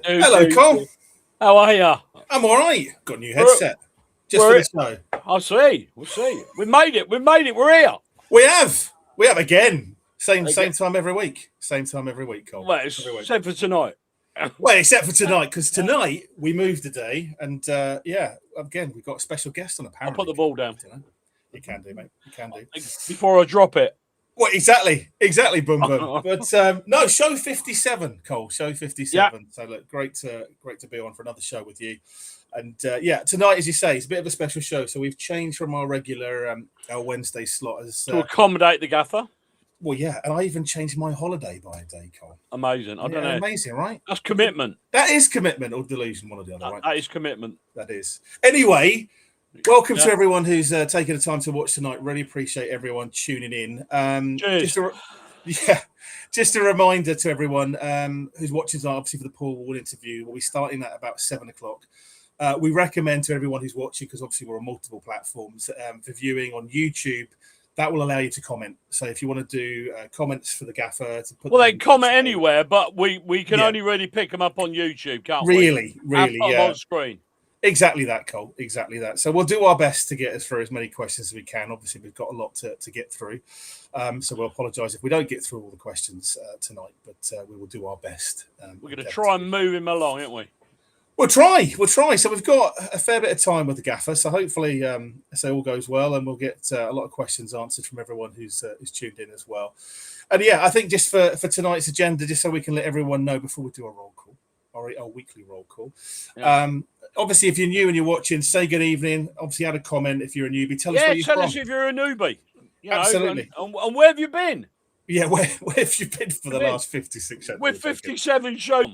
Hello, Cole. How are you? I'm all right. Got a new headset just for this show. I'll see. We'll see. We made it. We're here. We have again. Same time every week. Same time every week, Cole. Well, except for tonight. Well, except for tonight, because tonight we moved a day, and again we've got a special guest on. Apparently, I'll put the ball down. You can do, mate. You can do. Before I drop it. Well, exactly, boom, boom. But no, show 57, Cole. Show 57. Yeah. So look, great to be on for another show with you. And tonight, as you say, it's a bit of a special show. So we've changed from our regular our Wednesday slot to accommodate the gaffer. Well, yeah, and I even changed my holiday by a day, Cole. Amazing. I don't know. Amazing, right? That's commitment. That is commitment or delusion, one or the other, right? That is commitment. That is. Anyway, welcome to everyone who's taking the time to watch tonight. Really appreciate everyone tuning in. Just a reminder to everyone who's watching tonight, obviously for the Paul Wall interview, we'll be starting at about 7:00. We recommend to everyone who's watching, because obviously we're on multiple platforms, for viewing on YouTube. That will allow you to comment. So if you want to do comments for the gaffer, they can comment anywhere, but we can only really pick them up on YouTube, can't we? Really, on screen. Exactly that, Cole. Exactly that. So we'll do our best to get us through as many questions as we can. Obviously, we've got a lot to get through. So we'll apologise if we don't get through all the questions tonight, but we will do our best. We're going to try and move him along, aren't we? We'll try. So we've got a fair bit of time with the gaffer. So hopefully, all goes well, and we'll get a lot of questions answered from everyone who's tuned in as well. And I think just for tonight's agenda, just so we can let everyone know before we do our roll call, our weekly roll call. Yeah. Obviously, if you're new and you're watching, say good evening. Obviously, add a comment if you're a newbie. Tell us where you're from. Tell us if you're a newbie. Absolutely. And where have you been? Yeah, where have you been for the last 56 shows? We're 57 shows.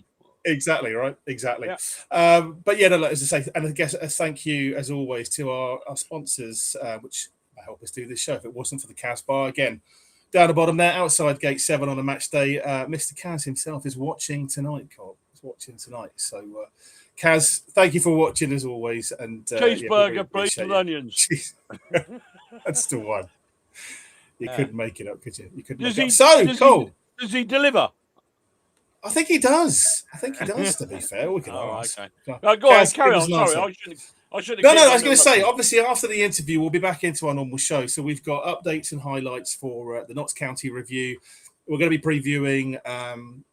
Exactly, right? Exactly. Yeah. As I say, and I guess a thank you, as always, to our sponsors, which help us do this show. If it wasn't for the Kaz Bar, again, down the bottom there, outside Gate 7 on a match day, Mr. Kaz himself is watching tonight, Cole. He's watching tonight. So, Kaz, thank you for watching, as always. And cheeseburger, please, with onions. That's the one. You couldn't make it up, could you? You couldn't make it up. Cole. Does he deliver? I think he does. To be fair, we can ask. Okay. Go on, carry on. Sorry, I shouldn't. No. I was going to say, obviously, after the interview, we'll be back into our normal show. So we've got updates and highlights for the Notts County review. We're going to be previewing,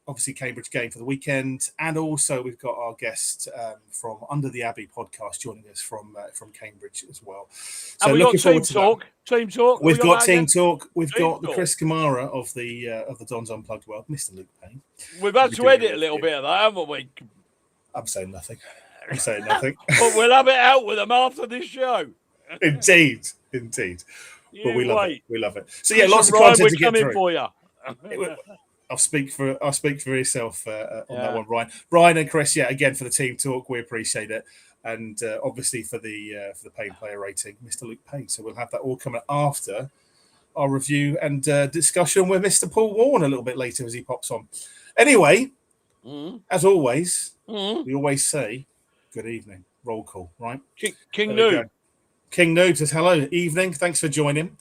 obviously, Cambridge game for the weekend, and also we've got our guest from Under the Abbey podcast joining us from Cambridge as well. So and we've got team talk. Team talk. We've got team talk. We've got the Chris Kamara of the Don's Unplugged world, Mr. Luke Payne. We've had to edit a little bit of that, haven't we? I'm saying nothing. But we'll have it out with them after this show. Indeed. Yeah, but we love it. So lots of content to get through. For you. I'll speak for yourself on that one, Ryan. Brian and Chris, again for the team talk, we appreciate it, and obviously for the Payne player rating, Mr. Luke Payne. So we'll have that all coming after our review and discussion with Mr. Paul Warren a little bit later as he pops on. Anyway, as always, we always say good evening. Roll call, right? King Noob. King Noob says hello, evening. Thanks for joining.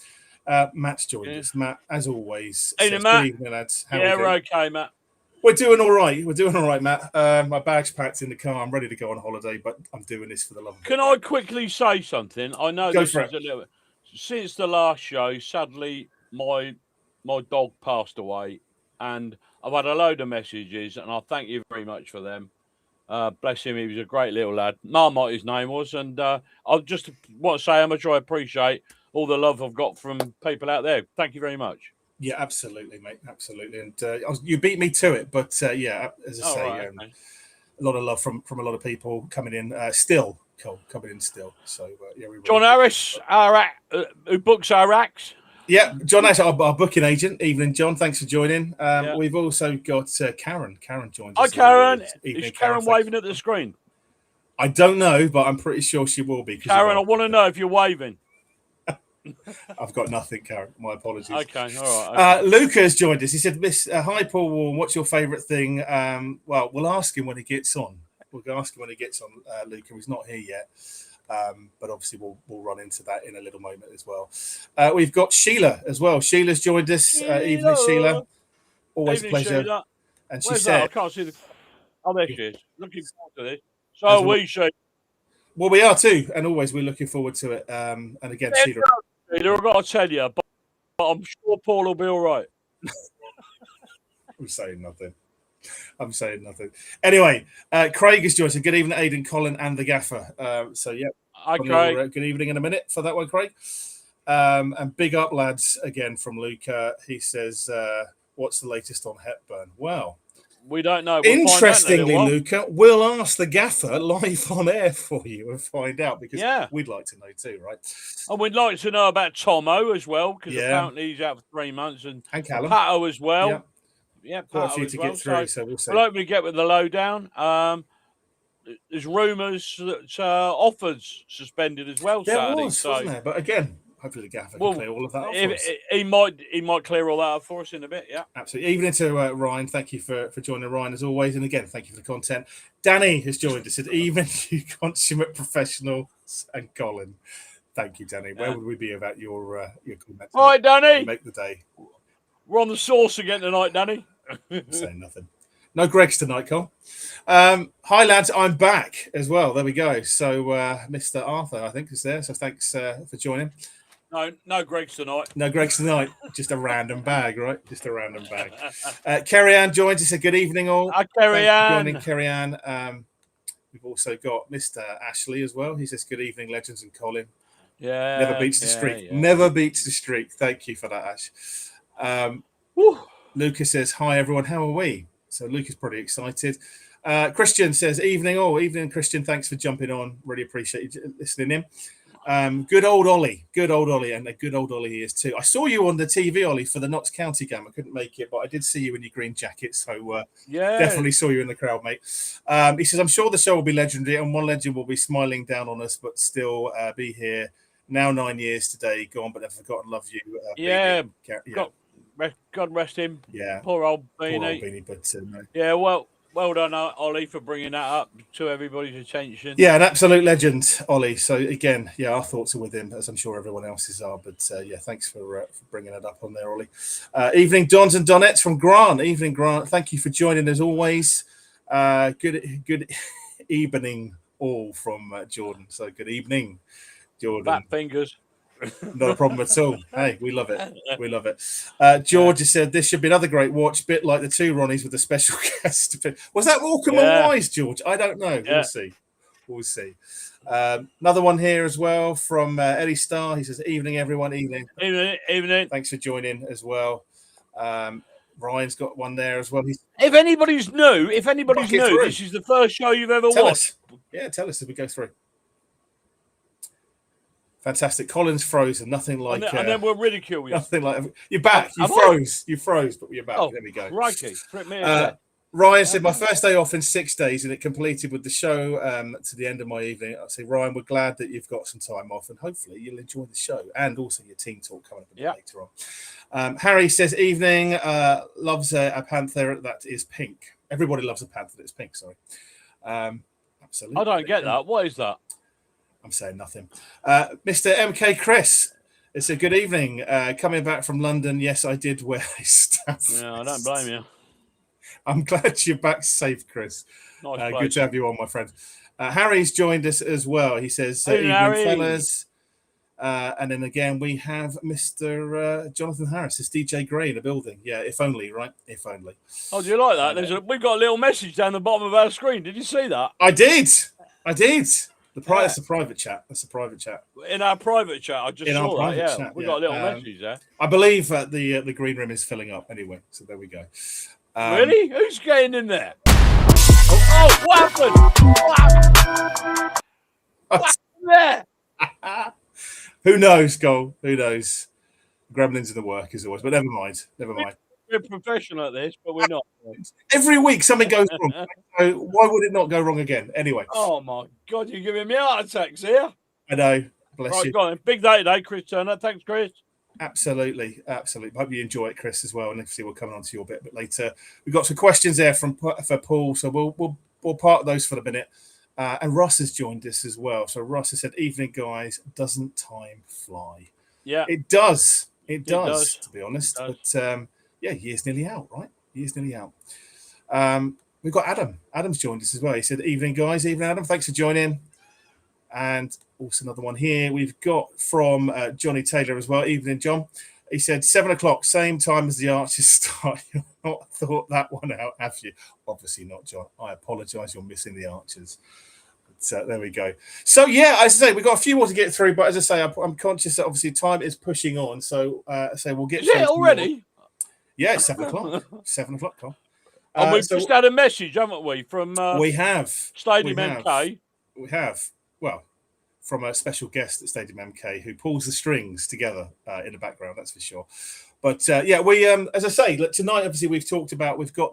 Matt's joined us. Matt, as always. Hey, Matt. Good evening, lads. We're okay, Matt. We're doing all right. Matt. My bag's packed in the car. I'm ready to go on holiday, but I'm doing this for the love of it. Can I quickly say something? I know this is a little bit. Since the last show, sadly, my dog passed away, and I've had a load of messages, and I thank you very much for them. Bless him, he was a great little lad. Marmite, his name was, and I just want to say how much I appreciate all the love I've got from people out there. Thank you very much. Yeah, absolutely, mate. Absolutely. And you beat me to it. But as I say, okay. A lot of love from a lot of people coming in still, Cole, So, John Harris, who books our acts. Yeah, John Harris, our booking agent. Evening, John. Thanks for joining. We've also got Karen. Karen joined us. Hi, Karen. Is Karen waving at the screen? I don't know, but I'm pretty sure she will be. Karen, I want to know if you're waving. I've got nothing, Karen. My apologies. Okay, all right. Okay. Luca has joined us. He said, hi, Paul Warren, what's your favourite thing? Well, we'll ask him when he gets on. Luca. He's not here yet. But obviously we'll run into that in a little moment as well. We've got Sheila as well. Sheila's joined us. Evening, Sheila. Always a pleasure. Sheila. And she said, I can't see the... Oh, there she is. Looking forward to this. So we see. Well, we are too, and always we're looking forward to it. And again, Peter, I've got to tell you, but I'm sure Paul will be all right. I'm saying nothing. Anyway, Craig is joining. Good evening, Aidan, Colin, and the gaffer. So, yeah. Okay. Good evening in a minute for that one, Craig. And big up, lads, again from Luca. He says, what's the latest on Hepburn? Well, we don't know. We'll interestingly, Luca, we'll ask the gaffer live on air for you and find out because we'd like to know too, right? And we'd like to know about Tomo as well because apparently he's out for 3 months and Callum. Pato as well. Yeah, quite a few to get through, so we'll see. We'll hopefully get with the lowdown. There's rumours that offers suspended as well Saturday. Wasn't there? But again, hopefully the gaffer can clear all of that up for us. He might clear all that up for us in a bit, yeah. Absolutely. Evening to Ryan. Thank you for joining, Ryan, as always. And again, thank you for the content. Danny has joined us. Said, even you consummate professionals and Colin. Thank you, Danny. Where would we be about your comments? All right, Danny. Make the day. We're on the sauce again tonight, Danny. I'm saying nothing. No Greg's tonight, Cole. Hi, lads. I'm back as well. There we go. So, Mr. Arthur, I think, is there. So, thanks for joining. No Greg's tonight. No Greg's tonight. Just a random bag, right? Just a random bag. Kerry Ann joins us. Good evening, all. Hi, Kerry Ann. Joining Kerry Ann. We've also got Mr. Ashley as well. He says, good evening, legends and Colin. Yeah. Never beats the streak. Yeah. Never beats the streak. Thank you for that, Ash. Lucas says, hi, everyone. How are we? So Luke is pretty excited. Christian says, evening all. Evening, Christian. Thanks for jumping on. Really appreciate you listening in. Good old Ollie, and a good old Ollie he is too. I saw you on the TV, Ollie, for the Notts County game. I couldn't make it, but I did see you in your green jacket, so definitely saw you in the crowd, mate. He says, I'm sure the show will be legendary, and one legend will be smiling down on us, but still be here. Now 9 years today, gone but never forgotten. Love you. God rest him. Yeah. Poor old Beanie. But no. Yeah, well done, Ollie, for bringing that up to everybody's attention. Yeah, an absolute legend, Ollie. So again, our thoughts are with him, as I'm sure everyone else's are. But thanks for bringing it up on there, Ollie. Evening, Dons and Donettes from Grant. Evening, Grant. Thank you for joining as always. Good evening, all from Jordan. So good evening, Jordan. Fat fingers. Not a problem at all. Hey, we love it. We love it. George has said this should be another great watch, bit like the two Ronnies with a special guest. Was that Walkham or Wise, George? I don't know. Yeah. We'll see. Another one here as well from Eddie Starr. He says, evening, everyone. Evening. Thanks for joining as well. Ryan's got one there as well. If anybody's new, this is the first show you've ever watched. Yeah, tell us as we go through. Fantastic. Colin's frozen. Nothing like. And then we'll ridicule you. Nothing like. You're back. You froze. You froze, but you're back. Oh, there we go. Righty. Ryan said, my first day off in 6 days, and it completed with the show to the end of my evening. I say, Ryan, we're glad that you've got some time off, and hopefully you'll enjoy the show and also your team talk coming up a bit later on. Harry says, evening, loves a panther that is pink. Everybody loves a panther that is pink, sorry. Absolutely. I don't get that. What is that? I'm saying nothing. Mr. MK Chris, it's a good evening. Coming back from London, yes, I did wear a staff. Yeah, I don't blame you. I'm glad you're back safe, Chris. Nice good to have you on, my friend. Harry's joined us as well. He says, hey, evening, Harry. fellas. And then again, we have Mr. Jonathan Harris. It's DJ Gray in the building. Yeah, if only, right? If only. Oh, do you like that? We've got a little message down the bottom of our screen. Did you see that? I did. That's a private chat. That's a private chat. In our private chat, I just saw that. Yeah, chat, we got a little message there. I believe that the green room is filling up anyway. So there we go. Really? Who's getting in there? Oh, what happened? What happened there? Who knows, Cole? Who knows? Gremlins in the work as always, but never mind. We're professional at this, but we're not. Every week something goes wrong. So why would it not go wrong again? Anyway. Oh my God, you're giving me heart attacks here. I know. Bless you. Go on. Big day today, Chris Turner. Thanks, Chris. Absolutely. Hope you enjoy it, Chris, as well. And obviously we'll come on to your bit a bit later. We've got some questions there for Paul, so we'll park those for a minute. And Ross has joined us as well. So Ross has said, "Evening, guys. Doesn't time fly?" Yeah, it does. It does. To be honest, but year's nearly out, right? Year's nearly out. we've got Adam. Adam's joined us as well. He said, "Evening, guys. Evening, Adam. Thanks for joining." And also another one here we've got from Johnny Taylor as well. Evening, John. He said 7 o'clock, same time as the Archers start. You've not thought that one out, have you? Obviously not, John. I apologise. You're missing the Archers. But there we go. So yeah, as I say, we've got a few more to get through. But as I say, I'm conscious that obviously time is pushing on. So we'll get. Is it already? Yeah, it's 7 o'clock. 7 o'clock, Tom. And we've just had a message, haven't we, from we have Stadium MK. We have. Well, from a special guest at Stadium MK who pulls the strings together in the background, that's for sure. But yeah, we as I say, tonight obviously we've got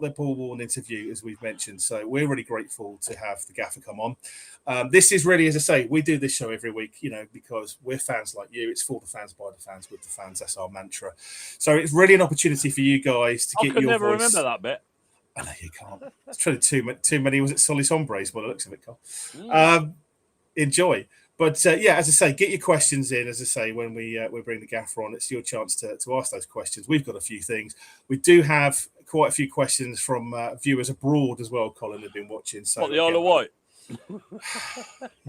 the Paul Warne interview as we've mentioned, so we're really grateful to have the gaffer come on. This is really, as I say, we do this show every week, because we're fans like you. It's for the fans, by the fans, with the fans. That's our mantra. So it's really an opportunity for you guys to get your voice. I can never remember that bit. I know you can't. It's probably too many. Was it Solis Hombres? By the looks of it, Carl. Enjoy. But yeah, as I say, get your questions in. As I say, when we bring the gaffer on, it's your chance to ask those questions. We've got a few things. We do have quite a few questions from viewers abroad as well. Colin have been watching. So what, the Isle of Wight? You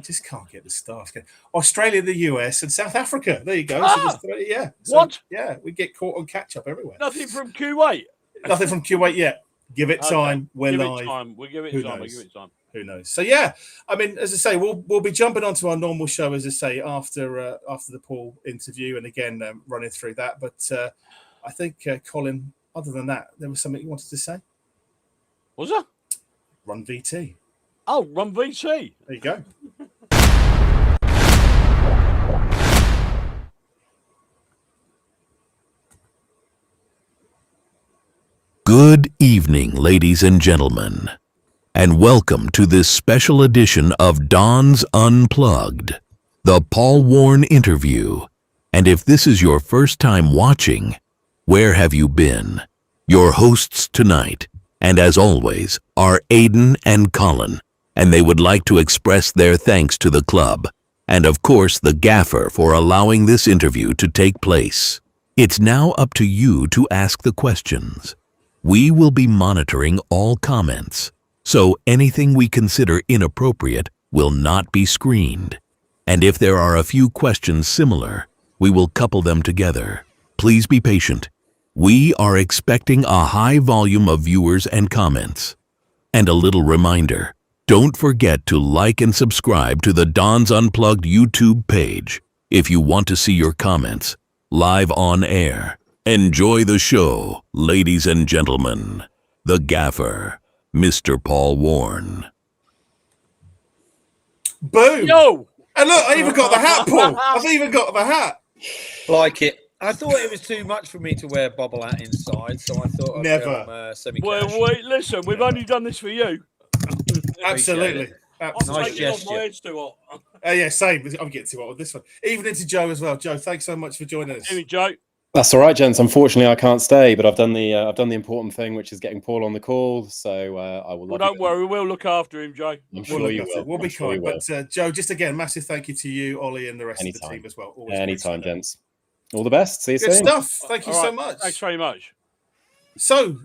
just can't get the staff. Australia, the US, and South Africa. There you go. Yeah. So, what? Yeah, we get caught on catch up everywhere. Nothing from Kuwait. Nothing from Kuwait yet. Give it time. We're live. We'll give it time. Who knows? So yeah, I mean, as I say, we'll be jumping onto our normal show, as I say, after the Paul interview, and again running through that. But I think Colin, other than that, there was something you wanted to say. Was there? Run VT. Oh, Run VT. There you go. Good evening, ladies and gentlemen, and welcome to this special edition of Don's Unplugged, the Paul Warne interview. And if this is your first time watching, where have you been? Your hosts tonight, and as always, are Aidan and Colin, and they would like to express their thanks to the club, and of course the gaffer for allowing this interview to take place. It's now up to you to ask the questions. We will be monitoring all comments, so anything we consider inappropriate will not be screened. And if there are a few questions similar, we will couple them together. Please be patient. We are expecting a high volume of viewers and comments. And a little reminder, don't forget to like and subscribe to the Don's Unplugged YouTube page if you want to see your comments live on air. Enjoy the show, ladies and gentlemen. The gaffer, Mr. Paul Warne. Boom! Yo! And look, I even got the hat, Paul. I've even got the hat. Like it. I thought it was too much for me to wear a bobble hat inside, so I thought I'd Never. Semi-cash. Well, wait, listen, we've only done this for you. Absolutely. Nice gesture. My head's too hot. Yeah, same. I'm getting too hot with this one. Evening to Joe as well. Joe, thanks so much for joining us. Evening, Joe. That's all right, gents. Unfortunately, I can't stay, but I've done the important thing, which is getting Paul on the call. So I will. Well, don't worry, we'll look after him, Joe. I'm sure you will. We'll be kind. But Joe, just again, massive thank you to you, Ollie, and the rest of the team as well. Always anytime, gents. All the best. See you soon. Good stuff. Thank you so much. Thanks very much. So,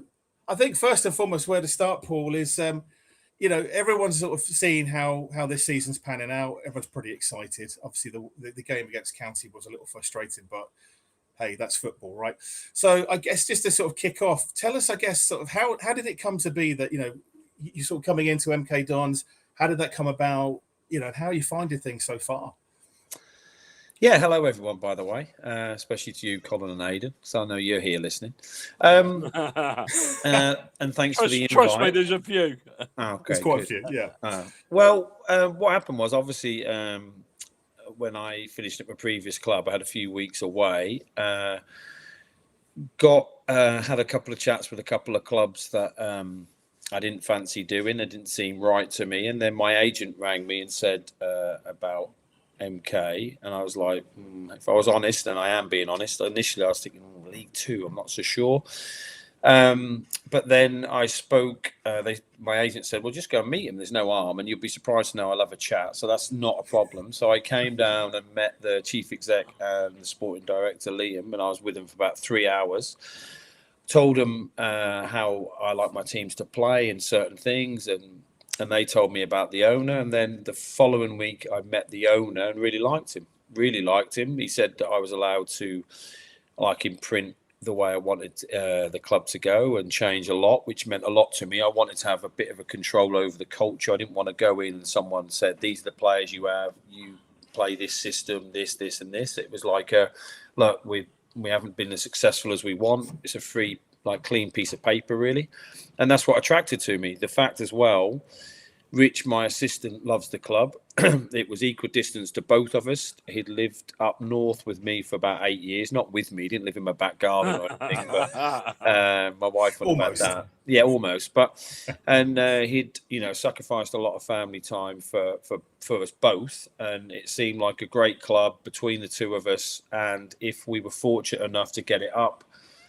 I think first and foremost, where to start, Paul, is everyone's sort of seeing how this season's panning out. Everyone's pretty excited. Obviously, the game against County was a little frustrating, but hey, that's football, right? So I guess just to sort of kick off, tell us, I guess, sort of how did it come to be that, you sort of coming into MK Dons, how did that come about, and how are you finding things so far? Yeah, hello everyone, by the way, especially to you, Colin and Aidan, so I know you're here listening. And thanks for the invite. Trust me, there's a few. Okay, there's quite a few, yeah. What happened was, obviously, when I finished at my previous club, I had a few weeks away. Had a couple of chats with a couple of clubs that I didn't fancy doing. It didn't seem right to me. And then my agent rang me and said about MK, and I was like, if I was honest, and I am being honest, initially I was thinking League Two. I'm not so sure. But then I spoke, my agent said, well, just go and meet him. There's no harm. And you'll be surprised to know I love a chat. So that's not a problem. So I came down and met the chief exec and the sporting director, Liam, and I was with him for about 3 hours. told them how I like my teams to play and certain things, and they told me about the owner. And then the following week, I met the owner and really liked him. Really liked him. He said that I was allowed to imprint the way I wanted the club to go and change a lot, which meant a lot to me. I wanted to have a bit of a control over the culture. I didn't want to go in and someone said, these are the players you have, you play this system, this, and this. It was like, look, we haven't been as successful as we want. It's a free, clean piece of paper, really. And that's what attracted to me. The fact as well, Rich, my assistant, loves the club. It was equal distance to both of us. He'd lived up north with me for about 8 years. Not with me. He didn't live in my back garden or anything. But my wife would have had that. Yeah, almost. And he'd, sacrificed a lot of family time for us both. And it seemed like a great club between the two of us. And if we were fortunate enough to get it up,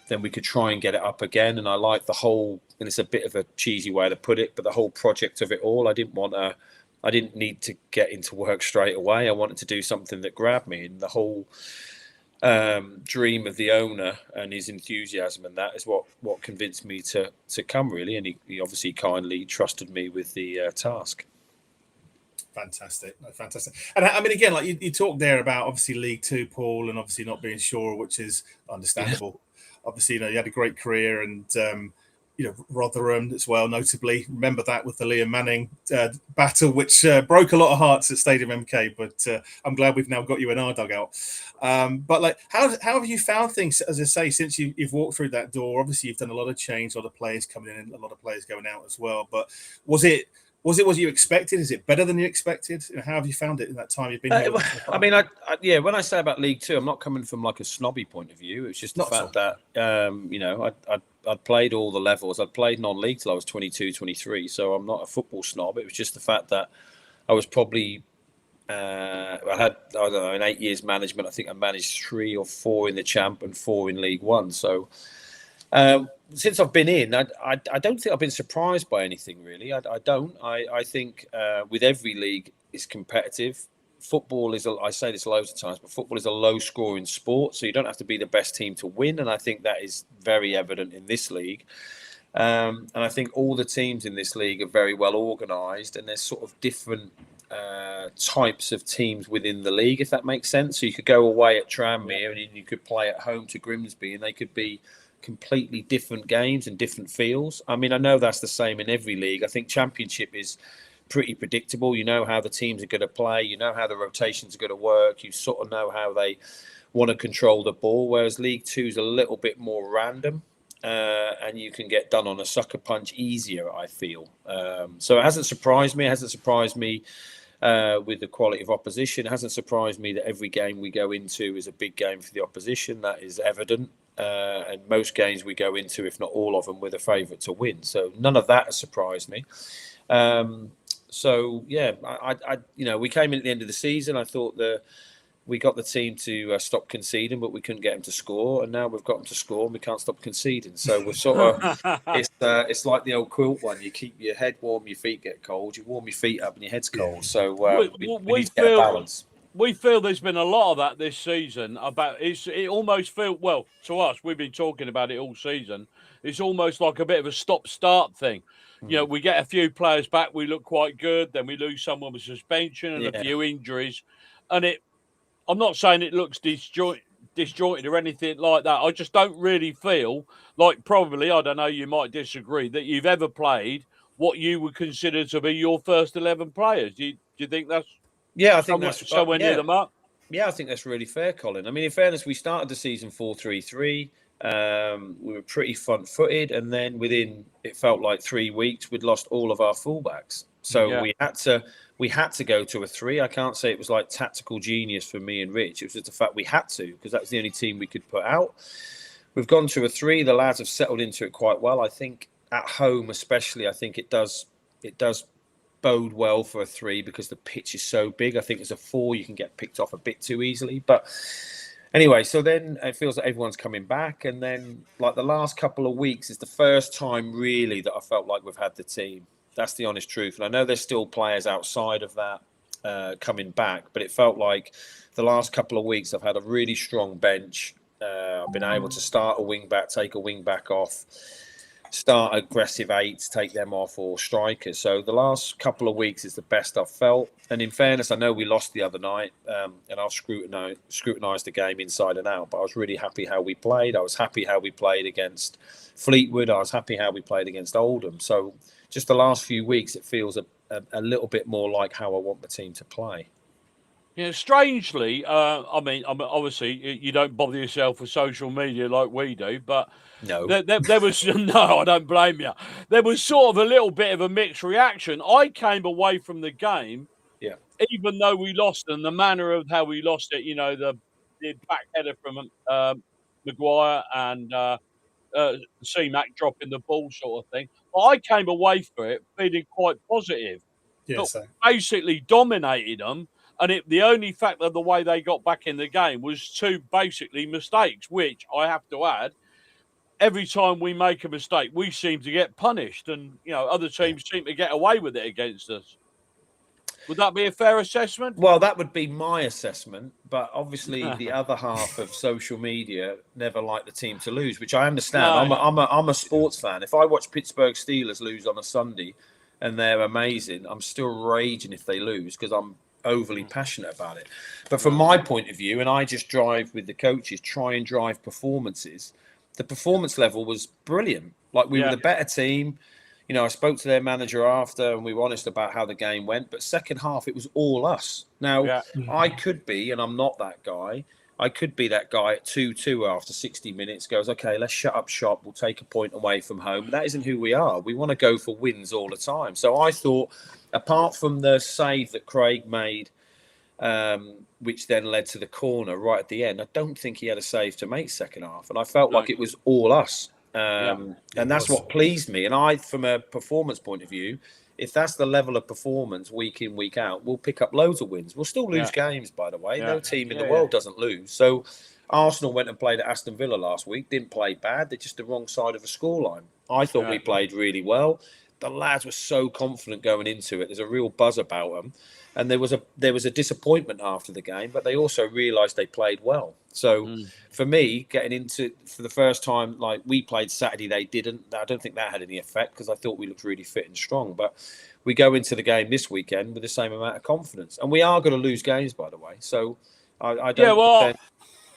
then we could try and get it up again. And I like the whole, and it's a bit of a cheesy way to put it, but the whole project of it all. I didn't need to get into work straight away. I wanted to do something that grabbed me, and the whole dream of the owner and his enthusiasm, and that is what convinced me to come, really. And he obviously kindly trusted me with the task. Fantastic. And I mean, again, you talked there about obviously League Two, Paul, and obviously not being sure, which is understandable. Obviously, you had a great career, and Rotherham as well, notably. Remember that with the Liam Manning battle, which broke a lot of hearts at Stadium MK. But I'm glad we've now got you in our dugout. But how have you found things, as I say, since you've walked through that door? Obviously, you've done a lot of change, a lot of players coming in, a lot of players going out as well. But was it what you expected? Is it better than you expected? How have you found it in that time you've been here? I mean, when I say about League Two, I'm not coming from a snobby point of view. It's just the fact that, I'd played all the levels. I'd played non-league till I was 22, 23. So I'm not a football snob. It was just the fact that I was probably, I had, I don't know, in 8 years management, I think I managed 3 or 4 in the Champ and 4 in League One. So, since I've been in, I don't think I've been surprised by anything, really. I don't. I think with every league, it's competitive. Football is, I say this loads of times, but football is a low-scoring sport, so you don't have to be the best team to win, and I think that is very evident in this league. And I think all the teams in this league are very well organised, and there's sort of different types of teams within the league, if that makes sense. So you could go away at Tranmere, and you could play at home to Grimsby, and they could be completely different games and different feels. I mean, I know that's the same in every league. I think Championship is pretty predictable. You know how the teams are going to play. You know how the rotations are going to work. You sort of know how they want to control the ball, whereas League Two is a little bit more random, and you can get done on a sucker punch easier, I feel. So it hasn't surprised me. It hasn't surprised me with the quality of opposition. It hasn't surprised me that every game we go into is a big game for the opposition. That is evident. And most games we go into, if not all of them, we're the favourite to win. So none of that has surprised me. So yeah, we came in at the end of the season. I thought we got the team to stop conceding, but we couldn't get them to score. And now we've got them to score, and we can't stop conceding. So we're sort of it's like the old quilt one. You keep your head warm, your feet get cold. You warm your feet up, and your head's cold. So we need to get a balance. We feel there's been a lot of that this season. It almost feels, well, to us, we've been talking about it all season. It's almost like a bit of a stop-start thing. We get a few players back, we look quite good, then we lose someone with suspension and a few injuries. And I'm not saying it looks disjointed or anything like that. I just don't really feel like, probably, I don't know, you might disagree, that you've ever played what you would consider to be your first 11 players. Do you think that's... Yeah, I think that's somewhere near the mark. Yeah, I think that's really fair, Colin. I mean, in fairness, we started the season 4-3-3. We were pretty front-footed, and then it felt like 3 weeks, we'd lost all of our fullbacks. So we had to go to a 3. I can't say it was like tactical genius for me and Rich. It was just the fact we had to, because that was the only team we could put out. We've gone to a 3. The lads have settled into it quite well. I think at home, especially, I think it does bode well for a 3 because the pitch is so big. I think as a 4 you can get picked off a bit too easily. But anyway, so then it feels like everyone's coming back, and then like the last couple of weeks is the first time really that I felt like we've had the team. That's the honest truth. And I know there's still players outside of that coming back, but it felt like the last couple of weeks I've had a really strong bench. I've been able to start a wing back, take a wing back off, start aggressive eights, take them off, or strikers. So the last couple of weeks is the best I've felt. And in fairness, I know we lost the other night, and I've scrutinised the game inside and out, but I was really happy how we played. I was happy how we played against Fleetwood. I was happy how we played against Oldham. So just the last few weeks, it feels a little bit more like how I want the team to play. Yeah, strangely, I mean, obviously you don't bother yourself with social media like we do, but No, there was no, I don't blame you. There was sort of a little bit of a mixed reaction. I came away from the game, yeah, even though we lost, and the manner of how we lost it, the back header from Maguire and C-Mac dropping the ball sort of thing. But I came away from it feeling quite positive. Yeah, But so. basically dominated them. And the only fact of the way they got back in the game was two basically mistakes, which I have to add, every time we make a mistake, we seem to get punished, and other teams seem to get away with it against us. Would that be a fair assessment? Well, that would be my assessment, but obviously the other half of social media never like the team to lose, which I understand. No. I'm a sports fan. If I watch Pittsburgh Steelers lose on a Sunday and they're amazing, I'm still raging if they lose because I'm overly passionate about it. But from my point of view, and I just drive with the coaches, try and drive performances. The performance level was brilliant. Like we were the better team. I spoke to their manager after and we were honest about how the game went. But second half, it was all us. Now, I could be, and I'm not that guy, I could be that guy at 2-2 after 60 minutes, goes, okay, let's shut up shop. We'll take a point away from home. But that isn't who we are. We want to go for wins all the time. So I thought, apart from the save that Craig made, which then led to the corner right at the end, I don't think he had a save to make second half. And I felt like it was all us. And that's what pleased me. And I, from a performance point of view, if that's the level of performance week in, week out, we'll pick up loads of wins. We'll still lose games, by the way. No team in the world doesn't lose. So Arsenal went and played at Aston Villa last week. Didn't play bad. They're just the wrong side of a scoreline. I thought we played really well. The lads were so confident going into it. There's a real buzz about them. And there was a disappointment after the game, but they also realised they played well. So for me, getting into for the first time, like we played Saturday, they didn't. I don't think that had any effect because I thought we looked really fit and strong. But we go into the game this weekend with the same amount of confidence, and we are going to lose games, by the way. So I don't. Yeah, well,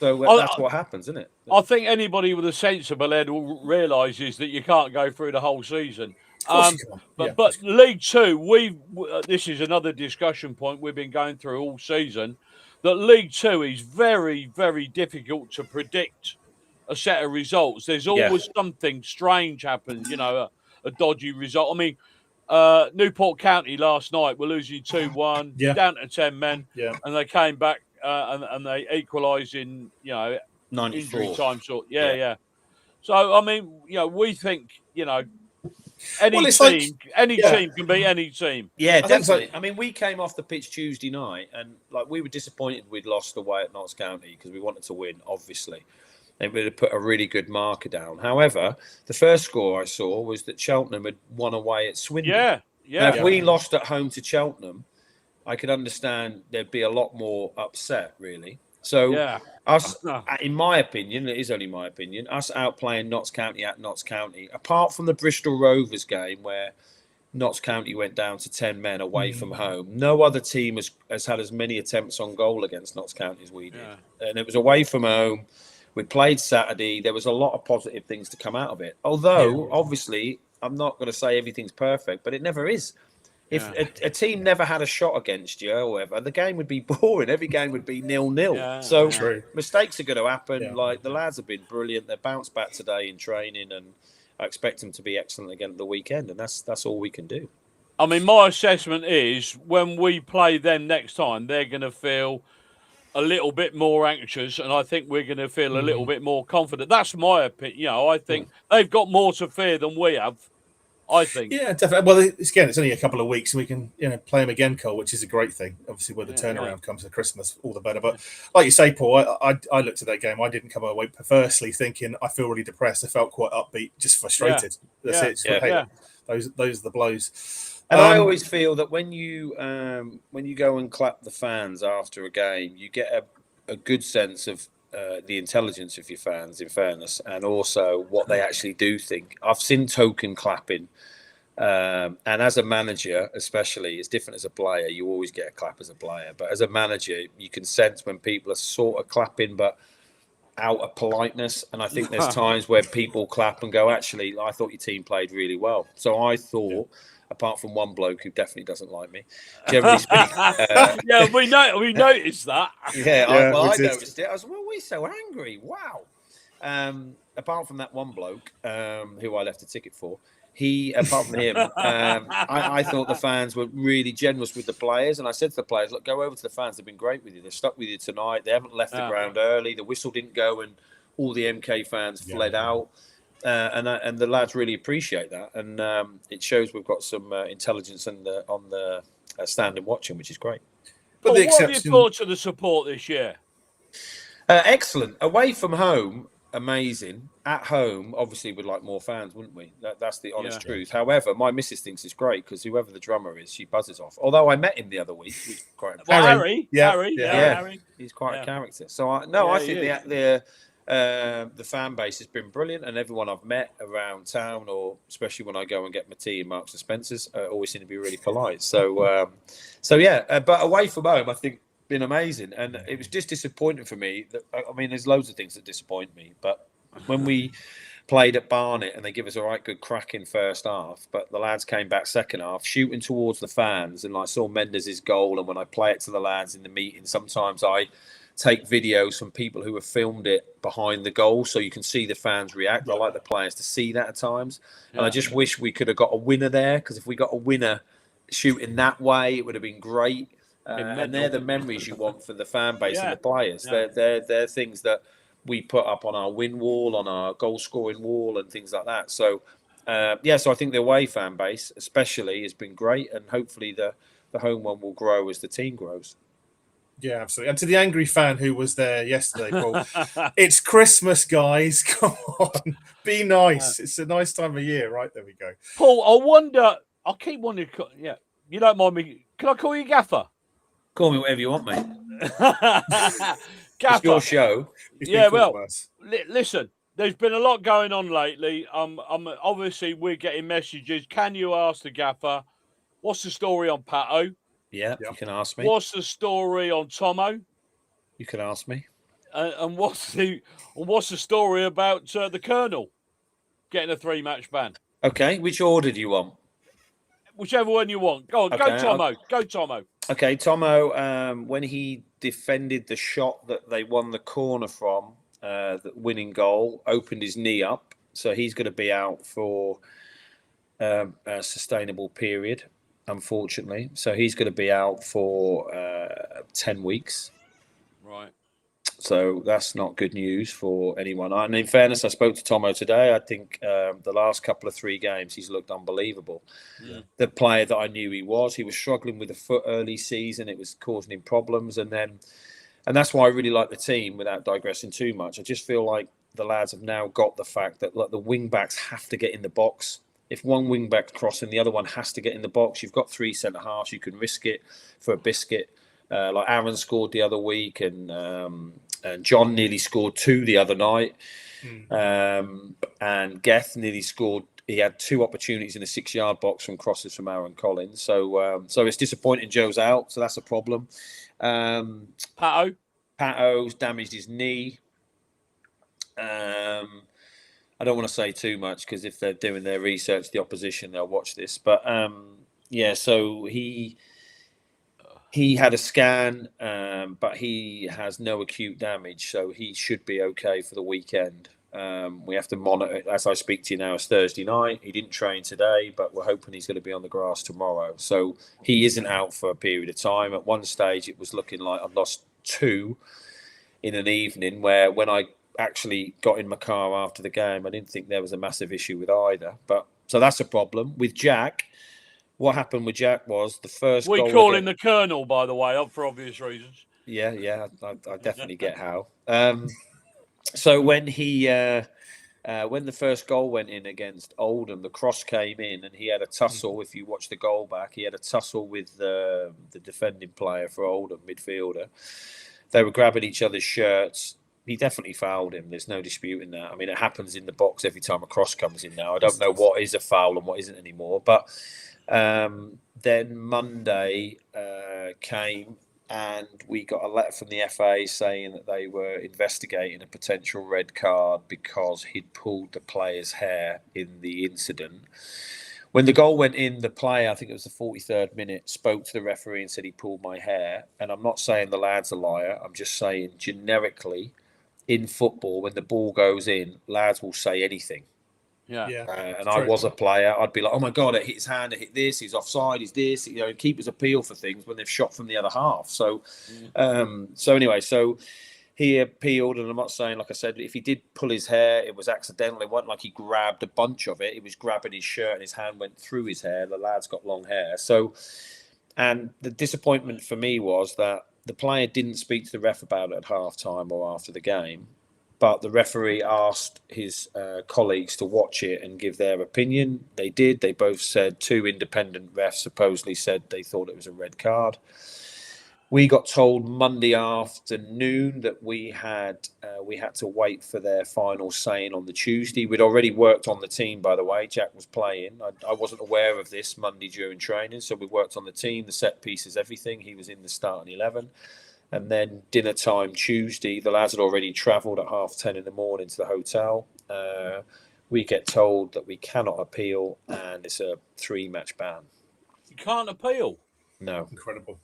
so that's what happens, isn't it? I think anybody with a sensible head realises that you can't go through the whole season. But League Two, this is another discussion point we've been going through all season. That League Two is very, very difficult to predict a set of results. There's always something strange happens, a dodgy result. I mean, Newport County last night were losing 2-1, down to 10 men, and they came back and they equalised in 94 injury time. So So I mean, we think any team can beat any team. Yeah, definitely. I mean, we came off the pitch Tuesday night, and we were disappointed we'd lost away at Notts County because we wanted to win. Obviously, they would have put a really good marker down. However, the first score I saw was that Cheltenham had won away at Swindon. Now, if we lost at home to Cheltenham, I could understand there'd be a lot more upset, really. So us, in my opinion, it is only my opinion, us outplaying Notts County at Notts County, apart from the Bristol Rovers game where Notts County went down to 10 men away from home, no other team has had as many attempts on goal against Notts County as we did. And it was away from home. We played Saturday. There was a lot of positive things to come out of it. Although, obviously, I'm not going to say everything's perfect, but it never is. If a team never had a shot against you or whatever, the game would be boring. Every game would be 0-0. Mistakes are going to happen. The lads have been brilliant. They bounced back today in training, and I expect them to be excellent again at the weekend. And that's all we can do. I mean, my assessment is when we play them next time, they're going to feel a little bit more anxious, and I think we're going to feel a little bit more confident. That's my opinion. I think they've got more to fear than we have. I think. Yeah, definitely. Well, it's only a couple of weeks, so we can play them again, Cole, which is a great thing. Obviously, where the turnaround comes to Christmas, all the better. But like you say, Paul, I looked at that game. I didn't come away perversely thinking I feel really depressed. I felt quite upbeat, just frustrated. That's it. Those are the blows. And I always feel that when you go and clap the fans after a game, you get a good sense of the intelligence of your fans, in fairness, and also what they actually do think. I've seen token clapping, and as a manager, especially, it's different as a player. You always get a clap as a player, but as a manager, you can sense when people are sort of clapping, but out of politeness. And I think there's times where people clap and go, actually, I thought your team played really well. So I thought, apart from one bloke who definitely doesn't like me, generally speaking. Yeah, we noticed that. I noticed it. I was, well, we're so angry. Wow. Apart from that one bloke who I left a ticket for, apart from him, I thought the fans were really generous with the players. And I said to the players, look, go over to the fans. They've been great with you. They've stuck with you tonight. They haven't left the ground early. The whistle didn't go and all the MK fans fled out. And the lads really appreciate that. And it shows we've got some intelligence on the stand and watching, which is great. But what are your thoughts of the support this year? Excellent. Away from home, amazing. At home, obviously, we'd like more fans, wouldn't we? That's the honest truth. However, my missus thinks it's great because whoever the drummer is, she buzzes off. Although I met him the other week. He's quite Harry. He's quite a character. So I think the fan base has been brilliant, and everyone I've met around town, or especially when I go and get my tea in Marks and Spencer's, always seem to be really polite. So but away from home, I think been amazing, and it was just disappointing for me. I mean, there's loads of things that disappoint me, but when we played at Barnet and they give us a right good crack in first half, but the lads came back second half shooting towards the fans, and I saw Mendes' goal, and when I play it to the lads in the meeting, sometimes I take videos from people who have filmed it behind the goal so you can see the fans react. I like the players to see that at times, and I just wish we could have got a winner there, because if we got a winner shooting that way, it would have been great. And they're the memories you want for the fan base and the players. They're things that we put up on our win wall, on our goal scoring wall, and things like that. So, so I think the away fan base, especially, has been great, and hopefully the home one will grow as the team grows. Yeah, absolutely. And to the angry fan who was there yesterday, Paul, it's Christmas, guys. Come on, be nice. It's a nice time of year, right? There we go. Paul, I keep wondering. Yeah, you don't mind me? Can I call you Gaffer? Call me whatever you want, mate. Gaffer. It's your show. Listen, there's been a lot going on lately. Obviously, we're getting messages. Can you ask the Gaffer, what's the story on Pato? Yeah, you can ask me. What's the story on Tomo? You can ask me. And what's the story about the Colonel getting a 3-match ban? Okay, which order do you want? Whichever one you want. Go on, go Tomo. Go Tomo. Okay, Tomo, when he defended the shot that they won the corner from, the winning goal, opened his knee up. So he's going to be out for a sustainable period, unfortunately. So he's going to be out for 10 weeks. Right. So that's not good news for anyone. And in fairness, I spoke to Tomo today. I think the last couple of 3 games, he's looked unbelievable. Yeah. The player that I knew he was struggling with the foot early season. It was causing him problems. And that's why I really like the team, without digressing too much. I just feel like the lads have now got the fact that the wing backs have to get in the box. If one wing back's crossing, the other one has to get in the box. You've got 3 centre halves. You can risk it for a biscuit. Like Aaron scored the other week, and John nearly scored 2 the other night. And Geth nearly scored. He had 2 opportunities in a 6-yard box from crosses from Aaron Collins. So it's disappointing Joe's out. So that's a problem. Pato's damaged his knee. I don't want to say too much, because if they're doing their research, the opposition, they'll watch this. But so he had a scan, but he has no acute damage, so he should be okay for the weekend. We have to monitor it. As I speak to you now, it's Thursday night. He didn't train today, but we're hoping he's going to be on the grass tomorrow. So he isn't out for a period of time. At one stage, it was looking like I'd lost 2 in an evening, where when I actually got in my car after the game, I didn't think there was a massive issue with either. But so that's a problem. With Jack, what happened with Jack was the first goal. We call him the Colonel, by the way, for obvious reasons. Yeah, I definitely get how. So when when the first goal went in against Oldham, the cross came in, and he had a tussle. If you watch the goal back, he had a tussle with the defending player for Oldham, midfielder. They were grabbing each other's shirts. he definitely fouled him. There's no disputing that. I mean, it happens in the box every time a cross comes in now. I don't know what is a foul and what isn't anymore. But then Monday came, and we got a letter from the FA saying that they were investigating a potential red card because he'd pulled the player's hair in the incident. When the goal went in, the player, I think it was the 43rd minute, spoke to the referee and said he pulled my hair. And I'm not saying the lad's a liar. I'm just saying generically in football, when the ball goes in, lads will say anything. Yeah. And I was a player. I'd be like, oh my God, it hit his hand, it hit this, he's offside, he's this. You know, keepers appeal for things when they've shot from the other half. So, so he appealed, and I'm not saying, like I said, if he did pull his hair, it was accidental. It wasn't like he grabbed a bunch of it. He was grabbing his shirt and his hand went through his hair. The lad's got long hair. So, and the disappointment for me was that the player didn't speak to the ref about it at half-time or after the game, but the referee asked his colleagues to watch it and give their opinion. They did. They both said, 2 independent refs supposedly said they thought it was a red card. We got told Monday afternoon that we had to wait for their final saying on the Tuesday. We'd already worked on the team, by the way. Jack was playing. I wasn't aware of this Monday during training, so we worked on the team, the set pieces, everything. He was in the starting 11. And then dinner time Tuesday, the lads had already travelled at 10:30 in the morning to the hotel. We get told that we cannot appeal, and it's a 3-match ban. You can't appeal? No. Incredible.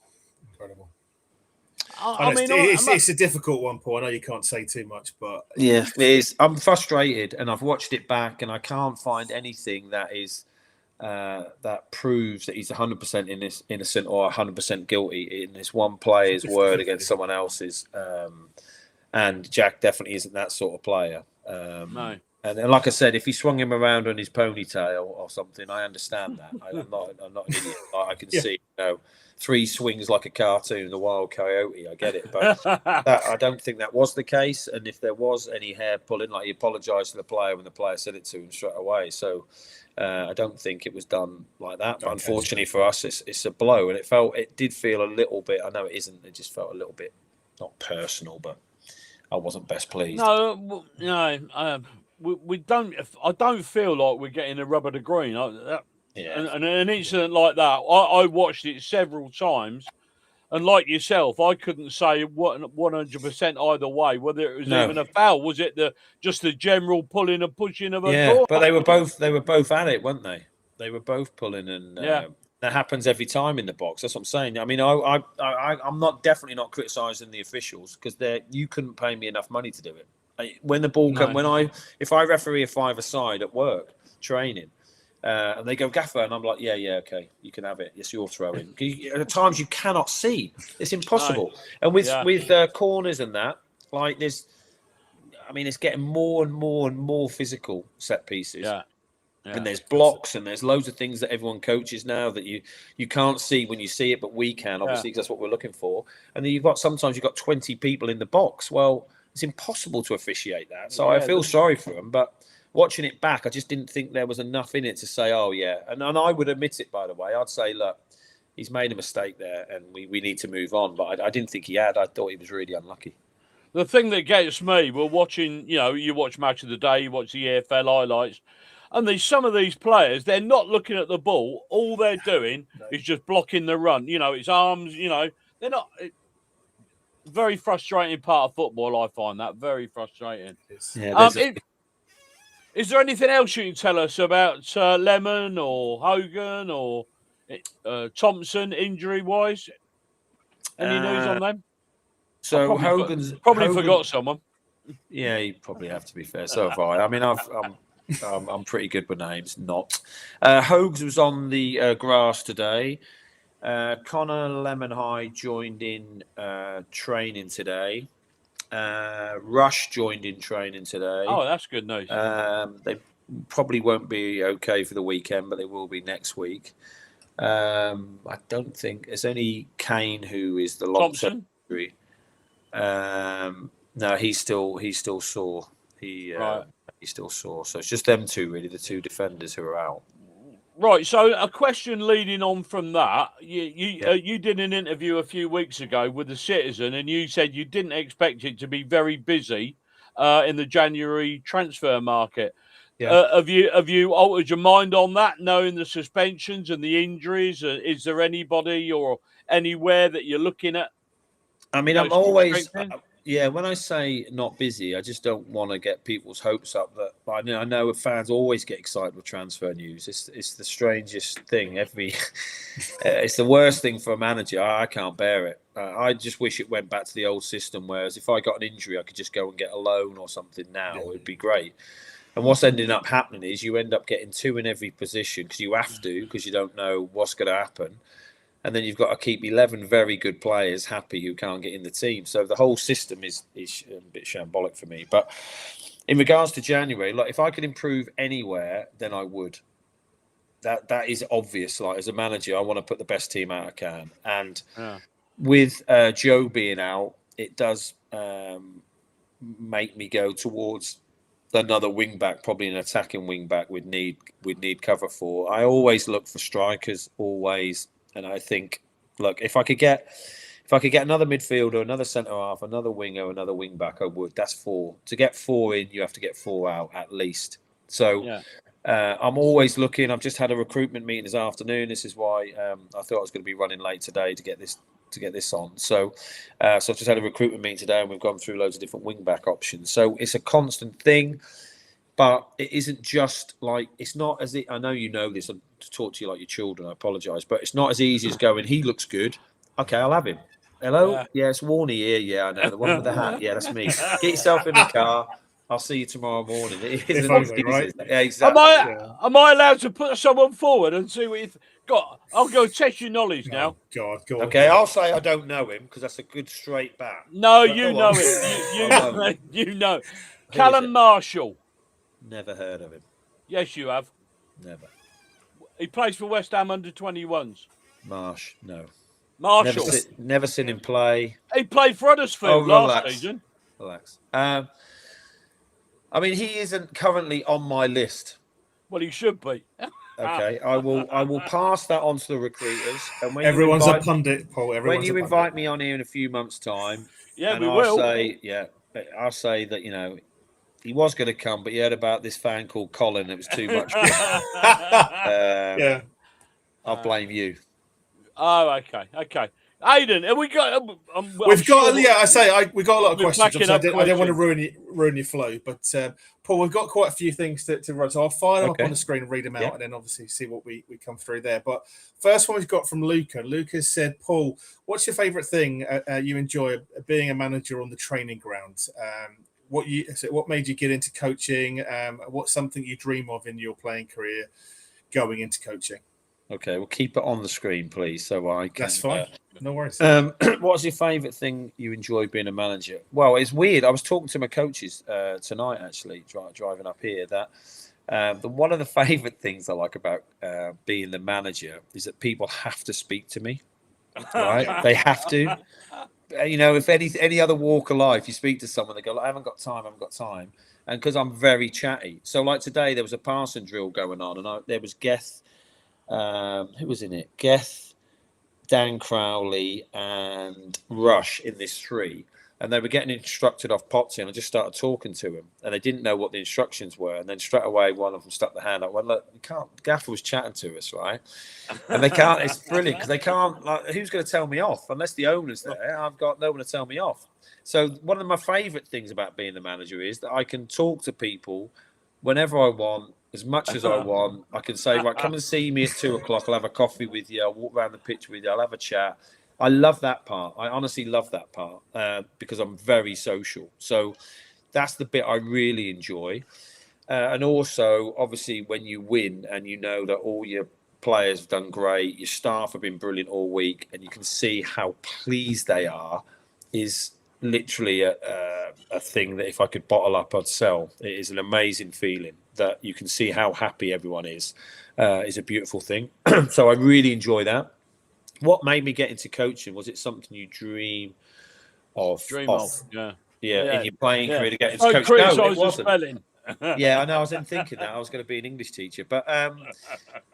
It's a difficult one, Paul. I know you can't say too much, but yeah, it is. I'm frustrated, and I've watched it back, and I can't find anything that is that proves that he's 100% innocent or 100% guilty in this one player's word against someone else's. And Jack definitely isn't that sort of player. No. And like I said, if he swung him around on his ponytail or something, I understand that. I'm not an idiot. I can see, 3 swings like a cartoon, the Wild Coyote. I get it, but I don't think that was the case. And if there was any hair pulling, like, he apologised to the player when the player said it to him straight away. So I don't think it was done like that. But unfortunately for us, it's a blow, and it did feel a little bit. I know it isn't. It just felt a little bit not personal, but I wasn't best pleased. No. We don't. I don't feel like we're getting a rubber to green. And an incident like that, I watched it several times, and like yourself, I couldn't say 100% either way whether it was even a foul. Was it just the general pulling and pushing of a corner? But they were both at it, weren't they? They were both pulling, and that happens every time in the box. That's what I'm saying. I mean, I'm definitely not criticising the officials, because you couldn't pay me enough money to do it. When the ball comes, if I referee a 5-a-side at work training, and they go, Gaffer, and I'm like, yeah, okay, you can have it. It's your throwing. At times you cannot see. It's impossible. And with corners and that, like it's getting more and more physical set pieces. Yeah. And there's blocks, and there's loads of things that everyone coaches now that you can't see when you see it, but we can, obviously, because that's what we're looking for. And then sometimes you've got 20 people in the box. Well, it's impossible to officiate that. So I feel sorry for them, but watching it back, I just didn't think there was enough in it to say, oh, yeah. And I would admit it, by the way. I'd say, look, he's made a mistake there, and we need to move on. But I didn't think he had. I thought he was really unlucky. The thing that gets me, we're watching, you watch Match of the Day, you watch the EFL highlights, and some of these players, they're not looking at the ball. All they're doing is just blocking the run. It's arms, they're not... Very frustrating part of football, I find that. Very frustrating. Yeah, is there anything else you can tell us about Lemon or Hogan or Thompson, injury-wise? Any news on them? So Hogan's... Probably forgot someone. Yeah, you probably have, to be fair. So have I. I mean, I'm pretty good with names. Not. Hogs was on the grass today. Connor Lemonhigh joined in training today. Rush joined in training today. Oh, that's good news. They probably won't be okay for the weekend, but they will be next week. I don't think there's only Kane who is the long-term injury. No, he's still sore. He's still sore. So it's just them two, really, the two defenders who are out. Right, so a question leading on from that. You did an interview a few weeks ago with the Citizen, and you said you didn't expect it to be very busy in the January transfer market. Yeah. Have you altered your mind on that, knowing the suspensions and the injuries? Is there anybody or anywhere that you're looking at? I mean, I'm always, when I say not busy, I just don't want to get people's hopes up. That I know fans always get excited with transfer news. It's the strangest thing. It's the worst thing for a manager. I can't bear it. I just wish it went back to the old system. Whereas if I got an injury, I could just go and get a loan or something. Now it'd be great. And what's ending up happening is you end up getting 2 in every position because you have to, because you don't know what's going to happen. And then you've got to keep 11 very good players happy who can't get in the team. So the whole system is a bit shambolic for me. But in regards to January, like if I could improve anywhere, then I would. That is obvious. Like as a manager, I want to put the best team out I can. And with Joe being out, it does make me go towards another wing back, probably an attacking wing back. We'd need cover for. I always look for strikers, always. And I think, look, if I could get another midfielder, another centre half, another winger, another wing back, I would. That's 4. To get 4 in, you have to get 4 out at least. So I'm always looking. I've just had a recruitment meeting this afternoon. This is why I thought I was going to be running late today to get this on. So I've just had a recruitment meeting today, and we've gone through loads of different wing back options. So it's a constant thing. But it isn't just like, it's not as I know you know this, to talk to you like your children, I apologise, but it's not as easy as going, he looks good. Okay, I'll have him. Hello? Yeah, it's Warney here. Yeah, I know. The one with the hat. Yeah, that's me. Get yourself in the car. I'll see you tomorrow morning. It isn't as easy, right? Yeah, exactly. Am I allowed to put someone forward and see what you've got? I'll go test your knowledge now. God. Okay, I'll say I don't know him because that's a good straight bat. No, but you know him. You know. Callum Marshall. Never heard of him. Yes, you have. Never. He plays for West Ham under-21s. No. Marshall. Never seen him play. He played for Huddersfield last season. Relax. I mean, he isn't currently on my list. Well, he should be. Okay, I will pass that on to the recruiters. And when everyone's a pundit, Paul. When you invite me on here in a few months' time, will. I'll say that he was going to come, but he heard about this fan called Colin. It was too much. I'll blame you. Oh, okay. Aidan, have we got? We've got a lot of questions. I don't want to ruin your flow, but Paul, we've got quite a few things to run. So I'll fire them up on the screen and read them out, and then obviously see what we come through there. But first one we've got from Luca. Luca said, "Paul, what's your favourite thing you enjoy being a manager on the training ground? What made you get into coaching? What's something you dream of in your playing career going into coaching?" Okay, well, keep it on the screen, please, so I can... That's fine. No worries. What's your favourite thing you enjoy being a manager? Well, it's weird. I was talking to my coaches tonight, actually, driving up here, that one of the favourite things I like about being the manager is that people have to speak to me, right? They have to. If any other walk of life, you speak to someone, they go, I haven't got time. And because I'm very chatty. So like today, there was a passing drill going on, and there was Geth, who was in it? Geth, Dan Crowley, and Rush in this 3. And they were getting instructed off Potsy, and I just started talking to them. And they didn't know what the instructions were. And then straight away, one of them stuck the hand up. Well, look, you can't. Gaffer was chatting to us, right? And they can't. It's brilliant because they can't. Like, who's going to tell me off? Unless the owner's there, I've got no one to tell me off. So one of my favourite things about being the manager is that I can talk to people whenever I want, as much as I want. I can say, right, come and see me at 2:00. I'll have a coffee with you. I'll walk around the pitch with you. I'll have a chat. I love that part. I honestly love that part because I'm very social. So that's the bit I really enjoy. And also, obviously, when you win and you know that all your players have done great, your staff have been brilliant all week, and you can see how pleased they are, is literally a thing that if I could bottle up, I'd sell. It is an amazing feeling that you can see how happy everyone is a beautiful thing. So I really enjoy that. What made me get into coaching? Was it something you dream of? In your playing career to get into coaching? No, it wasn't. Yeah, I know. I was thinking that I was going to be an English teacher, but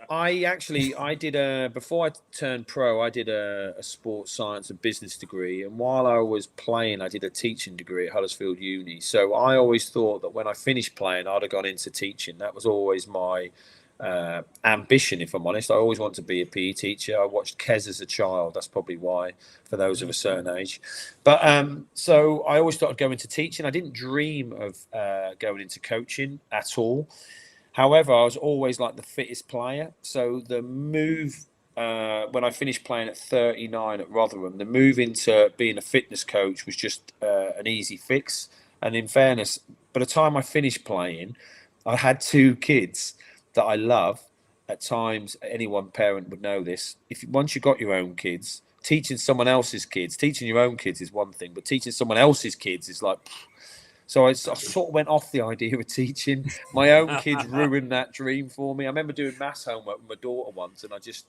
I did before I turned pro, I did a sports science and business degree, and while I was playing, I did a teaching degree at Huddersfield Uni. So I always thought that when I finished playing, I'd have gone into teaching. That was always my ambition, if I'm honest. I always wanted to be a PE teacher. I watched Kes as a child. That's probably why, for those of a certain age. But so I always thought I'd go into teaching. I didn't dream of going into coaching at all. However, I was always like the fittest player. So the move when I finished playing at 39 at Rotherham, the move into being a fitness coach was just an easy fix. And in fairness, by the time I finished playing, I had 2 kids that I love. At times, any one parent would know this. Once you got your own kids, teaching someone else's kids, teaching your own kids is one thing, but teaching someone else's kids is like. So I sort of went off the idea of teaching. My own kids ruined that dream for me. I remember doing maths homework with my daughter once, and I was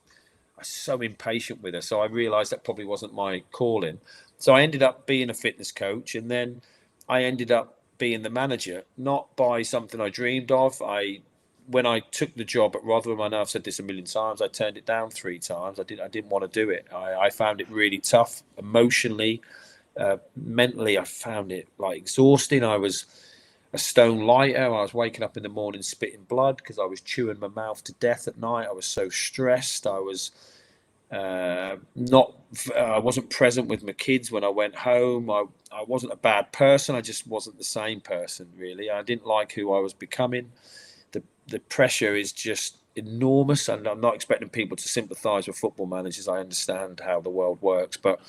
so impatient with her. So I realised that probably wasn't my calling. So I ended up being a fitness coach, and then I ended up being the manager, not by something I dreamed of. When I took the job at Rotherham, I know I've said this a million times, I turned it down 3 times. I didn't want to do it. I found it really tough emotionally, mentally. I found it like exhausting. I was a stone lighter. I was waking up in the morning spitting blood because I was chewing my mouth to death at night. I was so stressed. I was I wasn't present with my kids when I went home. I wasn't a bad person. I just wasn't the same person, really. I didn't like who I was becoming. The pressure is just enormous, and I'm not expecting people to sympathise with football managers. I understand how the world works, but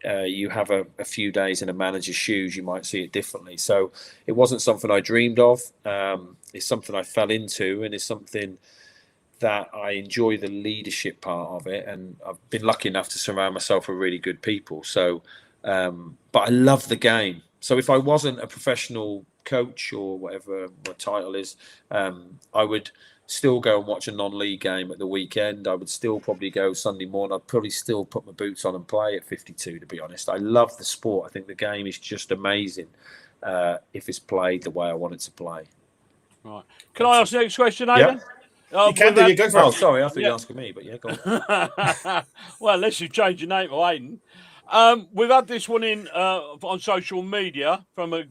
you have a few days in a manager's shoes, you might see it differently. So it wasn't something I dreamed of. It's something I fell into, and it's something that I enjoy the leadership part of it. And I've been lucky enough to surround myself with really good people. So, but I love the game. So if I wasn't a professional coach or whatever my title is, I would still go and watch a non-league game at the weekend. I would still probably go Sunday morning. I'd probably still put my boots on and play at 52, to be honest. I love the sport. I think the game is just amazing if it's played the way I want it to play. Right. Can I ask the next question, Aidan? Yep. You can do. You go for it. Oh, sorry, I thought you were asking me, but yeah, go on. Well, unless you change your name to Aidan. We've had this one in on social media from a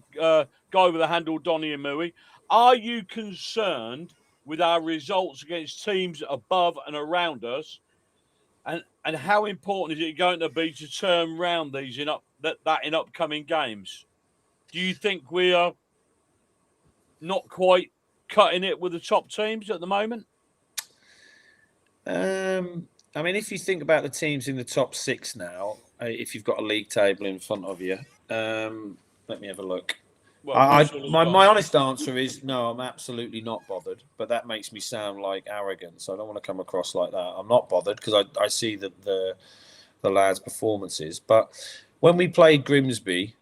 guy with the handle Donny and Mooey. Are you concerned with our results against teams above and around us, and how important is it going to be to turn round these in upcoming games? Do you think we are not quite cutting it with the top teams at the moment? I mean, if you think about the teams in the top 6 now, if you've got a league table in front of you, let me have a look. Well, my honest answer is no, I'm absolutely not bothered, but that makes me sound like arrogant, so I don't want to come across like that. I'm not bothered because I see that the lads' performances. But when we played Grimsby,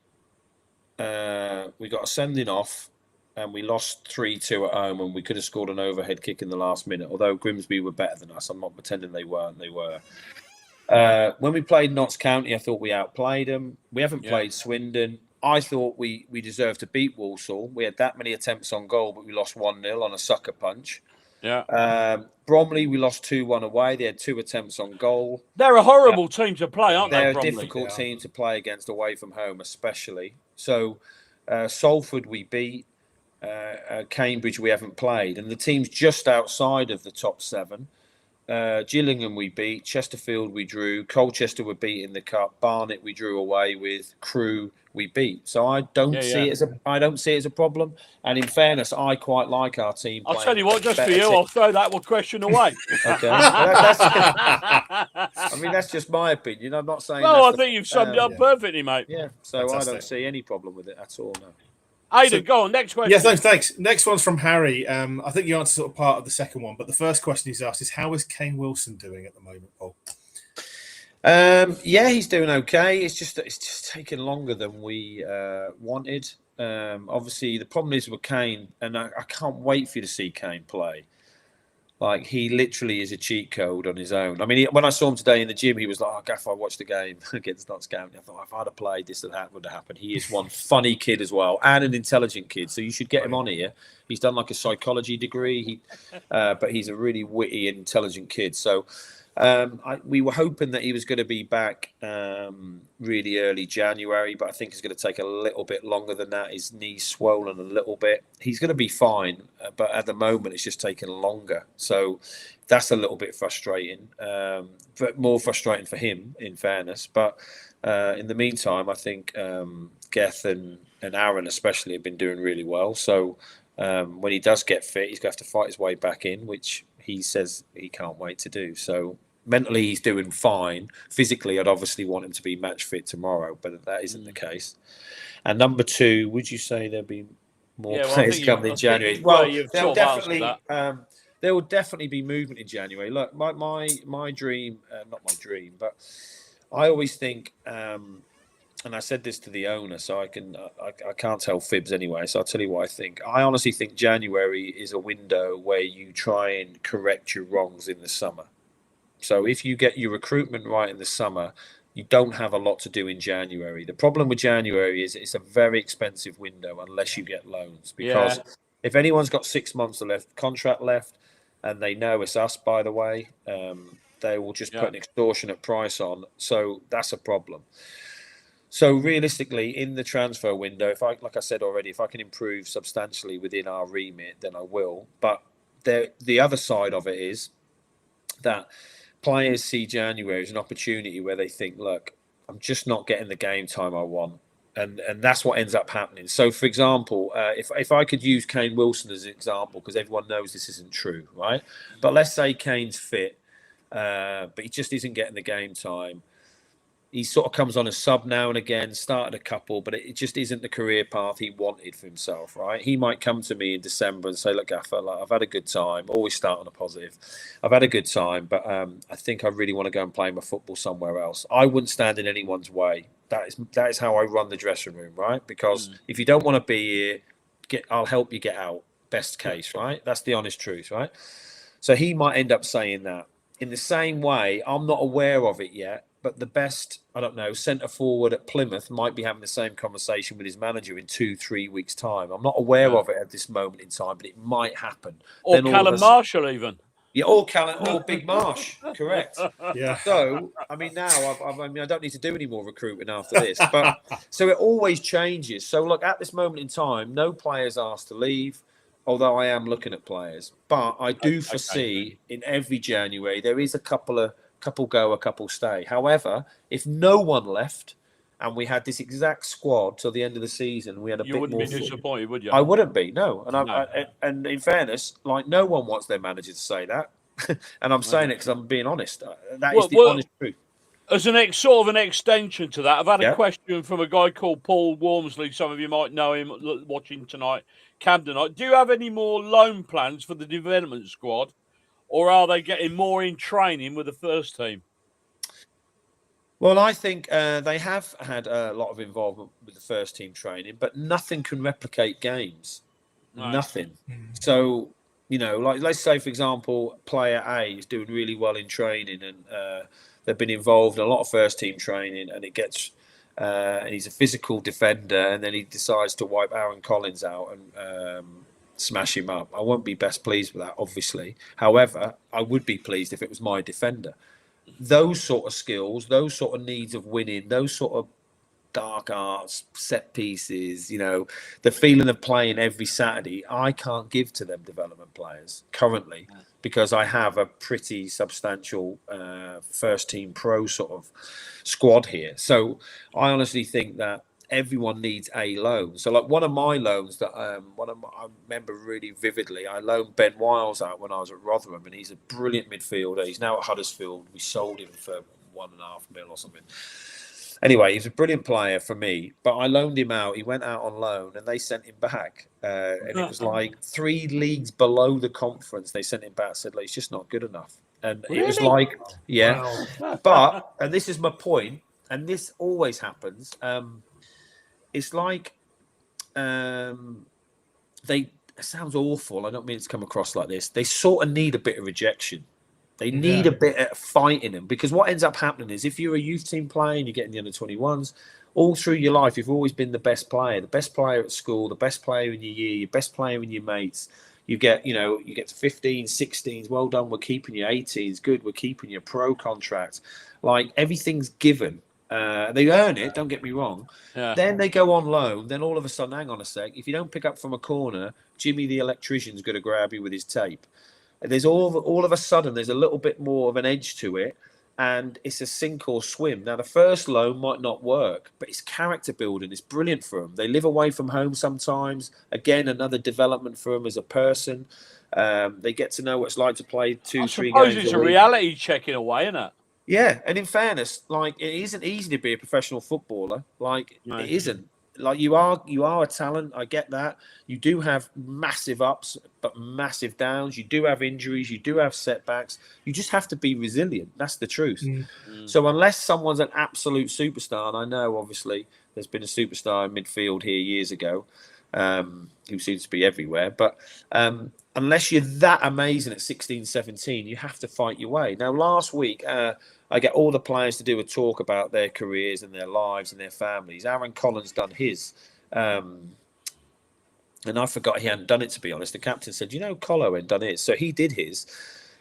we got a sending off and we lost 3-2 at home, and we could have scored an overhead kick in the last minute, although Grimsby were better than us. I'm not pretending they weren't. They were. When we played Notts County, I thought we outplayed them. We haven't played Swindon. I thought we deserved to beat Walsall. We had that many attempts on goal, but we lost 1-0 on a sucker punch. Yeah. Bromley, we lost 2-1 away. They had 2 attempts on goal. They're a horrible team to play, aren't they? They're Bromley? a difficult team to play against away from home, especially. So Salford we beat. Cambridge we haven't played, and the teams just outside of the top 7, Gillingham we beat, Chesterfield we drew, Colchester were beat in the cup, Barnet we drew away with, Crewe we beat. So I don't see it as a problem. And in fairness, I quite like our team. I'll tell you what, just for you, I'll throw that one question away. Okay, I mean that's just my opinion. I'm not saying. No, I think you've summed it up perfectly, mate. Yeah, so fantastic. I don't see any problem with it at all. No. Aidan, go on. Next question. Yeah, thanks. Next one's from Harry. I think you answered sort of part of the second one, but the first question he's asked is, how is Kane Wilson doing at the moment, Paul? Yeah, he's doing okay. It's just taken longer than we wanted. Obviously, the problem is with Kane, and I can't wait for you to see Kane play. Like, he literally is a cheat code on his own. I mean, when I saw him today in the gym, he was like, "Oh, Gaff, I watched the game against Notts County. I thought, if I'd have played, this would have happened." He is one funny kid as well, and an intelligent kid. So you should get him on here. He's done like a psychology degree, but he's a really witty and intelligent kid. So we were hoping that he was going to be back really early January, but I think it's going to take a little bit longer than that. His knee's swollen a little bit. He's going to be fine, but at the moment it's just taking longer. So that's a little bit frustrating, but more frustrating for him, in fairness. But in the meantime, I think Geth and Aaron especially have been doing really well. So when he does get fit, he's going to have to fight his way back in, which he says he can't wait to do. So mentally, he's doing fine. Physically, I'd obviously want him to be match fit tomorrow, but that isn't the case. And number two, would you say there'll be more players coming in January? Well, they'll definitely. There will definitely be movement in January. Look, my dream, not my dream, but I always think, and I said this to the owner, so I can't tell fibs anyway. So I'll tell you what I think. I honestly think January is a window where you try and correct your wrongs in the summer. So if you get your recruitment right in the summer, you don't have a lot to do in January. The problem with January is it's a very expensive window unless you get loans. Because if anyone's got 6 months contract left, and they know it's us, by the way, they will just put an extortionate price on. So that's a problem. So realistically, in the transfer window, like I said already, if I can improve substantially within our remit, then I will. But the other side of it is that players see January as an opportunity where they think, look, I'm just not getting the game time I want. And that's what ends up happening. So, for example, if I could use Kane Wilson as an example, because everyone knows this isn't true, right? But let's say Kane's fit, but he just isn't getting the game time. He sort of comes on a sub now and again, started a couple, but it just isn't the career path he wanted for himself, right? He might come to me in December and say, look, Gaffer, like, I've had a good time. Always start on a positive. I've had a good time, but I think I really want to go and play my football somewhere else. I wouldn't stand in anyone's way. That is how I run the dressing room, right? Because if you don't want to be here, I'll help you get out. Best case, right? That's the honest truth, right? So he might end up saying that. In the same way, I'm not aware of it yet, but the best, I don't know, centre forward at Plymouth might be having the same conversation with his manager in 2-3 weeks' time. I'm not aware of it at this moment in time, but it might happen. Or Callum Marshall even. Yeah, or Big Marsh, correct. Yeah. So, I mean, now I don't need to do any more recruiting after this. But so it always changes. So, look, at this moment in time, no players asked to leave, although I am looking at players. But I do foresee in every January there is a couple go, a couple stay. However, if no one left and we had this exact squad till the end of the season, we had a bit more. You wouldn't be disappointed, would you? I wouldn't be, no. And in fairness, like, no one wants their manager to say that. And I'm saying it because I'm being honest. That is the honest truth. As sort of an extension to that, I've had a question from a guy called Paul Wormsley. Some of you might know him watching tonight, Camden night. Do you have any more loan plans for the development squad, or are they getting more in training with the first team? Well, I think they have had a lot of involvement with the first team training, but nothing can replicate games. Right. Nothing. So, you know, like, let's say, for example, player A is doing really well in training, and they've been involved in a lot of first team training, and it gets and he's a physical defender, and then he decides to wipe Aaron Collins out and smash him up. I won't be best pleased with that, obviously. However, I would be pleased if it was my defender. Those sort of skills, those sort of needs of winning, those sort of dark arts, set pieces, you know, the feeling of playing every Saturday, I can't give to them development players currently, because I have a pretty substantial first team pro sort of squad here. So I honestly think that everyone needs a loan. So, like, one of my loans that I remember really vividly, I loaned Ben Wiles out when I was at Rotherham, and he's a brilliant midfielder. He's now at Huddersfield. We sold him for $1.5 million or something. Anyway, he's a brilliant player for me, but I loaned him out. He went out on loan, and they sent him back. And it was like 3 leagues below the conference. They sent him back, said, like, he's just not good enough. And It was like, wow. But, and this is my point, and this always happens, it's like it sounds awful. I don't mean it to come across like this. They sort of need a bit of rejection. They need a bit of fight in them, because what ends up happening is if you're a youth team player and you're getting the under-21s, all through your life, you've always been the best player at school, the best player in your year, your best player in your mates. You get to 15s, 16s. Well done. We're keeping you 18s. Good. We're keeping your pro contract. Like, everything's given. They earn it. Don't get me wrong. Yeah. Then they go on loan. Then all of a sudden, hang on a sec. If you don't pick up from a corner, Jimmy the electrician's going to grab you with his tape. There's all of a sudden, there's a little bit more of an edge to it, and it's a sink or swim. Now, the first loan might not work, but it's character building. It's brilliant for them. They live away from home sometimes. Again, another development for them as a person. They get to know what it's like to play 2-3 games. I suppose it's a reality check in a way, isn't it? Yeah, and in fairness, like, it isn't easy to be a professional footballer. Like, it isn't. Like, you are a talent. I get that. You do have massive ups, but massive downs. You do have injuries. You do have setbacks. You just have to be resilient. That's the truth. So unless someone's an absolute superstar, and I know obviously there's been a superstar in midfield here years ago, who seems to be everywhere, but unless you're that amazing at 16, 17, you have to fight your way. Now, last week, I get all the players to do a talk about their careers and their lives and their families. Aaron Collins done his. And I forgot he hadn't done it, to be honest. The captain said, Colo had done his. So he did his.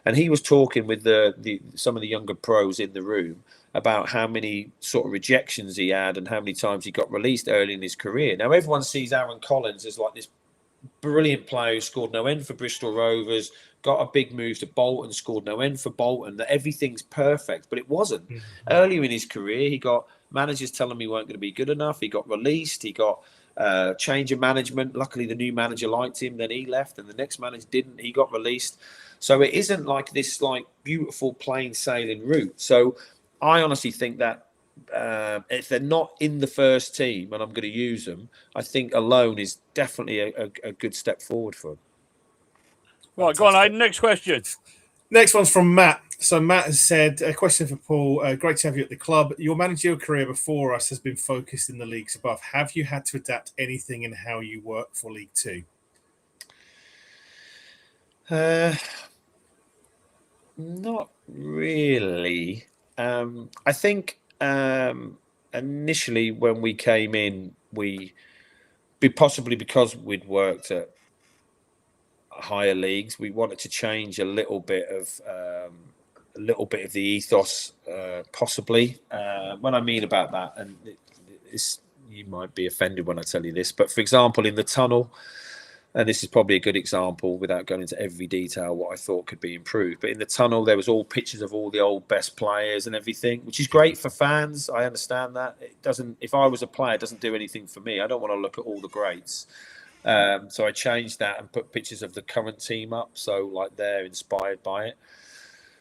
And he was talking with some of the younger pros in the room about how many sort of rejections he had and how many times he got released early in his career. Now, everyone sees Aaron Collins as like this brilliant player who scored no end for Bristol Rovers, got a big move to Bolton, scored no end for Bolton, that everything's perfect, but it wasn't. Earlier in his career, he got managers telling him he weren't going to be good enough. He got released. He got change of management. Luckily, the new manager liked him. Then he left, and the next manager didn't. He got released. So it isn't like this beautiful plain sailing route. So I honestly think that if they're not in the first team and I'm going to use them, I think a loan is definitely a good step forward for them. Right, go on, Aidan. Next question. Next one's from Matt. So Matt has said, a question for Paul. Great to have you at the club. Your managerial career before us has been focused in the leagues above. Have you had to adapt anything in how you work for League Two? Not really. I think initially when we came in, possibly because we'd worked at higher leagues, we wanted to change a little bit of the ethos, possibly. What I mean about that, and you might be offended when I tell you this, but for example, in the tunnel, and this is probably a good example without going into every detail what I thought could be improved, but in the tunnel there was all pictures of all the old best players and everything, which is great for fans. I understand that. It doesn't. If I was a player, it doesn't do anything for me. I don't want to look at all the greats. So I changed that and put pictures of the current team up, so like they're inspired by it.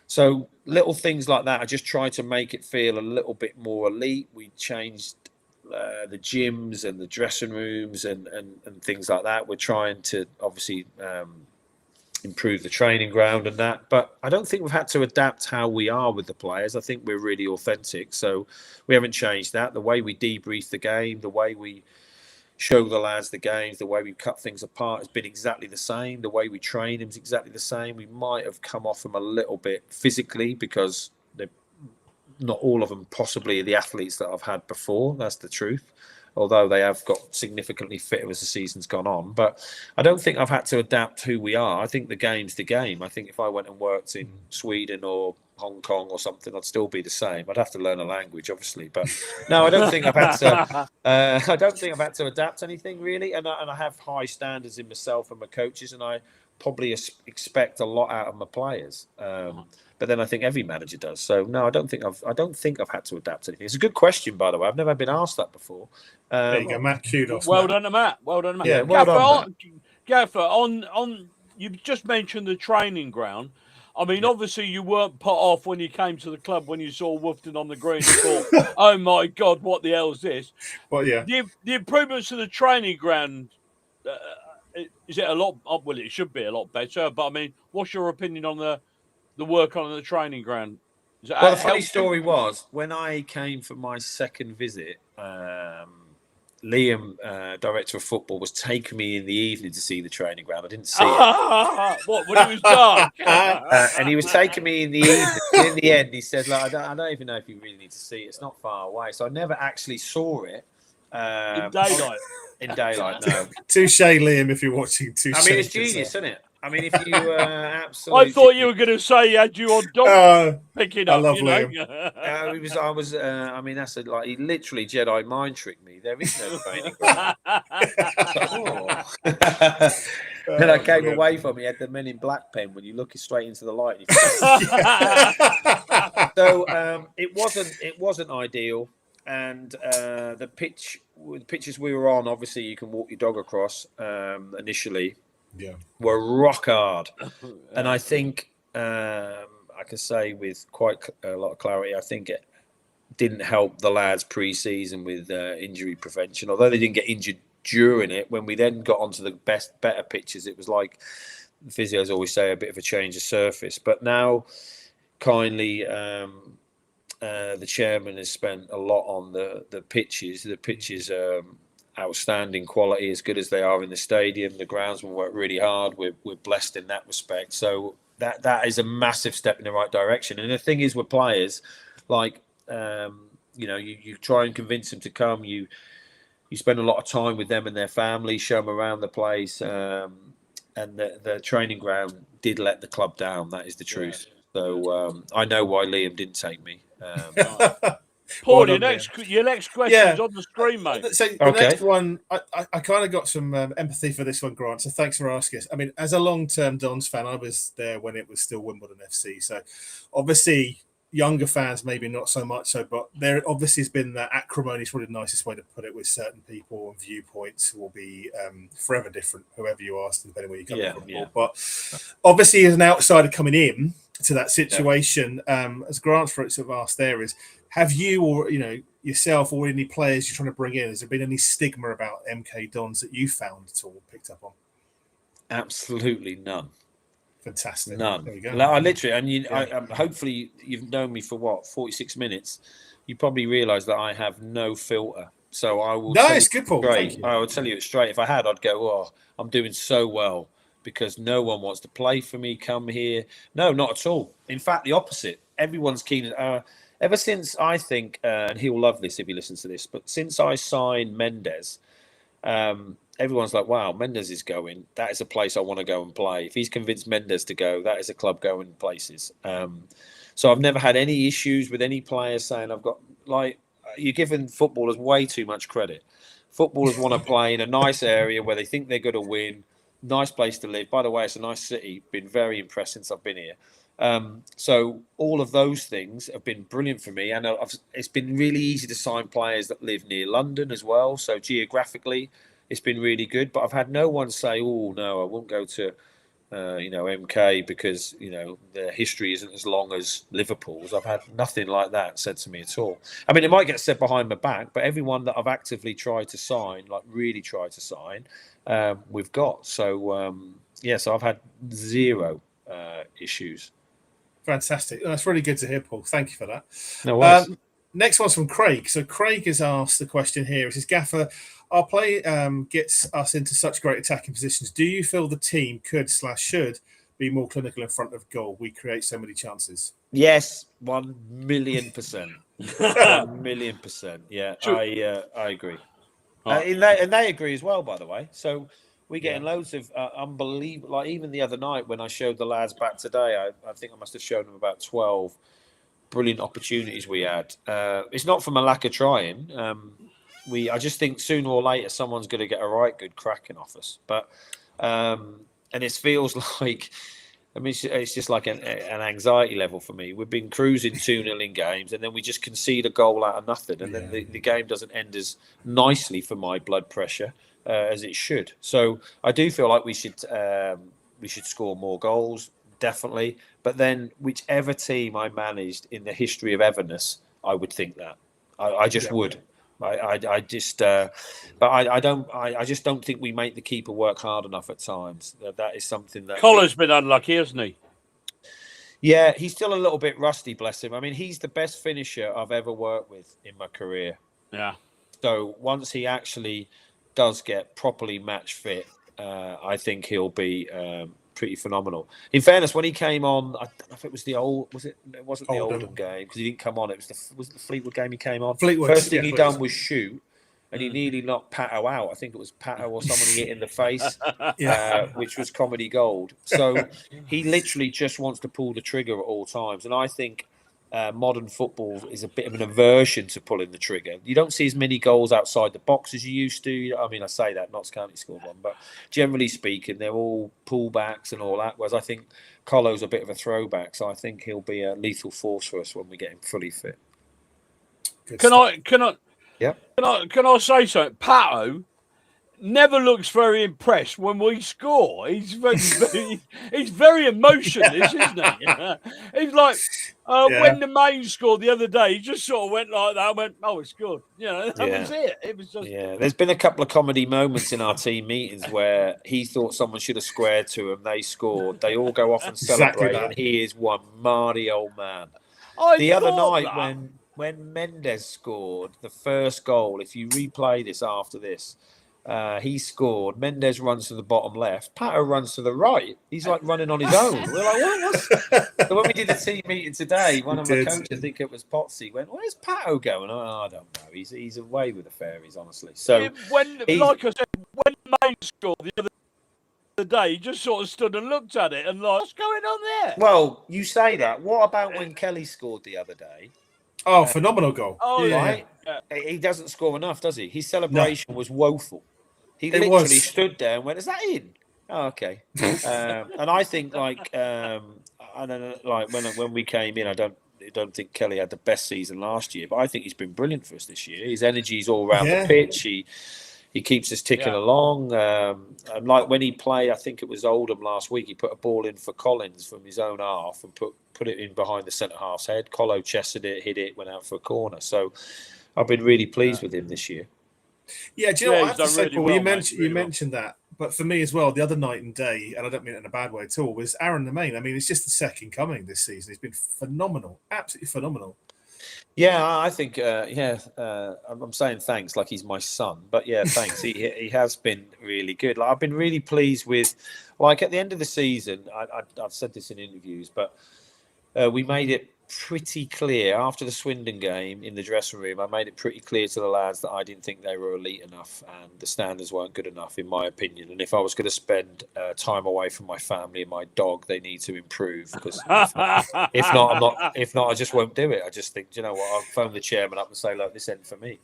So little things like that. I just try to make it feel a little bit more elite. We changed the gyms and the dressing rooms and things like that. We're trying to obviously improve the training ground and that, but I don't think we've had to adapt how we are with the players. I think we're really authentic, so we haven't changed that. The way we debrief the game, the way we show the lads the games, the way we cut things apart has been exactly the same. The way we train them is exactly the same. We might have come off them a little bit physically because they're not all of them possibly the athletes that I've had before. That's the truth. Although they have got significantly fitter as the season's gone on. But I don't think I've had to adapt who we are. I think the game's the game. I think if I went and worked in Sweden or Hong Kong or something, I'd still be the same. I'd have to learn a language, obviously. But no, I don't think I've had to. I don't think I've had to adapt anything really. And I have high standards in myself and my coaches, and I probably expect a lot out of my players. But then I think every manager does. So no, I don't think I've had to adapt anything. It's a good question, by the way. I've never been asked that before. There you go, Matt. Kudos. Well done to Matt. Well done to Matt. Yeah, well done, Matt. Gaffer, on you've just mentioned the training ground. I mean, obviously you weren't put off when you came to the club when you saw Wolfton on the green and thought, "Oh my God, what the hell's this?" Well, yeah. The improvements to the training ground. Is it a lot? Well, it should be a lot better. But I mean, what's your opinion on the work on the training ground? Well, the funny story was when I came for my second visit Liam, director of football, was taking me in the evening to see the training ground. I didn't see it. What, when it was dark? And he was taking me in the evening. And in the end, he said, like, I don't even know if you really need to see it. It's not far away. So I never actually saw it. In daylight. In daylight, no. Touche, Liam, if you're watching. Touche. I mean, it's genius, isn't it? I mean, if you absolutely... I thought you were going to say he had you on dog picking up. I love you Liam. know? I mean, that's like, he literally Jedi mind tricked me. There is no training ground. Then I came away from, he had the Men in Black pen when you look straight into the light. So it wasn't ideal. And the pitches we were on, obviously you can walk your dog across initially, were rock hard. And I think I can say with quite a lot of clarity, I think it didn't help the lads pre-season with injury prevention. Although they didn't get injured during it, when we then got onto the better pitches, it was like the physios always say, a bit of a change of surface. But now, kindly, the chairman has spent a lot on the pitches. The pitches are outstanding quality, as good as they are in the stadium. The groundsmen work really hard. We're blessed in that respect. So that is a massive step in the right direction. And the thing is, with players, like you try and convince them to come. You spend a lot of time with them and their family, show them around the place. And the training ground did let the club down. That is the truth. So I know why Liam didn't take me. Paul, your next question is on the screen, mate. So the next one, I kind of got some empathy for this one, Grant. So thanks for asking us. I mean, as a long-term Dons fan, I was there when it was still Wimbledon FC. So obviously, younger fans maybe not so much so, but there obviously has been that acrimony. Is probably the nicest way to put it. With certain people and viewpoints will be forever different, whoever you ask, depending where you come from. Yeah. But obviously, as an outsider coming in to that situation, as Grant for it sort of asked, there is, have you or yourself or any players you're trying to bring in, has there been any stigma about MK Dons that you found at all, picked up on? Absolutely none. Fantastic. None. There you go. I literally, and hopefully you've known me for 46 minutes. You probably realise that I have no filter. So I will. No, it's good, Paul. Straight. I would tell you it straight. If I had, I'd go, "Oh, I'm doing so well," because no one wants to play for me. Come here. No, not at all. In fact, the opposite. Everyone's keen. Ever since I think, and he'll love this if he listens to this, but since I signed Mendes, everyone's like, wow, Mendes is going. That is a place I want to go and play. If he's convinced Mendes to go, that is a club going places. So I've never had any issues with any player saying you're giving footballers way too much credit. Footballers want to play in a nice area where they think they're going to win. Nice place to live. By the way, it's a nice city. Been very impressed since I've been here. So all of those things have been brilliant for me, and it's been really easy to sign players that live near London as well. So geographically, it's been really good. But I've had no one say, "Oh no, I won't go to MK because their history isn't as long as Liverpool's." I've had nothing like that said to me at all. I mean, it might get said behind my back, but everyone that I've actively tried to sign, really tried to sign, we've got. So so I've had zero issues. Fantastic. That's really good to hear, Paul. Thank you for that. No worries. Next one's from Craig. So Craig has asked the question here. It says, Gaffer, our play gets us into such great attacking positions. Do you feel the team could/should be more clinical in front of goal? We create so many chances. Yes, 1,000,000%. 1,000,000%. Yeah, sure. I agree. And they agree as well, by the way. So we're getting loads of unbelievable. Like even the other night when I showed the lads back today, I think I must have shown them about 12 brilliant opportunities we had. It's not from a lack of trying. I just think sooner or later someone's going to get a right good cracking off us. But and it feels like, I mean, it's just like an anxiety level for me. We've been cruising 2-0 in games, and then we just concede a goal out of nothing, and then the game doesn't end as nicely for my blood pressure as it should. So I do feel like we should score more goals, definitely. But then whichever team I managed in the history of Everness, I would think that. I just would. I just don't think we make the keeper work hard enough at times. That is something that Collar's been unlucky, hasn't he? Yeah, he's still a little bit rusty, bless him. I mean, he's the best finisher I've ever worked with in my career. Yeah. So once he actually does get properly match fit, I think he'll be pretty phenomenal. In fairness, when he came on, I don't know if it was the old, it wasn't the Oldham game because he didn't come on. It was the Fleetwood game he came on. Fleetwood. First thing he done was shoot, and he nearly knocked Pato out. I think it was Pato or someone he hit in the face, which was comedy gold. So he literally just wants to pull the trigger at all times, and I think modern football is a bit of an aversion to pulling the trigger. You don't see as many goals outside the box as you used to. I mean, I say that, Notts County scored one, but generally speaking, they're all pullbacks and all that. Whereas I think Colo's a bit of a throwback, so I think he'll be a lethal force for us when we get him fully fit. Can I say something? Pato never looks very impressed when we score. He's very emotionless, isn't he? He's like when the main scored the other day, he just sort of went like that. I went, "Oh, it's good." That was it. It was just There's been a couple of comedy moments in our team meetings where he thought someone should have squared to him. They scored. They all go off and celebrate, and he is one mardy old man. The other night when Mendes scored the first goal, if you replay this after this. He scored. Mendes runs to the bottom left. Pato runs to the right. He's like running on his own. We're like, what's... So when we did the team meeting today, one of my coaches, I think it was Potsy, went, "Where's Pato going?" I don't know. He's away with the fairies, honestly. So like I said, when Main scored the other day, he just sort of stood and looked at it and like, what's going on there? Well, you say that. What about when Kelly scored the other day? Oh, phenomenal goal! Right. He doesn't score enough, does he? His celebration was woeful. He literally stood there and went, "Is that in?" Oh, okay. And I think I don't know, like when we came in, I don't think Kelly had the best season last year, but I think he's been brilliant for us this year. His energy's all around the pitch. He keeps us ticking along. And like when he played, I think it was Oldham last week, he put a ball in for Collins from his own half and put it in behind the centre half's head. Colo chested it, hit it, went out for a corner. So I've been really pleased with him this year. Yeah, do you know what I have to say, Paul? You mentioned that, but for me as well, the other night and day, and I don't mean it in a bad way at all, was Aaron Lemaine. I mean, it's just the second coming this season. He's been phenomenal, absolutely phenomenal. Yeah, I think, I'm saying thanks like he's my son, but yeah, thanks. He has been really good. Like, I've been really pleased with, like at the end of the season, I've said this in interviews, but we made it pretty clear after the Swindon game in the dressing room. I made it pretty clear to the lads that I didn't think they were elite enough and the standards weren't good enough, in my opinion. And if I was going to spend time away from my family and my dog, they need to improve. Because if not, I just won't do it. I just think, you know what? I'll phone the chairman up and say, "Look, this ain't for me."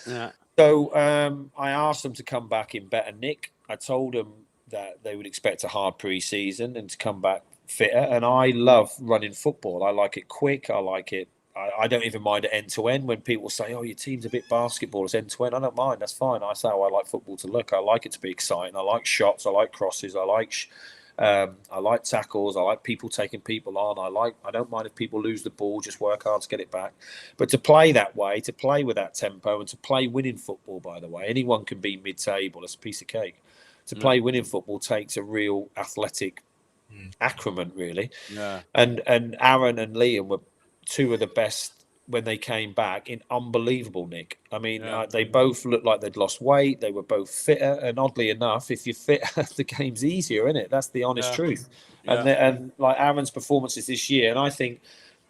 Yeah. So I asked them to come back in better nick. I told them that they would expect a hard pre-season and to come back fitter, and I love running football. I like it quick. I like it. I don't even mind it end to end. When people say, "Oh, your team's a bit basketball, it's end to end," I don't mind. That's fine. I say, "Oh, I like football to look. I like it to be exciting. I like shots. I like crosses. I like tackles. I like people taking people on. I don't mind if people lose the ball. Just work hard to get it back. But to play that way, to play with that tempo, and to play winning football, by the way, anyone can be mid-table. It's a piece of cake. To play winning football takes a real athletic acumen, really. Yeah. And Aaron and Liam were two of the best when they came back in unbelievable nick. I mean, they both looked like they'd lost weight. They were both fitter, and oddly enough, if you're fit, the game's easier, isn't it? That's the honest truth. Yeah. And like Aaron's performances this year, and I think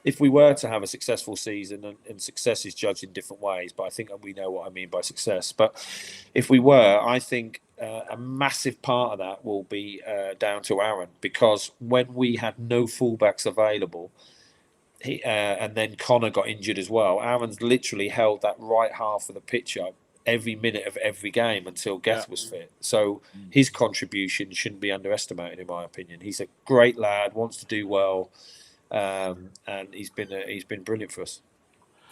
if we were to have a successful season, and success is judged in different ways, but I think we know what I mean by success. But if we were, I think a massive part of that will be down to Aaron, because when we had no fullbacks available, and then Connor got injured as well, Aaron's literally held that right half of the pitch up every minute of every game until Geth was fit. So his contribution shouldn't be underestimated, in my opinion. He's a great lad, wants to do well. And he's been brilliant for us.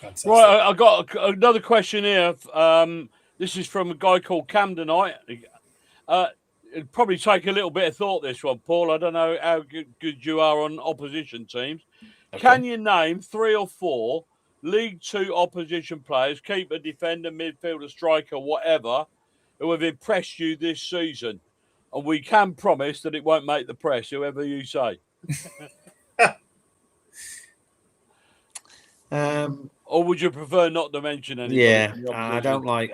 Fantastic. Right, I got another question here. This is from a guy called Camdenite. It'd probably take a little bit of thought, this one, Paul. I don't know how good you are on opposition teams. Okay. Can you name 3 or 4 League 2 opposition players, keeper, defender, midfielder, striker, whatever, who have impressed you this season? And we can promise that it won't make the press, whoever you say. Or would you prefer not to mention anybody? Yeah, I don't like.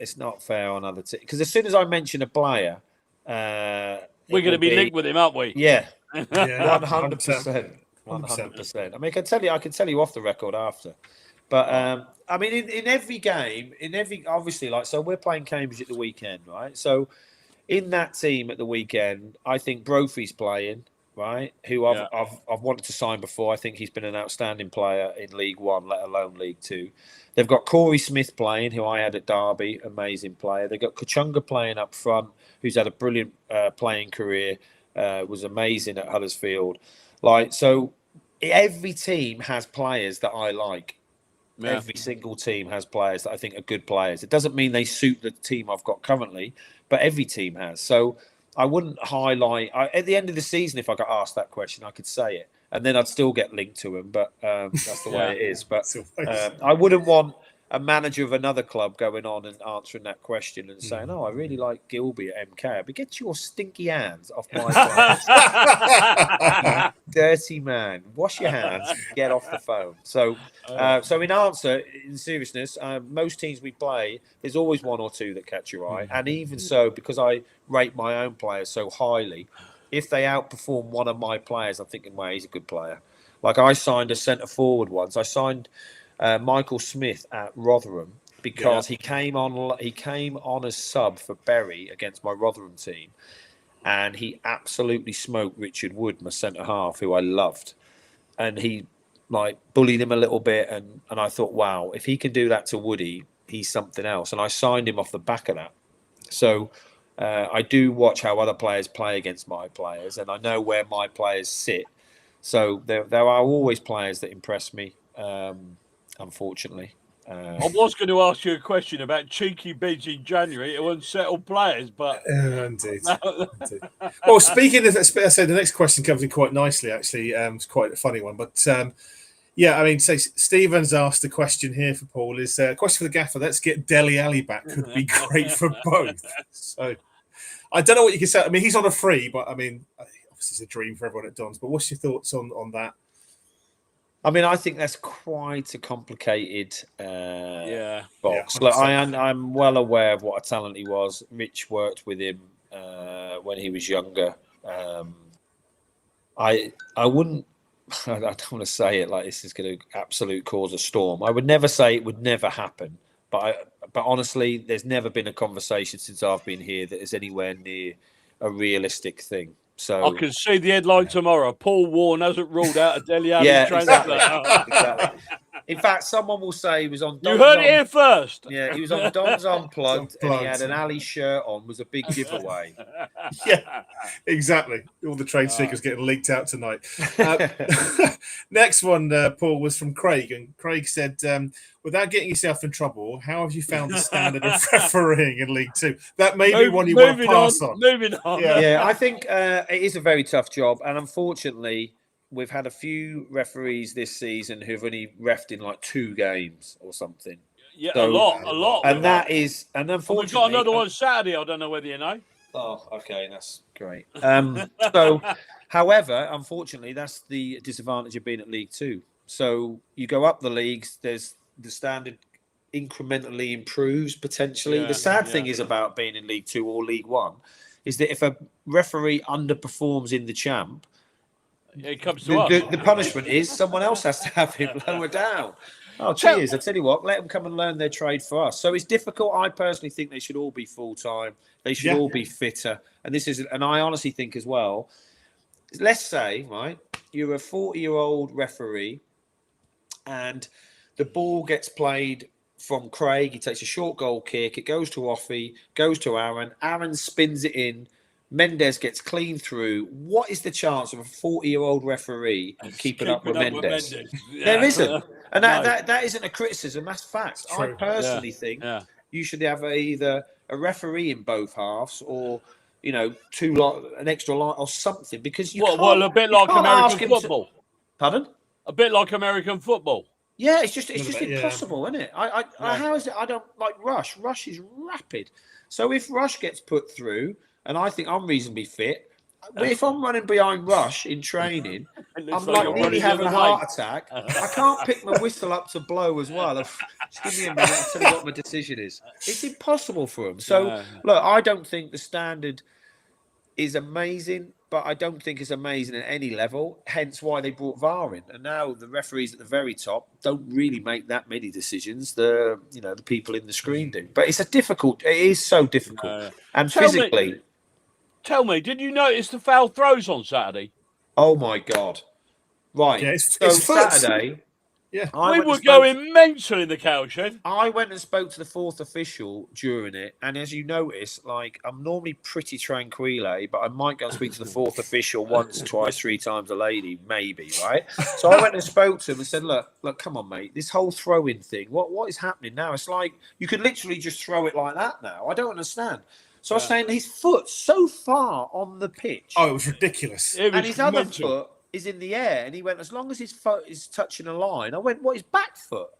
It's not fair on other teams because as soon as I mention a player, we're going to be linked with him, aren't we? Yeah, 100%. 100%. I mean, I can tell you off the record after. But I mean, in every game, obviously, like, so we're playing Cambridge at the weekend, right? So in that team at the weekend, I think Brophy's playing, right? Who I've wanted to sign before. I think he's been an outstanding player in League One, let alone League Two. They've got Corey Smith playing, who I had at Derby, amazing player. They've got Kachunga playing up front, who's had a brilliant playing career, was amazing at Huddersfield. Like, so every team has players that I like. Yeah. Every single team has players that I think are good players. It doesn't mean they suit the team I've got currently, but every team has. So I wouldn't highlight at the end of the season. If I got asked that question, I could say it, and then I'd still get linked to him. But that's the way it is. But I wouldn't want a manager of another club going on and answering that question and saying, "Oh, I really like Gilby at MK." But get your stinky hands off my phone. Dirty man. Wash your hands. Get off the phone. So in seriousness, most teams we play, there's always one or two that catch your eye. And even so, because I rate my own players so highly, if they outperform one of my players, I'm thinking, well, he's a good player. Like I signed a centre forward once. I signed Michael Smith at Rotherham because he came on as sub for Bury against my Rotherham team, and he absolutely smoked Richard Wood, my centre half, who I loved, and he like bullied him a little bit, and I thought, wow, if he can do that to Woody, he's something else, and I signed him off the back of that. So I do watch how other players play against my players, and I know where my players sit. So there are always players that impress me. Unfortunately, I was going to ask you a question about cheeky bids in January to unsettle players, but indeed. Well, speaking of, I say the next question comes in quite nicely. Actually, it's quite a funny one, but yeah, I mean, say Stephen's asked a question here for Paul. Is a question for the gaffer? Let's get Dele Alli back. Could be great for both. So I don't know what you can say. I mean, he's on a free, but I mean, obviously it's a dream for everyone at Don's. But what's your thoughts on that? I mean, I think that's quite a complicated box. Yeah, look, I'm well aware of what a talent he was. Rich worked with him when he was younger. I wouldn't. I don't want to say it like this is going to absolute cause a storm. I would never say it would never happen. But honestly, there's never been a conversation since I've been here that is anywhere near a realistic thing. So I can see the headline tomorrow. Paul Warne hasn't ruled out a Dele Alli transfer. Exactly. In fact, someone will say he was on. You heard it here first. Yeah, he was on Don's Unplugged, and he had an Ali shirt on. Was a big giveaway. Yeah, exactly. All the trade secrets getting leaked out tonight. Next one, Paul, was from Craig, and Craig said, "Without getting yourself in trouble, how have you found the standard of refereeing in League Two? That may be one you want to pass on." Moving on. Yeah, I think it is a very tough job, and unfortunately, we've had a few referees this season who've only refed in like 2 games or something. Yeah, so, a lot. And that is, and unfortunately, we've got another one Saturday. I don't know whether you know. Oh, okay, that's great. So, however, unfortunately, that's the disadvantage of being at League Two. So you go up the leagues, there's the standard incrementally improves potentially. The sad thing is about being in League Two or League One is that if a referee underperforms in the champ, it comes to us. The punishment is someone else has to have him lower down. Oh, cheers. I tell you what, let them come and learn their trade for us. So it's difficult. I personally think they should all be full-time. They should all be fitter. And I honestly think as well, let's say, right, you're a 40-year-old referee and the ball gets played from Craig. He takes a short goal kick. It goes to Offie, goes to Aaron. Aaron spins it in. Mendes gets clean through. What is the chance of a 40-year-old referee keeping up with Mendes? Yeah. There isn't. And that isn't a criticism. That's fact. I personally think you should have either a referee in both halves or, an extra line or something. Because you a bit like American football. Pardon? A bit like American football. Yeah, it's just impossible, isn't it? How is it? I don't like Rush. Rush is rapid. So if Rush gets put through, and I think I'm reasonably fit, if I'm running behind Rush in training, I'm like like nearly having a heart attack. I can't pick my whistle up to blow as well. Just give me a minute to tell you what my decision is. It's impossible for them. So, look, I don't think the standard is amazing, but I don't think it's amazing at any level. Hence why they brought VAR in. And now the referees at the very top don't really make that many decisions. The people in the screen do. But it is so difficult. And physically... Tell me, did you notice the foul throws on Saturday? Oh my God! Right, yeah, so Saturday, yeah, we were going mental in the cowshed. I went and spoke to the fourth official during it, and as you notice, like I'm normally pretty tranquille, but I might go and speak to the fourth official once, twice, 3 times a lady, maybe, right? So I went and spoke to him and said, "Look, come on, mate, this whole throw-in thing, what is happening now? It's like you could literally just throw it like that now. I don't understand." So I was saying his foot's so far on the pitch. Oh, it was ridiculous. And his other foot is in the air. And he went, as long as his foot is touching a line. I went, what, his back foot?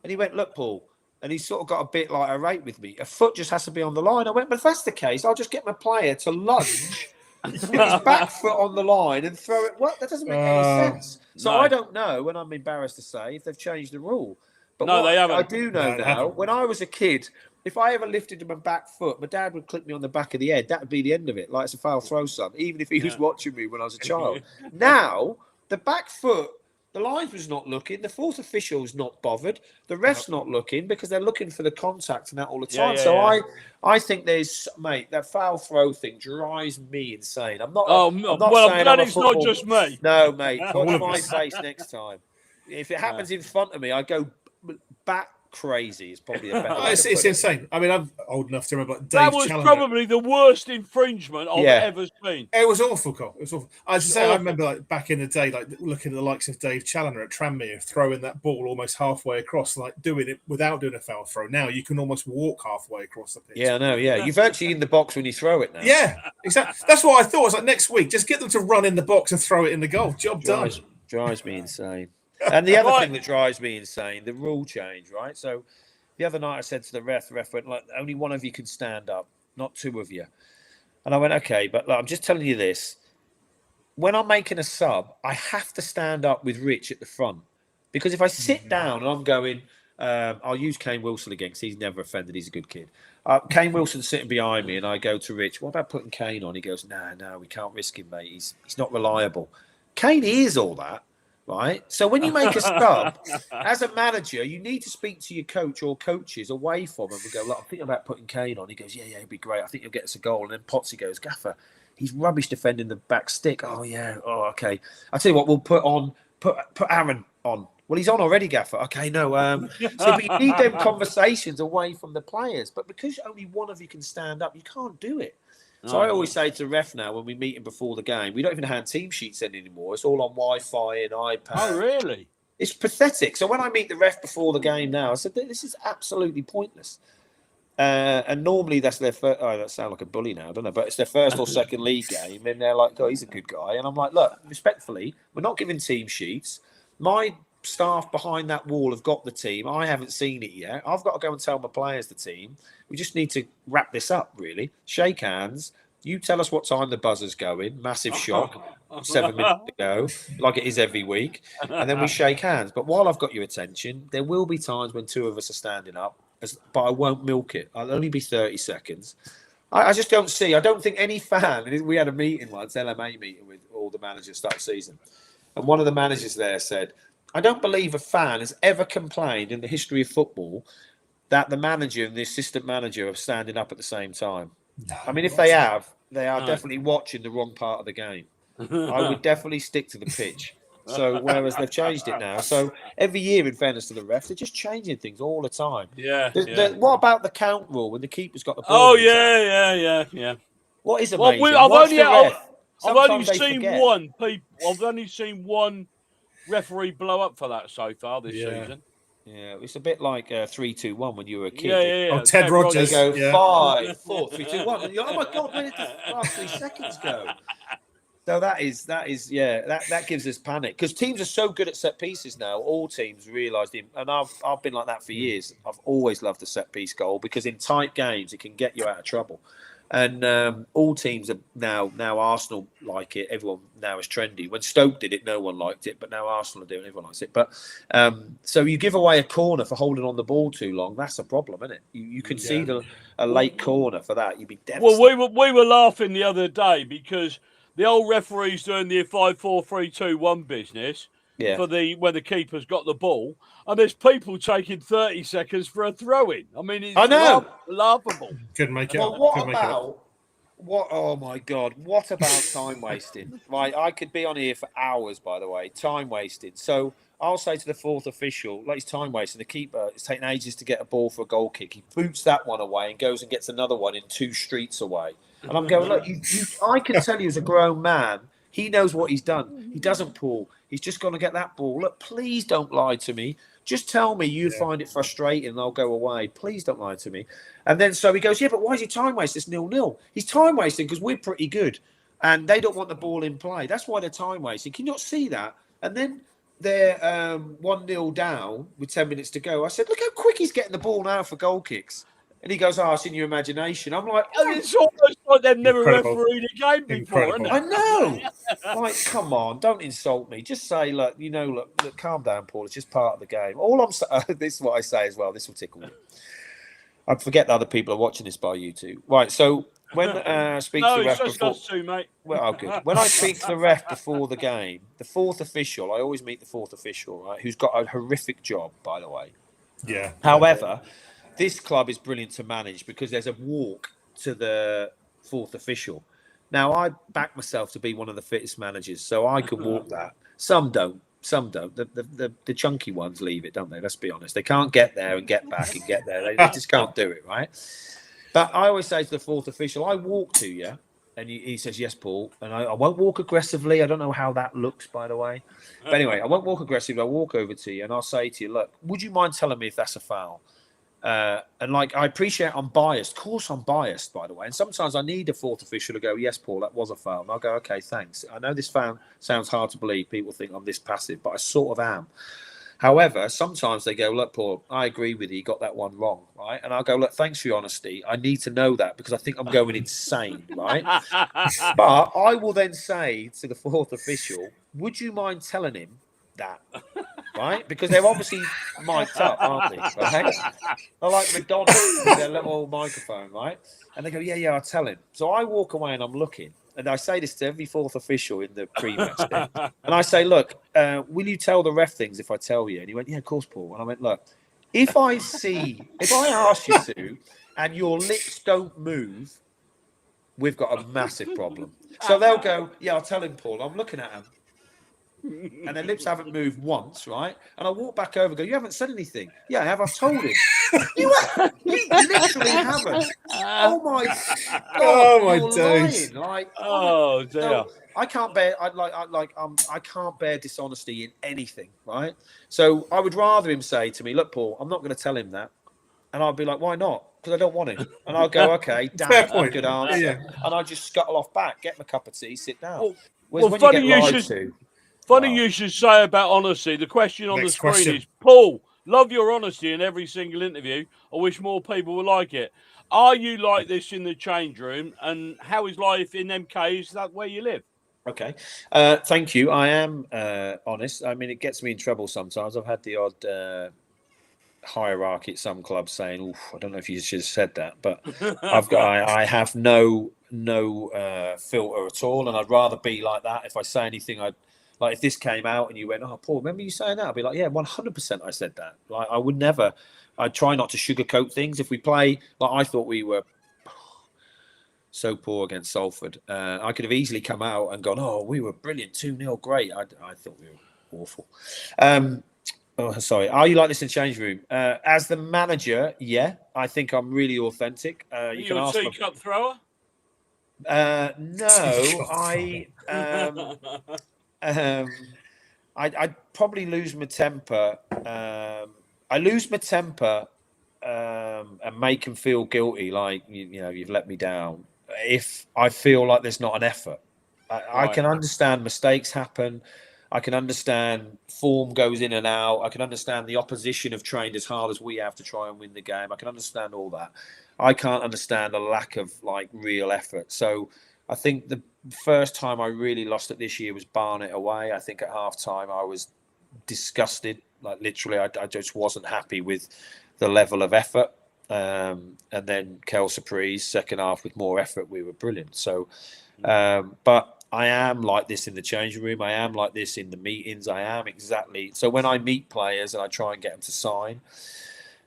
And he went, look, Paul. And he sort of got a bit like irate with me. A foot just has to be on the line. I went, but if that's the case, I'll just get my player to lunge, put his back foot on the line and throw it. What? That doesn't make any sense. So I don't know, and I'm embarrassed to say, if they've changed the rule. But they haven't. I do know now, when I was a kid, if I ever lifted my back foot, my dad would clip me on the back of the head. That would be the end of it. Like it's a foul throw, son. Even if he was watching me when I was a child. Now, the back foot, the linesman's not looking. The fourth official's not bothered. The ref's not looking because they're looking for the contact and that all the time. I think that foul throw thing drives me insane. I'm not saying I'm it's not just me. No, mate. Watch my face next time. If it happens in front of me, I go back crazy. It's probably a better way it's insane. I mean, I'm old enough to remember that was probably the worst infringement I've ever seen. It was awful, Cole. It was awful. I remember like back in the day, like looking at the likes of Dave Challoner at Tranmere, throwing that ball almost halfway across, like doing it without doing a foul throw. Now you can almost walk halfway across the pitch. Yeah, I know. Yeah, you're virtually in the box when you throw it now. Yeah, exactly. That's what I thought. I was like, next week, just get them to run in the box and throw it in the goal. Job done. Drives me insane. And the other thing that drives me insane, the rule change, right? So the other night I said to the ref went, like, only one of you can stand up, not 2 of you. And I went, okay, but look, I'm just telling you this. When I'm making a sub, I have to stand up with Rich at the front. Because if I sit down and I'm going, I'll use Kane Wilson again because he's never offended. He's a good kid. Kane Wilson's sitting behind me and I go to Rich, what about putting Kane on? He goes, no, we can't risk him, mate. He's not reliable. Kane is all that. Right. So when you make a sub, as a manager, you need to speak to your coach or coaches away from him and go, look, I'm thinking about putting Kane on. He goes, yeah, it'd be great. I think he'll get us a goal. And then Potsy goes, Gaffer, he's rubbish defending the back stick. Oh, yeah. Oh, okay. I'll tell you what, we'll put Aaron on. Well, he's on already, Gaffer. Okay, no. But you need them conversations away from the players. But because only one of you can stand up, you can't do it. So I always say to the ref now when we meet him before the game, we don't even hand team sheets in anymore. It's all on Wi-Fi and iPad. Oh, really? It's pathetic. So when I meet the ref before the game now, I said, this is absolutely pointless. And normally that's their first, that sounds like a bully now, I don't know, but it's their first or second league game. And they're like, oh, he's a good guy. And I'm like, look, respectfully, we're not giving team sheets. My staff behind that wall have got the team. I haven't seen it yet. I've got to go and tell my players the team. We just need to wrap this up, really. Shake hands. You tell us what time the buzzer's going. Massive shock. 7 minutes to go, like it is every week. And then we shake hands. But while I've got your attention, there will be times when 2 of us are standing up, but I won't milk it. I'll only be 30 seconds. I just don't see. I don't think any fan. We had a meeting once, LMA meeting with all the managers start season. And one of the managers there said, I don't believe a fan has ever complained in the history of football that the manager and the assistant manager are standing up at the same time. No, I mean, if they are definitely watching the wrong part of the game. I would definitely stick to the pitch. So whereas they've changed it now. So every year, in fairness to the refs, they're just changing things all the time. Yeah. What about the count rule when the keeper's got the ball? Oh, yeah. What is amazing? Well, I've only seen one referee blow up for that so far this season. Yeah, it's a bit like 3-2-1 when you were a kid. Yeah. Oh, Ted Rogers. Go 5, 4, 3, 2, 1. And you're, oh my God, where did the last 3 seconds go? So that gives us panic because teams are so good at set pieces now. All teams realise it, and I've been like that for years. I've always loved the set piece goal because in tight games it can get you out of trouble. And all teams are now Arsenal like it. Everyone now is trendy. When Stoke did it, no one liked it, but now Arsenal are doing it, everyone likes it. But so you give away a corner for holding on the ball too long. That's a problem, isn't it? You concede a late corner for that, you'd be devastated. Well, we were laughing the other day because the old referee's doing the 5-4-3-2-1 business for when the keeper's got the ball, and there's people taking 30 seconds for a throw-in. I mean, it's laughable. Couldn't make it well, up. Oh my God, what about time wasting? Right, I could be on here for hours, by the way. Time wasted. So I'll say to the fourth official, like, it's time wasting. The keeper, it's taking ages to get a ball for a goal kick. He boots that one away and goes and gets another one in 2 streets away. And I'm going, look, I can tell you as a grown man, he knows what he's done. He doesn't pull. He's just going to get that ball. Look, please don't lie to me. Just tell me you find it frustrating and I'll go away. Please don't lie to me. And then so he goes, yeah, but why is he time wasting? It's 0-0. He's time wasting because we're pretty good and they don't want the ball in play. That's why they're time wasting. Can you not see that? And then they're 1-0 down with 10 minutes to go. I said, look how quick he's getting the ball now for goal kicks. And he goes, it's in your imagination. I'm like, it's almost like they've never refereed a game before. I know. Like, come on, don't insult me. Just say, look, calm down, Paul. It's just part of the game. All I'm saying, this is what I say as well. This will tickle you. I forget that other people are watching this by YouTube. Right, so when I speak to the ref before... us too, mate. Well, good. When I speak to the ref before the game, the fourth official, I always meet the fourth official, right, who's got a horrific job, by the way. Yeah. However... this club is brilliant to manage because there's a walk to the fourth official. Now, I back myself to be one of the fittest managers, so I can walk that. Some don't. The chunky ones leave it, don't they? Let's be honest. They can't get there and get back and get there. They just can't do it, right? But I always say to the fourth official, I walk to you. And he says, yes, Paul. And I won't walk aggressively. I don't know how that looks, by the way. But anyway, I won't walk aggressively. I'll walk over to you and I'll say to you, look, would you mind telling me if that's a foul? And like, I appreciate I'm biased. Of course, I'm biased, by the way. And sometimes I need a fourth official to go, yes, Paul, that was a foul. And I'll go, okay, thanks. I know this foul sounds hard to believe. People think I'm this passive, but I sort of am. However, sometimes they go, look, Paul, I agree with you. You got that one wrong, right? And I'll go, look, thanks for your honesty. I need to know that because I think I'm going insane, right? But I will then say to the fourth official, would you mind telling him that? Right? Because they're obviously mic'd up, aren't they? Right? They're like McDonald's with their little microphone, right? And they go, yeah, I'll tell him. So I walk away and I'm looking. And I say this to every fourth official in the pre-match thing. And I say, look, will you tell the ref things if I tell you? And he went, yeah, of course, Paul. And I went, look, if I ask you to, and your lips don't move, we've got a massive problem. So they'll go, yeah, I'll tell him, Paul. I'm looking at him. And their lips haven't moved once, right? And I walk back over and go, you haven't said anything. Yeah, I have. I've told him. You literally haven't. Oh, my God. Oh, my days. Like, oh, dear. So I can't bear, I can't bear dishonesty in anything, right? So I would rather him say to me, look, Paul, I'm not going to tell him that. And I'll be like, why not? Because I don't want him. And I'll go, okay, damn, point. Good answer. Yeah. And I just scuttle off back, get my cup of tea, sit down. Funny you should say about honesty. The question on the screen is, Paul, love your honesty in every single interview. I wish more people would like it. Are you like this in the change room? And how is life in MK? Is that where you live? Okay. Thank you. I am honest. I mean, it gets me in trouble sometimes. I've had the odd hierarchy at some clubs saying, oof, I don't know if you should have said that, but I have no filter at all. And I'd rather be like that. If I say anything, like if this came out and you went, oh, Paul, remember you saying that? I'd be like, yeah, 100% I said that. Like I would never, I'd try not to sugarcoat things. If we play, like I thought we were so poor against Salford. I could have easily come out and gone, oh, we were brilliant, 2-0, great. I thought we were awful. Sorry. Are you like this in change room? As the manager, yeah, I think I'm really authentic. You can ask a teacup thrower? No, I'd probably lose my temper. I lose my temper and make them feel guilty, like you know you've let me down. If I feel like there's not an effort, I can understand mistakes happen. I can understand form goes in and out. I can understand the opposition have trained as hard as we have to try and win the game. I can understand all that. I can't understand a lack of like real effort. So I think the first time I really lost it this year was Barnet away. I think at half time I was disgusted. Like literally, I just wasn't happy with the level of effort. And then Kel Surprise, second half with more effort, we were brilliant. So, but I am like this in the changing room. I am like this in the meetings. I am exactly. So when I meet players and I try and get them to sign,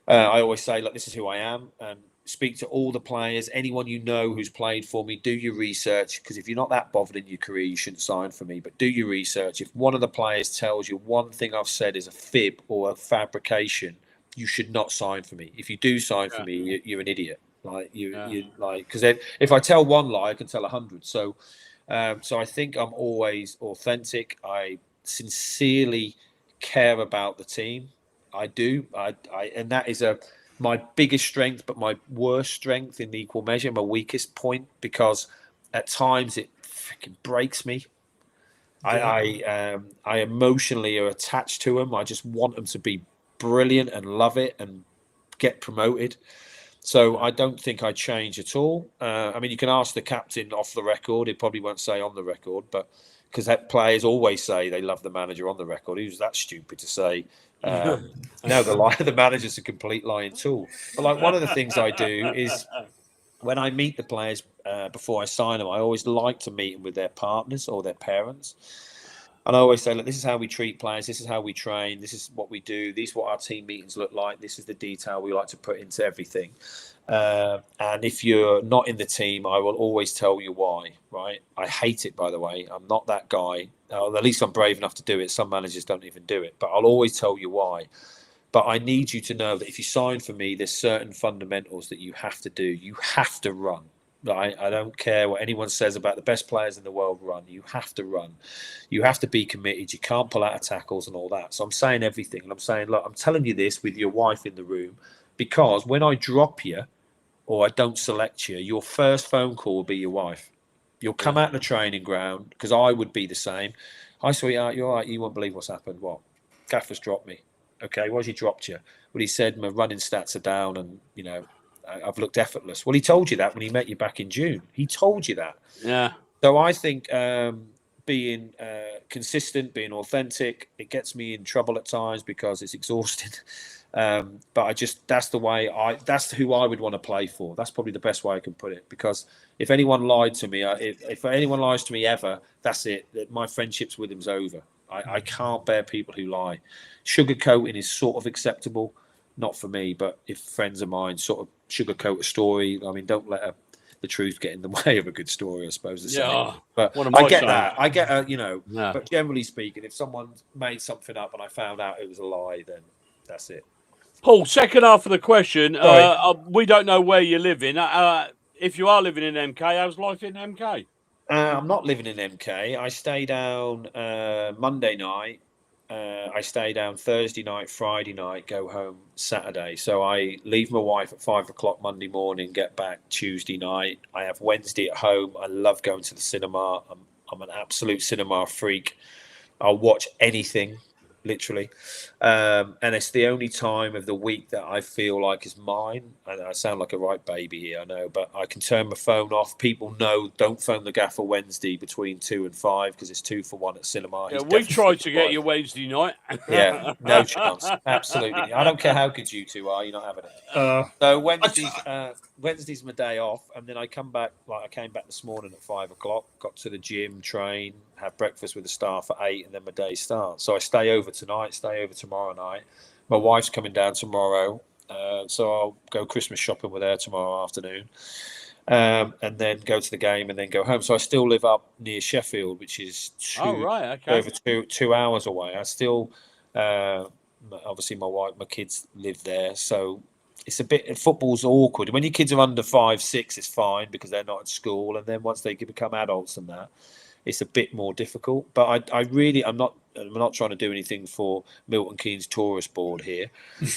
I always say, look, this is who I am. And speak to all the players, anyone you know who's played for me, do your research. Because if you're not that bothered in your career, you shouldn't sign for me. But do your research. If one of the players tells you one thing I've said is a fib or a fabrication, you should not sign for me. If you do sign for me, you're an idiot. Like you like, because if I tell one lie, I can tell 100. So I think I'm always authentic. I sincerely care about the team. I do. And that is my biggest strength, but my worst strength in equal measure, my weakest point, because at times it freaking breaks me. I emotionally are attached to them. I just want them to be brilliant and love it and get promoted. So I don't think I change at all. I mean, you can ask the captain off the record. He probably won't say on the record, but because players always say they love the manager on the record. Who's that stupid to say? No, the manager's a complete lying tool. But like one of the things I do is when I meet the players before I sign them, I always like to meet them with their partners or their parents. And I always say, look, this is how we treat players. This is how we train. This is what we do. These are what our team meetings look like. This is the detail we like to put into everything. And if you're not in the team, I will always tell you why, right? I hate it, by the way. I'm not that guy. At least I'm brave enough to do it. Some managers don't even do it. But I'll always tell you why. But I need you to know that if you sign for me, there's certain fundamentals that you have to do. You have to run. Right? I don't care what anyone says about the best players in the world run. You have to run. You have to be committed. You can't pull out of tackles and all that. So I'm saying everything. And I'm saying, look, I'm telling you this with your wife in the room, because when I drop you or I don't select you, your first phone call will be your wife. You'll come out the training ground, because I would be the same. Hi, sweetheart, you're all right. You won't believe what's happened. What? Gaffer's dropped me. Okay, why's he dropped you? Well, he said my running stats are down and, you know, I've looked effortless. Well, he told you that when he met you back in June. He told you that. Yeah. So I think being consistent, being authentic, it gets me in trouble at times because it's exhausting. But that's who I would want to play for. That's probably the best way I can put it. Because if anyone lied to me, if anyone lies to me ever, that's it. My friendship's with him's over. I can't bear people who lie. Sugarcoating is sort of acceptable. Not for me, but if friends of mine sort of sugarcoat a story, I mean, don't let the truth get in the way of a good story, I suppose. But I get that. I get, but generally speaking, if someone made something up and I found out it was a lie, then that's it. Paul, second half of the question. We don't know where you're living. If you are living in MK, how's life in MK? I'm not living in MK. I stay down Monday night. I stay down Thursday night, Friday night, go home Saturday. So I leave my wife at 5 o'clock Monday morning, get back Tuesday night. I have Wednesday at home. I love going to the cinema. I'm an absolute cinema freak. I'll watch anything, literally. And it's the only time of the week that I feel like is mine. And I sound like a right baby here, I know, but I can turn my phone off. People know, don't phone the gaffer Wednesday between 2 and 5 because it's 2 for 1 at cinema. Yeah, we tried to get you Wednesday night. Yeah, no chance. Absolutely. I don't care how good you two are. You're not having it. So Wednesday's my day off, and then I come back. Like I came back this morning at 5 o'clock. Got to the gym, train, have breakfast with the staff at 8, and then my day starts. So I stay over tonight. Stay over tomorrow night. My wife's coming down tomorrow, so I'll go Christmas shopping with her tomorrow afternoon. And then go to the game and then go home. So I still live up near Sheffield, which is over 2 hours away. I still, obviously my wife, my kids live there. So it's a bit, football's awkward. When your kids are under 5, 6, it's fine because they're not at school. And then once they become adults and that, it's a bit more difficult. But I'm not trying to do anything for Milton Keynes tourist board here.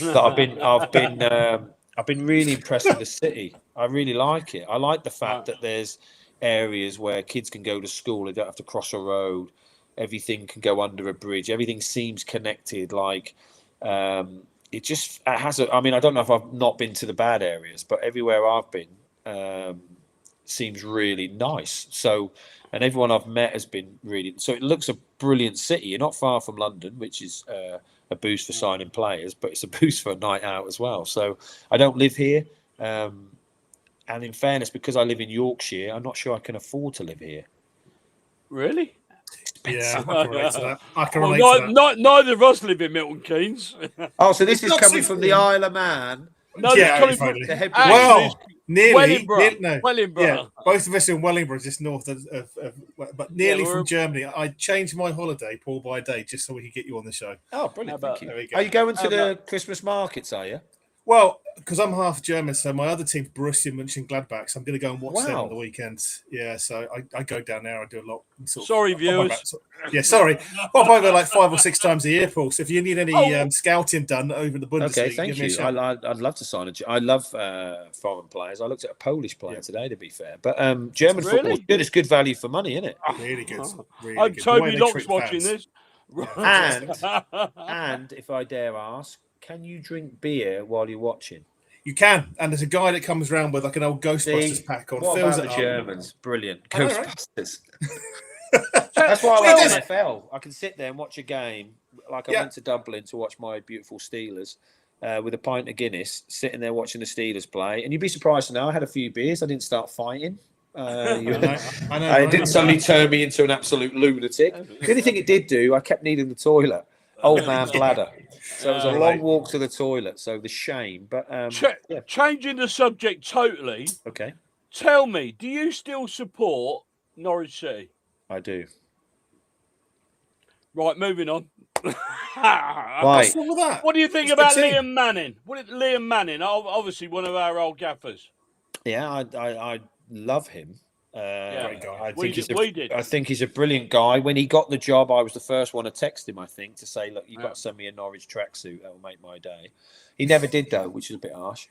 But I've been really impressed with the city. I really like it. I like the fact that there's, areas where kids can go to school. They don't have to cross a road. Everything can go under a bridge. Everything seems connected. Like it has I mean, I don't know if I've not been to the bad areas, but everywhere I've been seems really nice. So, and everyone I've met has been really. So it looks a brilliant city. You're not far from London, which is a boost for signing players, but it's a boost for a night out as well. So I don't live here. And in fairness, because I live in Yorkshire, I'm not sure I can afford to live here. Really? Yeah, I can relate to that. I can relate to that. Neither of us live in Milton Keynes. Oh, so this is coming from the Isle of Man. No, yeah, coming from well, nearly. Wellingborough. Yeah, both of us in Wellingborough, just north of but nearly from Germany. I changed my holiday, Paul, by a day, just so we could get you on the show. Oh, brilliant! Thank you. Are you going to the Christmas markets? Are you? Well, because I'm half German, so my other team's Borussia Mönchengladbach, so I'm going to go and watch them on the weekend. Yeah, so I go down there. I do a lot. Sorry, viewers. Yeah, sorry. Well, I go like 5 or 6 times a year, Paul. So if you need any scouting done over the Bundesliga, okay, thank you. I'd love to sign I love foreign players. I looked at a Polish player today, to be fair. But German football is good. It's good value for money, isn't it? Really good. Really I'm good. Toby Locke's watching this. And if I dare ask, can you drink beer while you're watching? You can, and there's a guy that comes around with like an old Ghostbusters pack on. What about the Germans? Brilliant. Ghostbusters. That's why I like NFL. I can sit there and watch a game. Like I went to Dublin to watch my beautiful Steelers with a pint of Guinness, sitting there watching the Steelers play. And you'd be surprised to know I had a few beers. I didn't start fighting. I know, it didn't suddenly turn me into an absolute lunatic. The only thing it did do, I kept needing the toilet. Old man bladder. So it was a long walk to the toilet. So the shame. But changing the subject totally. Okay. Tell me, do you still support Norwich City? I do. Right, moving on. Right. What do you think about Liam Manning? Liam Manning, obviously one of our old gaffers. Yeah, I love him. Great guy. I think he's a brilliant guy. When he got the job, I was the first one to text him, I think, to say, look, you've got to send me a Norwich tracksuit. That will make my day. He never did, though, which is a bit harsh.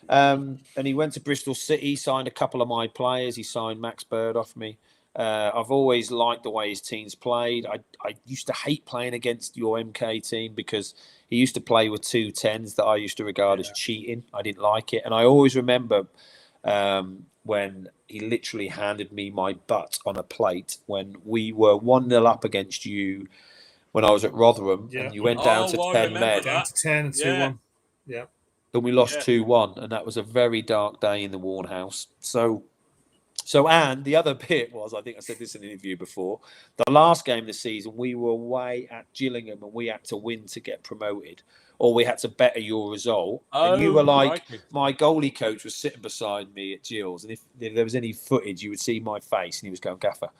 And he went to Bristol City, signed a couple of my players. He signed Max Bird off me. I've always liked the way his team's played. I used to hate playing against your MK team because he used to play with 2 10s that I used to regard as cheating. I didn't like it. And I always remember when he literally handed me my butt on a plate when we were 1-0 up against you when I was at Rotherham and you went down to 10 men. Down to 10 and 2-1. Yeah. And we lost 2-1, and that was a very dark day in the Warren House. So, and the other bit was, I think I said this in an interview before, the last game of the season, we were away at Gillingham and we had to win to get promoted, or we had to better your result. And you were like, my goalie coach was sitting beside me at Gills, and if there was any footage, you would see my face, and he was going, Gaffer,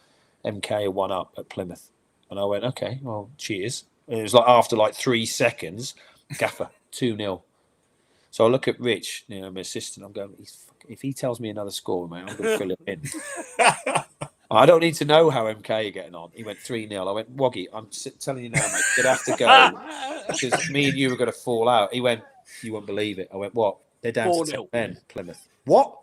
MK are 1 up at Plymouth. And I went, okay, well, cheers. And it was like after like 3 seconds, Gaffer, 2-0. So I look at Rich, my assistant. I'm going, if he tells me another score, mate, I'm going to fill it in. I don't need to know how MK are getting on. He went 3-0. I went, Woggy, I'm telling you now, mate, you're going to have to go because me and you were going to fall out. He went, you won't believe it. I went, what? They're down to 10 men, Plymouth. What?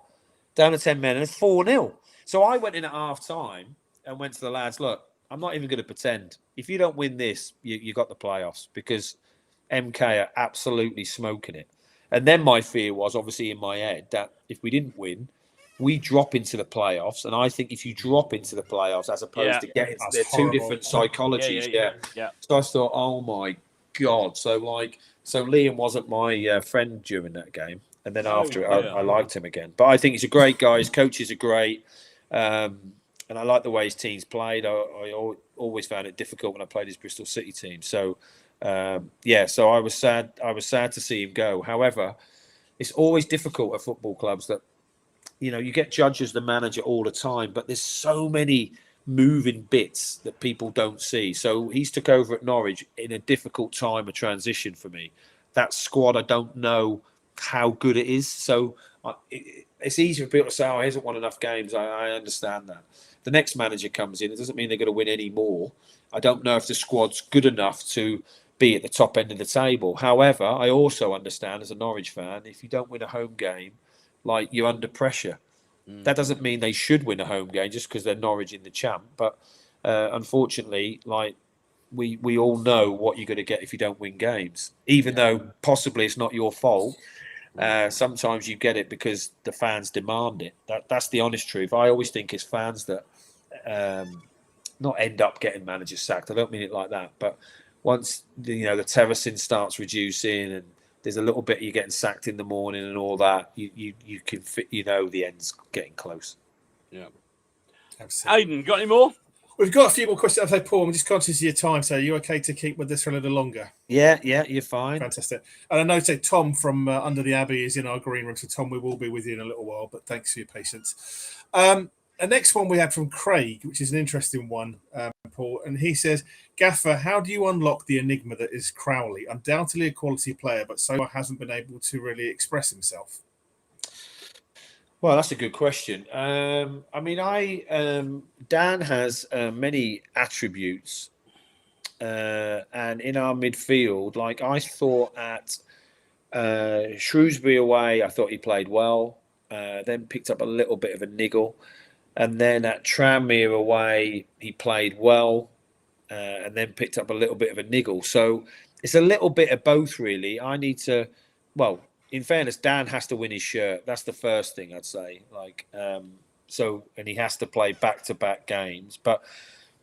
Down to 10 men and it's 4-0. So I went in at half time and went to the lads, look, I'm not even going to pretend. If you don't win this, you got the playoffs because MK are absolutely smoking it. And then my fear was obviously in my head that if we didn't win, we drop into the playoffs. And I think if you drop into the playoffs as opposed to getting, they're two different psychologies. Yeah. So I thought, oh my God. So Liam wasn't my friend during that game. And then after it, I liked him again. But I think he's a great guy. His coaches are great. And I like the way his team's played. I always found it difficult when I played his Bristol City team. So, so I was sad. I was sad to see him go. However, it's always difficult at football clubs that, you get judged as the manager all the time, but there's so many moving bits that people don't see. So he's took over at Norwich in a difficult time of transition for me. That squad, I don't know how good it is. So it's easy for people to say, he hasn't won enough games. I understand that. The next manager comes in. It doesn't mean they're going to win any more. I don't know if the squad's good enough to be at the top end of the table. However, I also understand as a Norwich fan, if you don't win a home game, like you're under pressure. That doesn't mean they should win a home game just because they're Norwich in the champ. But unfortunately, like we all know what you're going to get if you don't win games, even though possibly it's not your fault. Sometimes you get it because the fans demand it. That's the honest truth. I always think it's fans that not end up getting managers sacked. I don't mean it like that, but once the terracing starts reducing and there's a little bit you're getting sacked in the morning and all that, you can fit, the end's getting close. Yeah, absolutely. Aidan, got any more? We've got a few more questions. Okay, Paul, I'm just conscious of your time, so are you okay to keep with this for a little longer? Yeah, you're fine. Fantastic. And I know Tom from Under the Abbey is in our green room, so Tom, we will be with you in a little while, but thanks for your patience. The next one we had from Craig, which is an interesting one, Paul, and he says, Gaffer, how do you unlock the enigma that is Crowley? Undoubtedly a quality player, but so far hasn't been able to really express himself. Well, that's a good question. Dan has many attributes, and in our midfield, like I thought at Shrewsbury away, I thought he played well. Then picked up a little bit of a niggle, and then at Tranmere away, he played well, and then picked up a little bit of a niggle. So it's a little bit of both, really. I need to, in fairness, Dan has to win his shirt. That's the first thing I'd say. And he has to play back-to-back games. But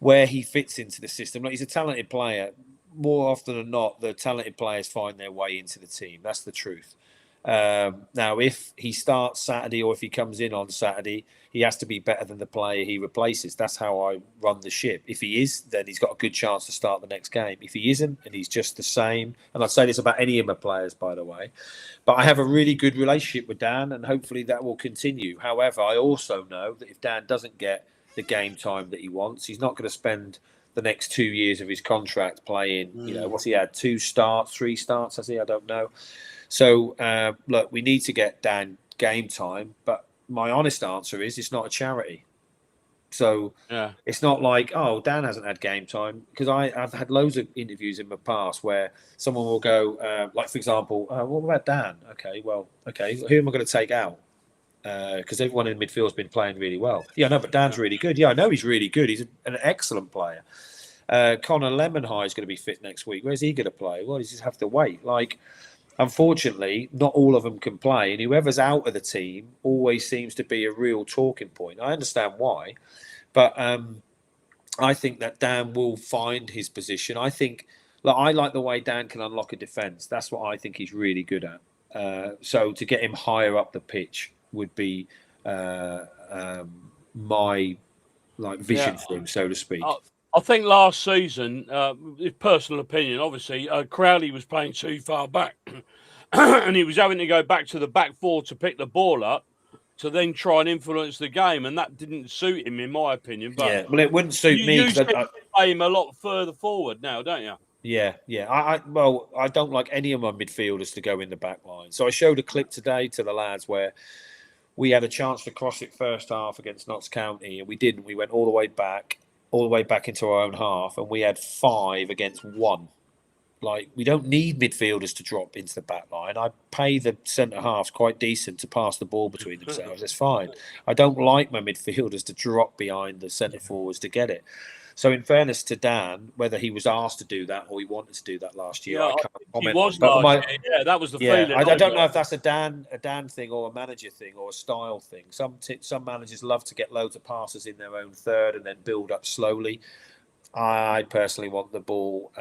where he fits into the system, he's a talented player. More often than not, the talented players find their way into the team. That's the truth. Now, if he starts Saturday or if he comes in on Saturday, he has to be better than the player he replaces. That's how I run the ship. If he is, then he's got a good chance to start the next game. If he isn't, and he's just the same, and I'd say this about any of my players, by the way, but I have a really good relationship with Dan, and hopefully that will continue. However, I also know that if Dan doesn't get the game time that he wants, he's not going to spend the next 2 years of his contract playing, what's he had, 3 starts, has he? I don't know. So, look, we need to get Dan game time, but my honest answer is it's not a charity. So It's not like, Dan hasn't had game time, because I've had loads of interviews in the past where someone will go, like, for example, what about Dan? Okay, who am I going to take out? Because everyone in midfield has been playing really well. Yeah, no, but Dan's really good. Yeah, I know he's really good. He's an excellent player. Connor Lemonhigh is going to be fit next week. Where's he going to play? Well, he just have to wait. Unfortunately, not all of them can play, and whoever's out of the team always seems to be a real talking point. I understand why, but I think that Dan will find his position. I think, I like the way Dan can unlock a defence. That's what I think he's really good at. So to get him higher up the pitch would be my vision for him, so to speak. I think last season, personal opinion, obviously, Crowley was playing too far back, and he was having to go back to the back four to pick the ball up, to then try and influence the game, and that didn't suit him, in my opinion. But it wouldn't suit me. You play him a lot further forward now, don't you? Yeah. I don't like any of my midfielders to go in the back line. So I showed a clip today to the lads where we had a chance to cross it first half against Notts County, and we didn't. We went all the way back into our own half, and we had 5 against 1. We don't need midfielders to drop into the back line. I pay the centre halves quite decent to pass the ball between themselves. It's fine. I don't like my midfielders to drop behind the centre forwards to get it. So, in fairness to Dan, whether he was asked to do that or he wanted to do that last year, I can't comment. He was last year. Yeah, that was the feeling. I don't know if that's a Dan thing or a manager thing or a style thing. Some managers love to get loads of passes in their own third and then build up slowly. I personally want the ball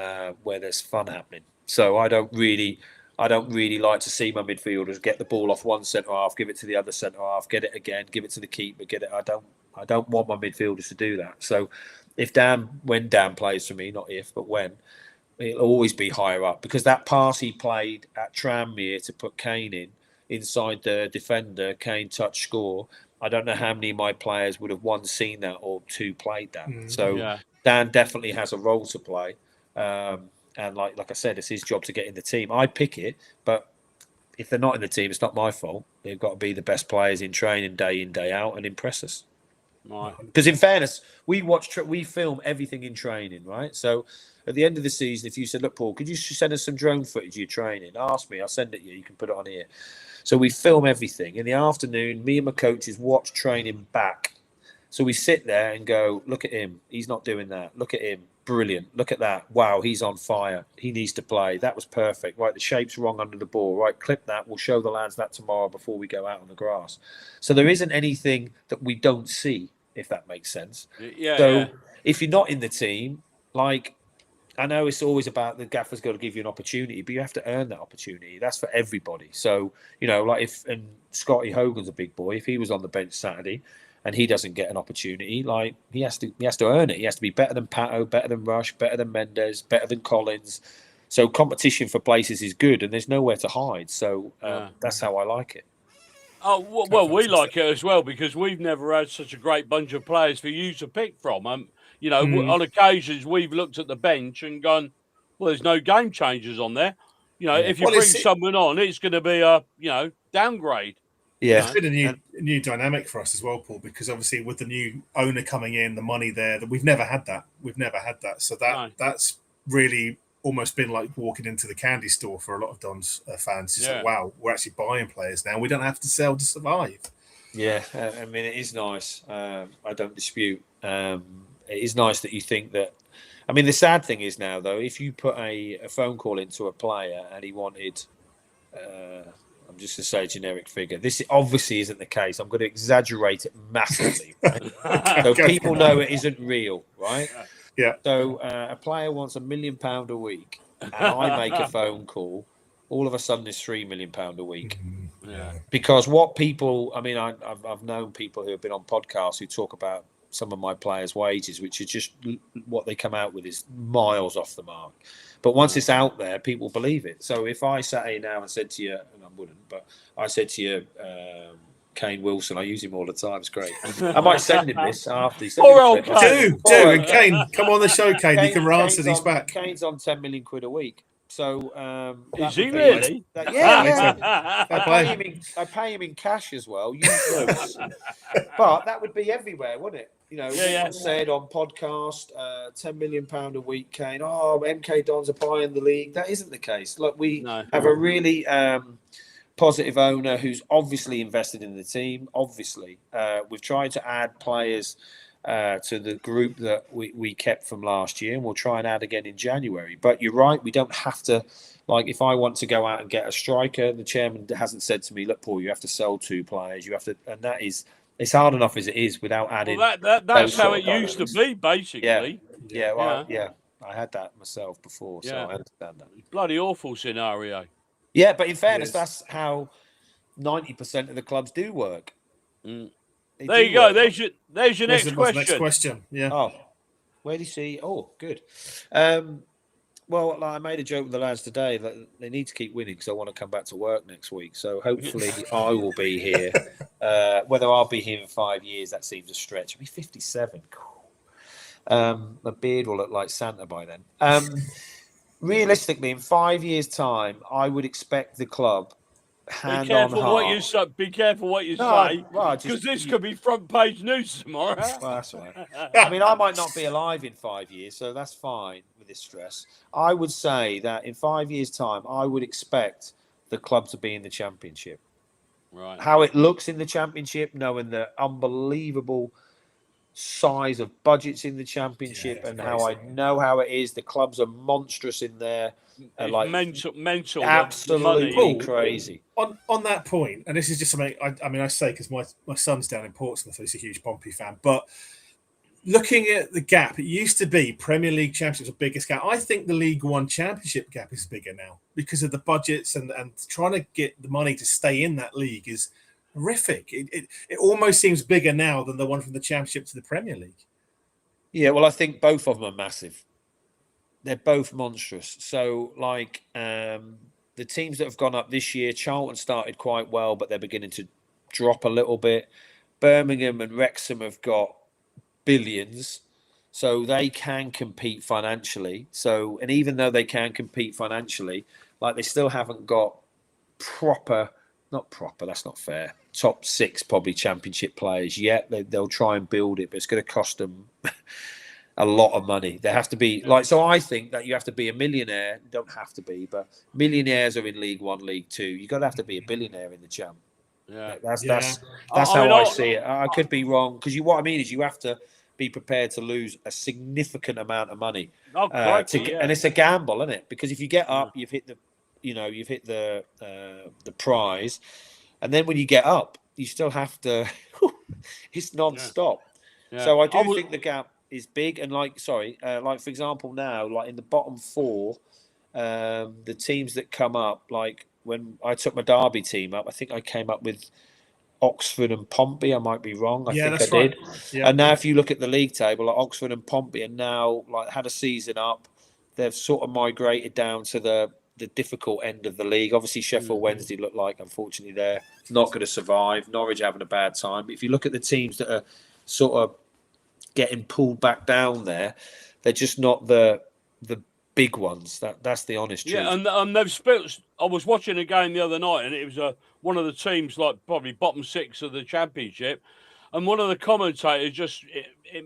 where there's fun happening. So I don't really like to see my midfielders get the ball off one centre half, give it to the other centre half, get it again, give it to the keeper, get it. I don't want my midfielders to do that. So when Dan plays for me, not if, but when, it'll always be higher up, because that pass he played at Tranmere to put Kane inside the defender, Kane touch score. I don't know how many of my players would have seen that or 2 played that. Dan definitely has a role to play. And like I said, it's his job to get in the team. I pick it, but if they're not in the team, it's not my fault. They've got to be the best players in training day in, day out and impress us. Right. Because in fairness, we film everything in training, right? So at the end of the season, if you said, look, Paul, could you send us some drone footage of your training? Ask me, I'll send it to you. You can put it on here. So we film everything. In the afternoon, me and my coaches watch training back. So we sit there and go, look at him. He's not doing that. Look at him. Brilliant. Look at that. Wow, he's on fire. He needs to play. That was perfect. Right, the shape's wrong under the ball. Right, clip that. We'll show the lads that tomorrow before we go out on the grass. So there isn't anything that we don't see, if that makes sense. Yeah. So if you're not in the team, like, I know it's always about the gaffer's got to give you an opportunity, but you have to earn that opportunity. That's for everybody. So, you know, like and Scotty Hogan's a big boy. If he was on the bench Saturday and he doesn't get an opportunity, like he has to earn it. He has to be better than Pato, better than Rush, better than Mendes, better than Collins. So competition for places is good, and there's nowhere to hide. So that's how I like it. Oh, well, we like it as well because we've never had such a great bunch of players for you to pick from. You know, on occasions we've looked at the bench and gone, well, there's no game changers on there. You know, if you bring someone on, it's going to be a, downgrade. Yeah. It's been a new dynamic for us as well, Paul, because obviously with the new owner coming in, the money there, that we've never had that. So that's really almost been like walking into the candy store for a lot of Don's fans. It's like, wow, we're actually buying players now. We don't have to sell to survive. Yeah, I mean, it is nice. I don't dispute. It is nice that you think that. I mean, the sad thing is now, though, if you put a phone call into a player and he wanted, I'm just going to say a generic figure. This obviously isn't the case. I'm going to exaggerate it massively, right? So people know it isn't real, right? Yeah. So a player wants £1 million a week, and I make a phone call. All of a sudden, it's £3 million a week. Yeah. Because what people, I mean, I've known people who have been on podcasts who talk about some of my players' wages, which is just what they come out with is miles off the mark. But once it's out there, people believe it. So if I sat here now and said to you, and I wouldn't, but I said to you, Kane Wilson, I use him all the time. It's great. I might send him this after. Do. And Kane, come on the show, Kane. You can answer these back. Kane's on £10 million a week. So is he really? I pay him in cash as well. But that would be everywhere, wouldn't it? You know, said on podcast, £10 million a week, Kane. Oh, MK Dons are buying the league. That isn't the case. Look, we have a really positive owner who's obviously invested in the team. Obviously, we've tried to add players to the group that we kept from last year, and we'll try and add again in January. But you're right, we don't have to, like, if I want to go out and get a striker, the chairman hasn't said to me, look, Paul, you have to sell 2 players, you have to, and that is, it's hard enough as it is without adding. Well, that's how it used to be, basically. I had that myself before, so I understand that. Bloody awful scenario. Yeah, but in fairness, that's how 90% of the clubs do work. There you go. There's your next question. Next question. Yeah. Oh, where do you see? Oh, good. Well, I made a joke with the lads today that they need to keep winning because I want to come back to work next week. So hopefully I will be here. Whether I'll be here in 5 years, that seems a stretch. I'll be 57. Cool. My beard will look like Santa by then. Realistically, in 5 years' time, I would expect the club. Be careful what you say. Be careful what you say, because this could be front page news tomorrow. Well, that's right. I mean, I might not be alive in 5 years, so that's fine with this stress. I would say that in 5 years' time, I would expect the club to be in the Championship. Right. How it looks in the Championship, knowing the unbelievable size of budgets in the Championship, and how I know how it is. The clubs are monstrous in there. Like mental, absolutely crazy. On that point, and this is just something I say because my son's down in Portsmouth, so he's a huge Pompey fan. But looking at the gap, it used to be Premier League Championship's the biggest gap. I think the League One Championship gap is bigger now because of the budgets and trying to get the money to stay in that league is horrific. It almost seems bigger now than the one from the Championship to the Premier League. Yeah, well, I think both of them are massive. They're both monstrous. So, like, the teams that have gone up this year, Charlton started quite well, but they're beginning to drop a little bit. Birmingham and Wrexham have got billions, so they can compete financially. So, and even though they can compete financially, like, they still haven't got not proper, that's not fair. top 6 probably championship players yet. They'll try and build it, but it's going to cost them a lot of money. They have to be so I think that you have to be a millionaire. You don't have to be, but millionaires are in League One, League Two. You got to have to be a billionaire in the Champ. Yeah, that's how I see it. I could be wrong, because what I mean is you have to be prepared to lose a significant amount of money. And it's a gamble, isn't it? Because if you get up, you've hit the prize, and then when you get up, you still have to. It's non-stop. Yeah. So I do think the gap is big, and like for example, now, like in the bottom 4, the teams that come up, like when I took my Derby team up, I think I came up with Oxford and Pompey. I might be wrong. I think I did. Yeah. And now if you look at the league table, like Oxford and Pompey are now like had a season up. They've sort of migrated down to the difficult end of the league. Obviously, Sheffield Wednesday look like, unfortunately, they're not going to survive. Norwich having a bad time. But if you look at the teams that are sort of getting pulled back down there, they're just not the big ones. That's the honest truth. Yeah, and they've split. I was watching a game the other night, and it was one of the teams, like probably bottom 6 of the championship, and one of the commentators just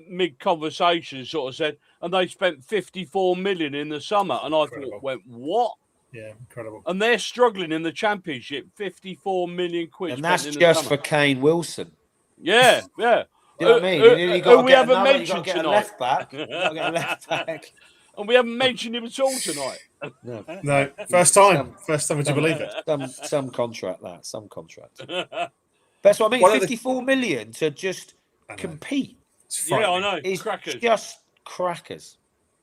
mid conversation sort of said, and they spent 54 million in the summer, and I thought, what? Yeah, incredible. And they're struggling in the championship. 54 million quid, and that's just for Kane Wilson. Yeah. You know what I mean? You got we haven't mentioned tonight. left back. You got to get a left back. And we haven't mentioned him at all tonight. No, first time. Would you believe it? Some contract. That's what I mean. 54 million to just compete. Yeah, I know. It's crackers. Just crackers.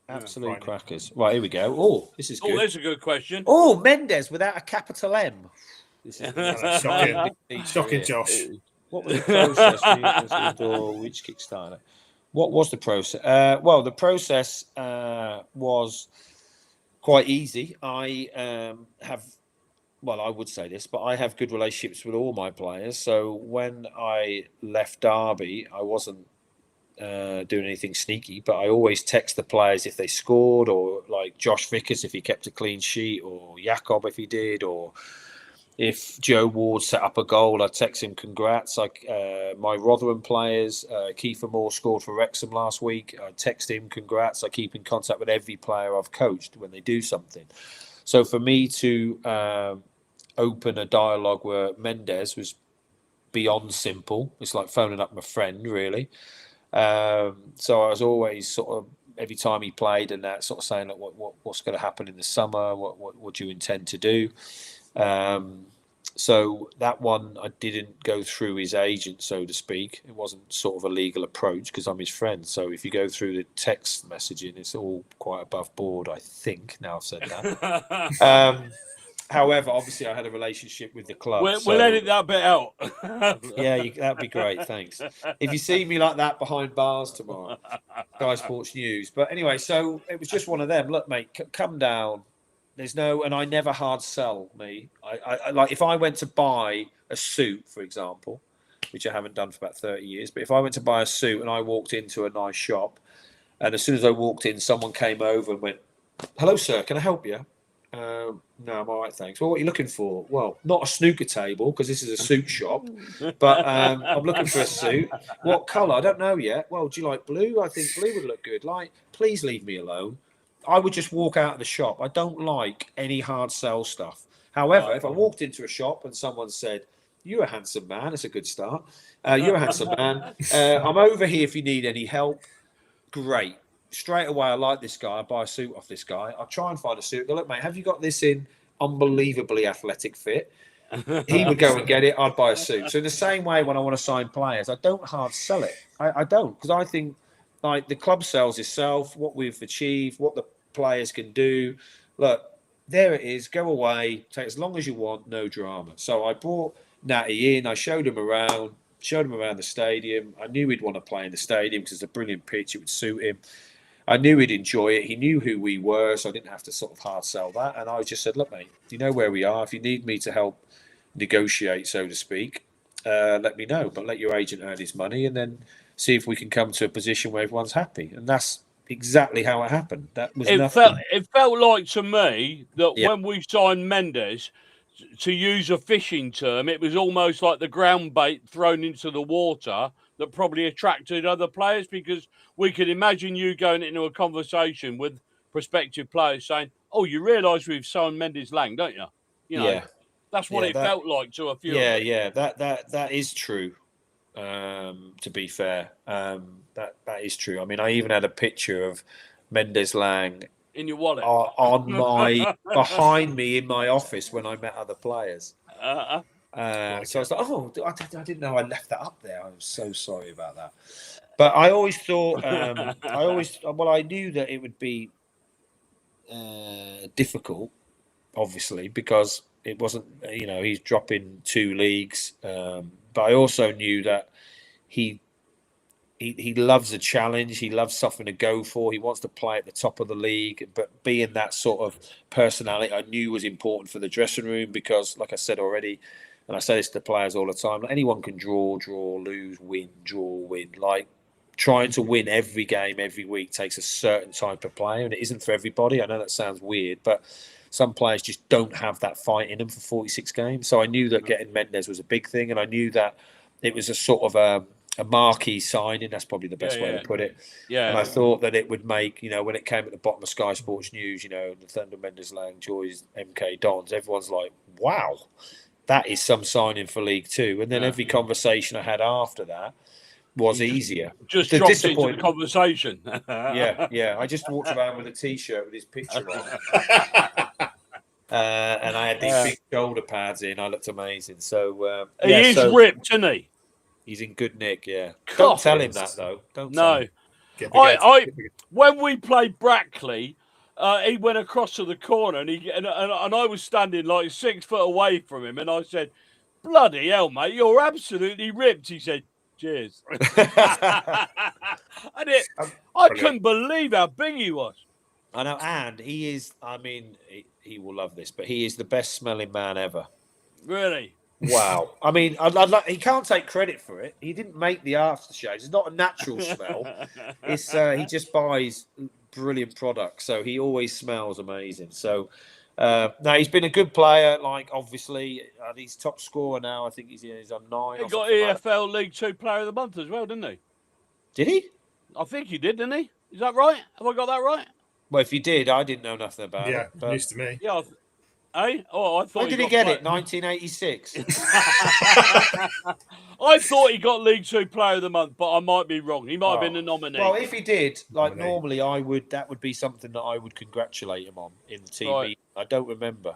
Absolute crackers. Right, here we go. Oh, this is good. Oh, there's a good question. Oh, Mendes without a capital M. This is shocking, Josh. What was the process? Which Kickstarter? What was the process? Well, the process was quite easy. I would say this, but I have good relationships with all my players. So when I left Derby, I wasn't doing anything sneaky, but I always text the players if they scored, or like Josh Vickers if he kept a clean sheet, or Jakob if he did, or if Joe Ward set up a goal, I'd text him congrats. Like my Rotherham players, Kiefer Moore scored for Wrexham last week. I text him congrats. I keep in contact with every player I've coached when they do something. So for me to open a dialogue with Mendes was beyond simple. It's like phoning up my friend, really. So I was always sort of, every time he played and that, sort of saying, like, what's going to happen in the summer? What do you intend to do? So that one, I didn't go through his agent, so to speak. It wasn't sort of a legal approach because I'm his friend. So if you go through the text messaging, it's all quite above board, I think. Now I've said that. However, obviously, I had a relationship with the club. We'll edit that bit out. Yeah, that'd be great. Thanks. If you see me like that behind bars tomorrow, Sky Sports News. But anyway, so it was just one of them. Look, mate, come down. There's no, and I never hard sell me. I like, if I went to buy a suit, for example, which I haven't done for about 30 years, but if I went to buy a suit and I walked into a nice shop, and as soon as I walked in, someone came over and went, "Hello, sir, can I help you?" No, I'm all right, thanks. Well, what are you looking for? Well, not a snooker table, because this is a suit shop, but I'm looking for a suit. What colour? I don't know yet. Well, do you like blue? I think blue would look good. Like, please leave me alone. I would just walk out of the shop. I don't like any hard sell stuff. However, if I walked into a shop and someone said, "You're a handsome man," it's a good start. You're a handsome man. I'm over here if you need any help. Great. Straight away, I like this guy. I buy a suit off this guy. I'll try and find a suit. Go, "Look, mate, have you got this in unbelievably athletic fit?" He would go and get it. I'd buy a suit. So in the same way, when I want to sign players, I don't hard sell it. I don't, because I think like the club sells itself, what we've achieved, what the players can do. Look, there it is. Go away. Take as long as you want. No drama. So I brought Natty in. I showed him around the stadium. I knew he'd want to play in the stadium because it's a brilliant pitch. It would suit him. I knew he'd enjoy it. He knew who we were, so I didn't have to sort of hard sell that. And I just said, "Look, mate, you know where we are. If you need me to help negotiate, so to speak, let me know. But let your agent earn his money and then see if we can come to a position where everyone's happy." And that's exactly how it happened. That was nothing. It felt like to me that when we signed Mendes, to use a fishing term, it was almost like the ground bait thrown into the water that probably attracted other players, because we could imagine you going into a conversation with prospective players saying, "Oh, you realise we've signed Mendes Lang, don't you?" You know, that's what it felt like to a few. Yeah, that is true. To be fair, that is true. I mean, I even had a picture of Mendes Lang in your wallet on my behind me in my office when I met other players. So I was like, oh, I didn't know I left that up there. I was so sorry about that. But I always thought, I knew that it would be difficult, obviously, because it wasn't, he's dropping 2 leagues. But I also knew that he loves a challenge. He loves something to go for. He wants to play at the top of the league. But being that sort of personality, I knew was important for the dressing room, because, like I said already, and I say this to players all the time, anyone can draw, lose, win, draw, win. Like, trying to win every game, every week takes a certain type of player, and it isn't for everybody. I know that sounds weird, but some players just don't have that fight in them for 46 games. So I knew that getting Mendes was a big thing, and I knew that it was a sort of a marquee signing. That's probably the best way to put it. Yeah. And I thought that it would make, when it came at the bottom of Sky Sports News, the Thunder, Mendes Lang joys MK Dons, everyone's like, wow, that is some signing for League Two. And then every conversation I had after that was easier. Just dropped into the conversation. Yeah. I just walked around with a T-shirt with his picture on. And I had these big shoulder pads in. I looked amazing. So he is ripped, isn't he? He's in good nick. Yeah. Don't tell him that though. Don't. Tell him. When we played Brackley, he went across to the corner, and I was standing like 6 foot away from him, and I said, "Bloody hell, mate, you're absolutely ripped." He said, "Cheers." I couldn't believe how big he was. I know, and he is. I mean, he will love this, but he is the best smelling man ever. Really? Wow. I mean, he can't take credit for it. He didn't make the aftershaves. It's not a natural smell. It's he just buys brilliant products, so he always smells amazing. So no, he's been a good player. Like, obviously, he's top scorer now. I think he's on 9. He got EFL League 2 Player of the Month as well, didn't he? Did he? I think he did, didn't he? Is that right? Have I got that right? Well, if he did, I didn't know nothing about it. Yeah, news to me. Yeah. Oh, I thought. When did he get it? 1986. I thought he got League 2 Player of the Month, but I might be wrong. He might have been the nominee. Well, if he did, normally that would be something that I would congratulate him on in the TV. Right. I don't remember.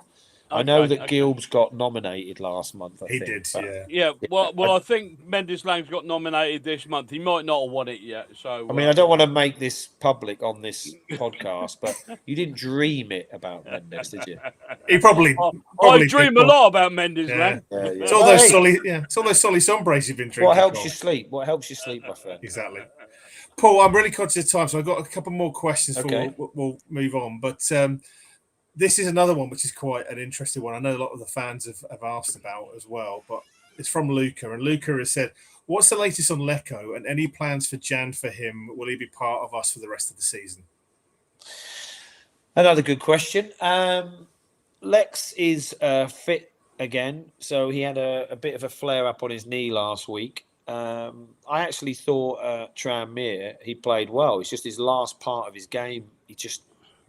I know that Gilbs got nominated last month. He did, yeah. Well, I think Mendes Lang's got nominated this month. He might not have won it yet. So I mean, I don't want to make this public on this podcast, but you didn't dream it about Mendes, did you? He probably I dream a lot about Mendes Lang. Yeah. It's all those solly sunbrays you've been drinking. What helps you sleep? What helps you sleep, my friend? Exactly. Paul, I'm really conscious of time, so I've got a couple more questions before we'll move on. But this is another one which is quite an interesting one. I know a lot of the fans have asked about as well, but it's from Luca. And Luca has said, what's the latest on Lecco and any plans for Jan for him? Will he be part of us for the rest of the season? Another good question. Lex is fit again. So he had a bit of a flare up on his knee last week. I actually thought Tranmere, he played well. It's just his last part of his game.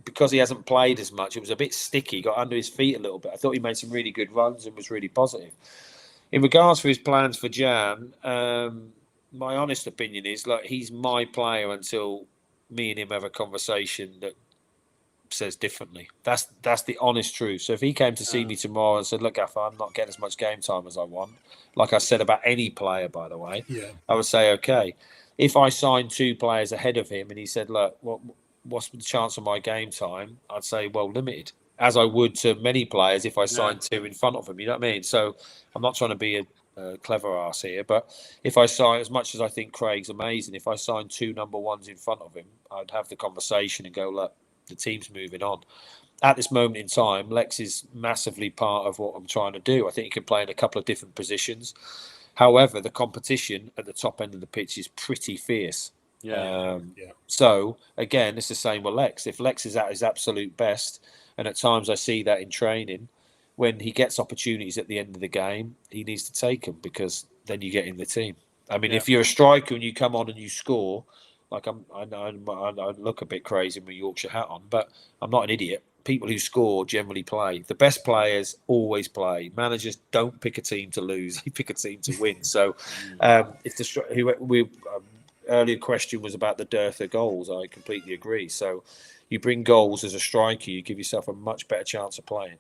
Because he hasn't played as much, it was a bit sticky, got under his feet a little bit. I thought he made some really good runs and was really positive. In regards to his plans for Jan, my honest opinion is, like, he's my player until me and him have a conversation that says differently. That's the honest truth. So if he came to see me tomorrow and said, look, Gaffer, I'm not getting as much game time as I want, like I said about any player, by the way, I would say, okay. If I signed 2 players ahead of him and he said, look, what's the chance of my game time? I'd say, well, limited, as I would to many players if I signed 2 in front of them. You know what I mean? So I'm not trying to be a clever ass here, but if I sign, as much as I think Craig's amazing, if I signed 2 number 1s in front of him, I'd have the conversation and go, look, the team's moving on. At this moment in time, Lex is massively part of what I'm trying to do. I think he can play in a couple of different positions. However, the competition at the top end of the pitch is pretty fierce. So again, it's the same with Lex. If Lex is at his absolute best, and at times I see that in training, when he gets opportunities at the end of the game, he needs to take them, because then you get in the team. I mean, if you're a striker and you come on and you score, like I look a bit crazy with my Yorkshire hat on, but I'm not an idiot. People who score generally play. The best players always play. Managers don't pick a team to lose; they pick a team to win. So, if the earlier question was about the dearth of goals, I completely agree. So, you bring goals as a striker, you give yourself a much better chance of playing.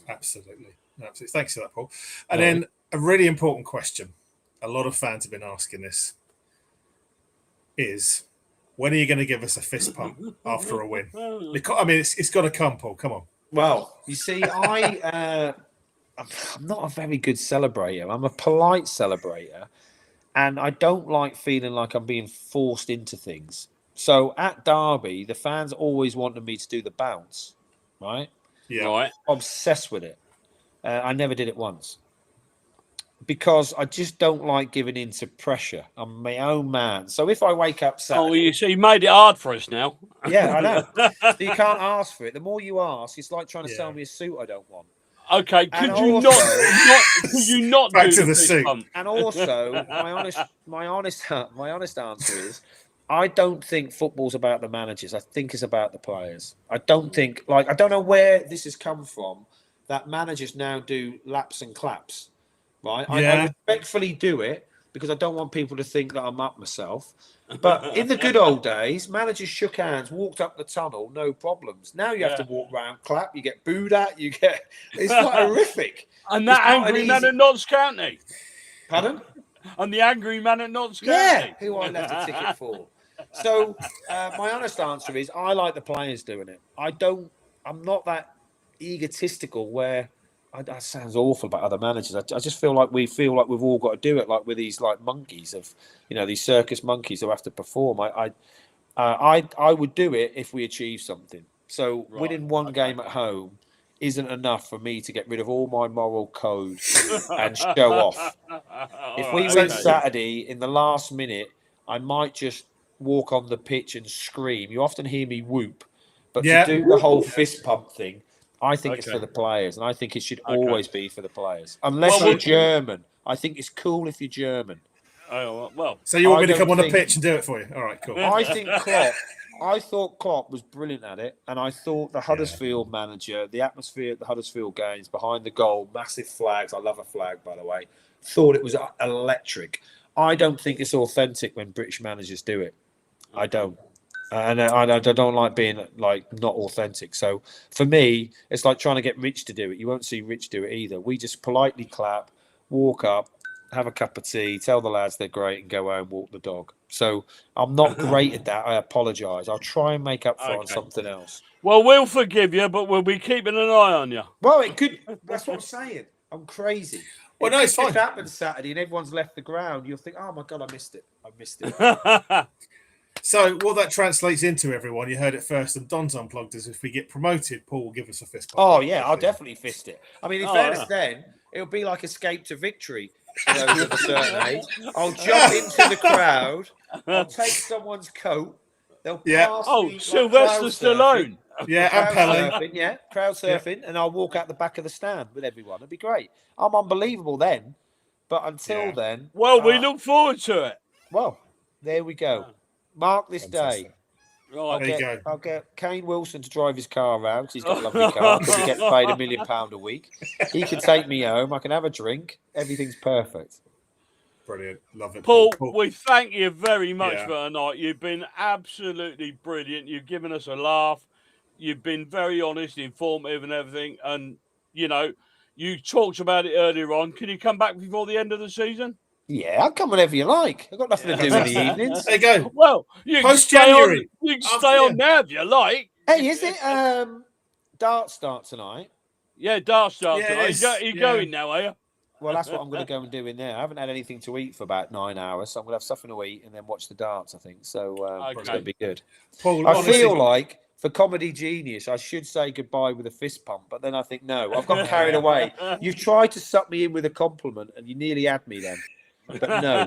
Absolutely. Thanks for that, Paul. And then a really important question. A lot of fans have been asking this. Is when are you going to give us a fist pump after a win? Because, I mean, it's got to come, Paul. Come on. Well, you see, I'm not a very good celebrator. I'm a polite celebrator, and I don't like feeling like I'm being forced into things. So at Derby, the fans always wanted me to do the bounce, right? Yeah. Right. Obsessed with it. I never did it once, because I just don't like giving in to pressure. I'm my own man. So if I wake up Saturday... you see, you made it hard for us now. Yeah, I know. So you can't ask for it. The more you ask, it's like trying to sell me a suit I don't want. Okay, could you not back do to the suit? Pump? And also, my honest answer is, I don't think football's about the managers. I think it's about the players. I don't know where this has come from, that managers now do laps and claps. Right, I respectfully do it, because I don't want people to think that I'm up myself. But in the good old days, managers shook hands, walked up the tunnel, no problems. Now you have to walk round, clap, you get booed at, it's quite horrific. And that angry man at Notts County. Pardon? And the angry man at Notts County. Yeah, who I left a ticket for. So my honest answer is, I like the players doing it. I'm not that egotistical where... That sounds awful about other managers. I just feel like we've all got to do it, like with these monkeys of, these circus monkeys who have to perform. I would do it if we achieve something. So winning one game at home isn't enough for me to get rid of all my moral code and show off. If we win Saturday in the last minute, I might just walk on the pitch and scream. You often hear me whoop, but to do the whole fist pump thing, I think it's for the players, and I think it should always be for the players. Unless you're German. I think it's cool if you're German. Oh, well. So you want me to come on the pitch and do it for you? All right, cool. I thought Klopp was brilliant at it, and I thought the Huddersfield manager, the atmosphere at the Huddersfield games, behind the goal, massive flags. I love a flag, by the way. Thought it was electric. I don't think it's authentic when British managers do it. I don't. And I don't like being not authentic. So for me, it's like trying to get Rich to do it. You won't see Rich do it either. We just politely clap, walk up, have a cup of tea, tell the lads they're great, and go home, walk the dog. So I'm not great at that. I apologise. I'll try and make up for it on something else. Well, we'll forgive you, but we'll be keeping an eye on you. Well, it could. That's what I'm saying. I'm crazy. Well, no, it's fine. If it happens Saturday and everyone's left the ground, you'll think, oh my God, I missed it. So what that translates into, everyone, you heard it first, and Don's Unplugged is if we get promoted, Paul will give us a fist bump. Oh, yeah, I'll definitely fist it. I mean, in fairness, then, it'll be like Escape to Victory for those of a certain age. I'll jump into the crowd, I'll take someone's coat, they'll pass me Sylvester Stallone. Yeah, and Pele. Crowd surfing, and I'll walk out the back of the stand with everyone. It'd be great. I'm unbelievable then, but until then... Well, we look forward to it. Well, there we go. Mark this day. Right, I'll get Kane Wilson to drive his car around, because he's got a lovely car, because he gets paid £1 million a week. He can take me home. I can have a drink. Everything's perfect. Brilliant. Love it. Paul, we thank you very much for tonight. You've been absolutely brilliant. You've given us a laugh. You've been very honest, informative and everything. And, you talked about it earlier on. Can you come back before the end of the season? Yeah, I'll come whenever you like. I've got nothing to do in the evenings. There you go. Well, you can stay on. You can stay on now if you like. Hey, is it darts start tonight? Yeah, darts start tonight. You're going now, are you? Well, that's what I'm going to go and do in there. I haven't had anything to eat for about 9 hours, so I'm going to have something to eat and then watch the darts, I think. So it's going to be good. Paul, I feel like for Comedy Genius, I should say goodbye with a fist pump, but then I think, no, I've got carried away. You've tried to suck me in with a compliment, and you nearly had me then. But no.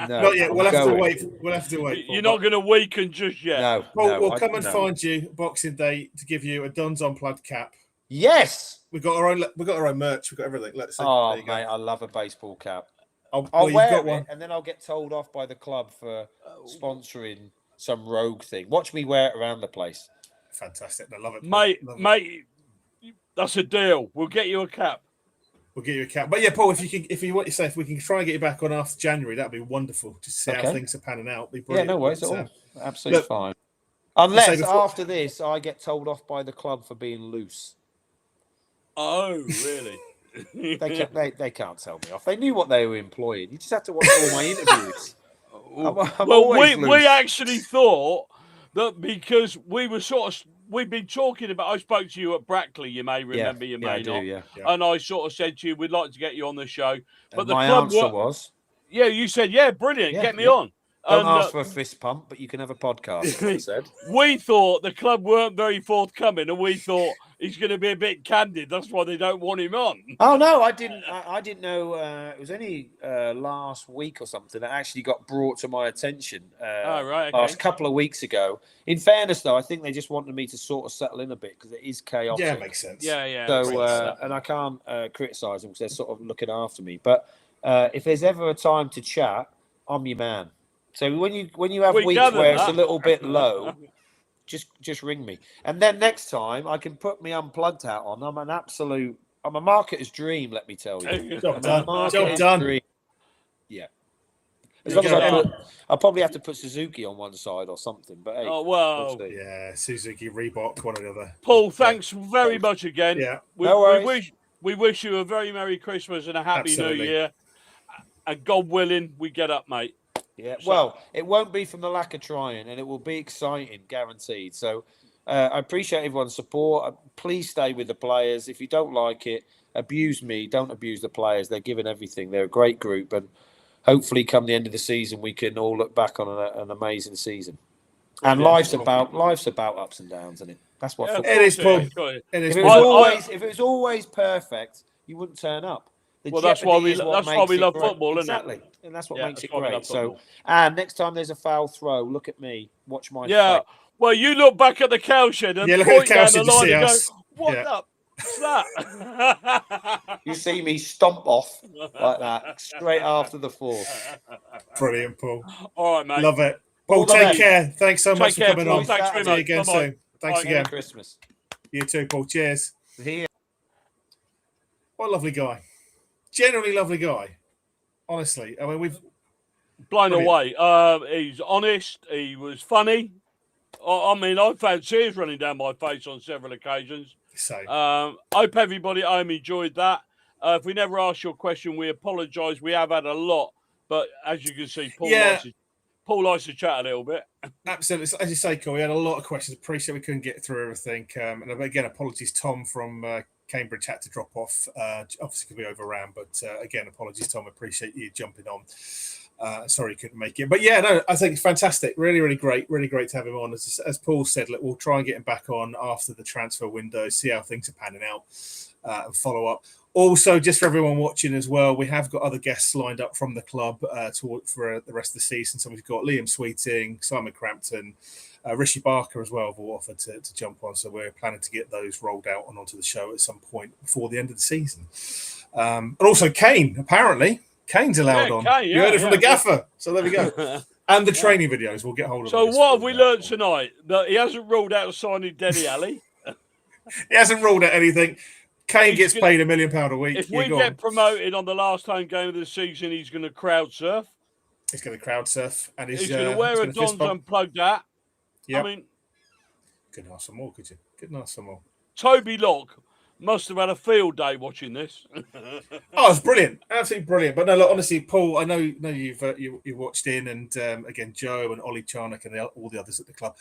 Not yet. We'll have to wait. We'll have to wait. You're not going to weaken just yet. No. Paul, we'll come and find you Boxing Day to give you a Don's Unplugged cap. Yes. We've got our own merch. We've got everything. Let's see. Oh, mate, I love a baseball cap. Well, I'll you've wear got it, one. and then I'll get told off by the club for sponsoring some rogue thing. Watch me wear it around the place. Fantastic. I love it, Paul. love mate. That's a deal. We'll get you a cap. We'll get you a cap. But yeah, Paul, if we can try and get you back on after January, that'd be wonderful. Just see how things are panning out. Be brilliant. Yeah, no worries at all. Absolutely fine. Unless after this, I get told off by the club for being loose. Oh, really? They can't tell me off. They knew what they were employing. You just have to watch all my interviews. We actually thought that because we've been talking about. I spoke to you at Brackley. You may remember. You may not. Yeah. And I sort of said to you, we'd like to get you on the show. But my answer was, yeah. You said, yeah, brilliant. Get me on. Don't ask for a fist pump, but you can have a podcast. I said. We thought the club weren't very forthcoming, and we thought he's going to be a bit candid. That's why they don't want him on. Oh no, I didn't. I didn't know. It was only last week or something that actually got brought to my attention. Last couple of weeks ago. In fairness, though, I think they just wanted me to sort of settle in a bit because it is chaotic. Yeah, it makes sense. Yeah. So, and I can't criticise them because they're sort of looking after me. But if there's ever a time to chat, I'm your man. So when you have weeks where it's a little bit low, just ring me. And then next time I can put my Unplugged hat on. I'm a marketer's dream, let me tell you. Job done. Dream. Yeah. As long as I'll probably have to put Suzuki on one side or something. But hey, yeah, Suzuki, Reebok, one or the other. Paul, thanks very much again. Yeah. We wish you a very Merry Christmas and a Happy New Year. And God willing, we get up, mate. Yeah, well, it won't be from the lack of trying, and it will be exciting, guaranteed. So I appreciate everyone's support. Please stay with the players. If you don't like it, abuse me. Don't abuse the players. They're giving everything. They're a great group, and hopefully come the end of the season, we can all look back on an amazing season. And life's about ups and downs, isn't it? That's what football is, Paul. If it was always perfect, you wouldn't turn up. That's why we love football, isn't it? Exactly. And that's what makes it great. So, and next time there's a foul throw, look at me. Watch my face. Well, you look back at the cowshed and point down the line and go, what's that? You see me stomp off like that straight after the fourth. Brilliant, Paul. All right, mate. Love it. Paul, take care. Thanks so much for coming on. Thanks very much. Again soon. Thanks again. Merry Christmas. You too, Paul. Cheers. Here. What a lovely guy. Generally lovely guy. Honestly, I mean, we've blown away. He's honest. He was funny. I mean, I've had tears running down my face on several occasions. So, hope everybody at home enjoyed that. If we never asked your question, we apologise. We have had a lot, but as you can see, Paul likes to chat a little bit. Absolutely. As you say, Cole, we had a lot of questions. Appreciate we couldn't get through everything. And again, apologies, Tom from Cambridge had to drop off. Obviously, could be overran, but again, apologies, Tom. Appreciate you jumping on. Sorry you couldn't make it, but yeah, no, I think it's fantastic. Really, really great to have him on. As Paul said, look, we'll try and get him back on after the transfer window, see how things are panning out, and follow up. Also, just for everyone watching as well, we have got other guests lined up from the club for the rest of the season. So we've got Liam Sweeting, Simon Crampton, Rishi Barker as well have all offered to jump on. So we're planning to get those rolled out and onto the show at some point before the end of the season. And also Kane, apparently. Kane's allowed on. Kane, you heard it from the gaffer. So there we go. And the training videos, we'll get hold of. So what have we learned tonight? That he hasn't ruled out signing Dele Alli. He hasn't ruled out anything. Kane gets paid £1 million a week. If we get promoted on the last home game of the season, he's going to crowd surf. He's going to crowd surf, and he's going to wear a Don's Unplugged hat. Yeah, I mean, couldn't ask for more, could you? Couldn't ask for more. Toby Locke must have had a field day watching this. Oh, it's brilliant, absolutely brilliant. But no, look, honestly, Paul, I know you watched in, and again, Joe and Ollie Charnock and all the others at the club.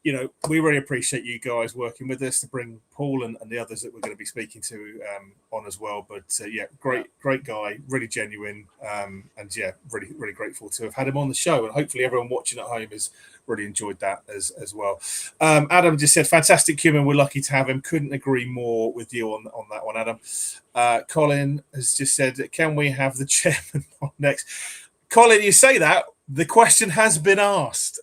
You know, we really appreciate you guys working with us to bring Paul and the others that we're going to be speaking to on as well. But yeah, great guy, really genuine, and yeah, really, really grateful to have had him on the show. And hopefully everyone watching at home has really enjoyed that as well. Adam just said, fantastic human. We're lucky to have him. Couldn't agree more with you on that one, Adam. Colin has just said, can we have the chairman on next? Colin, you say that. The question has been asked.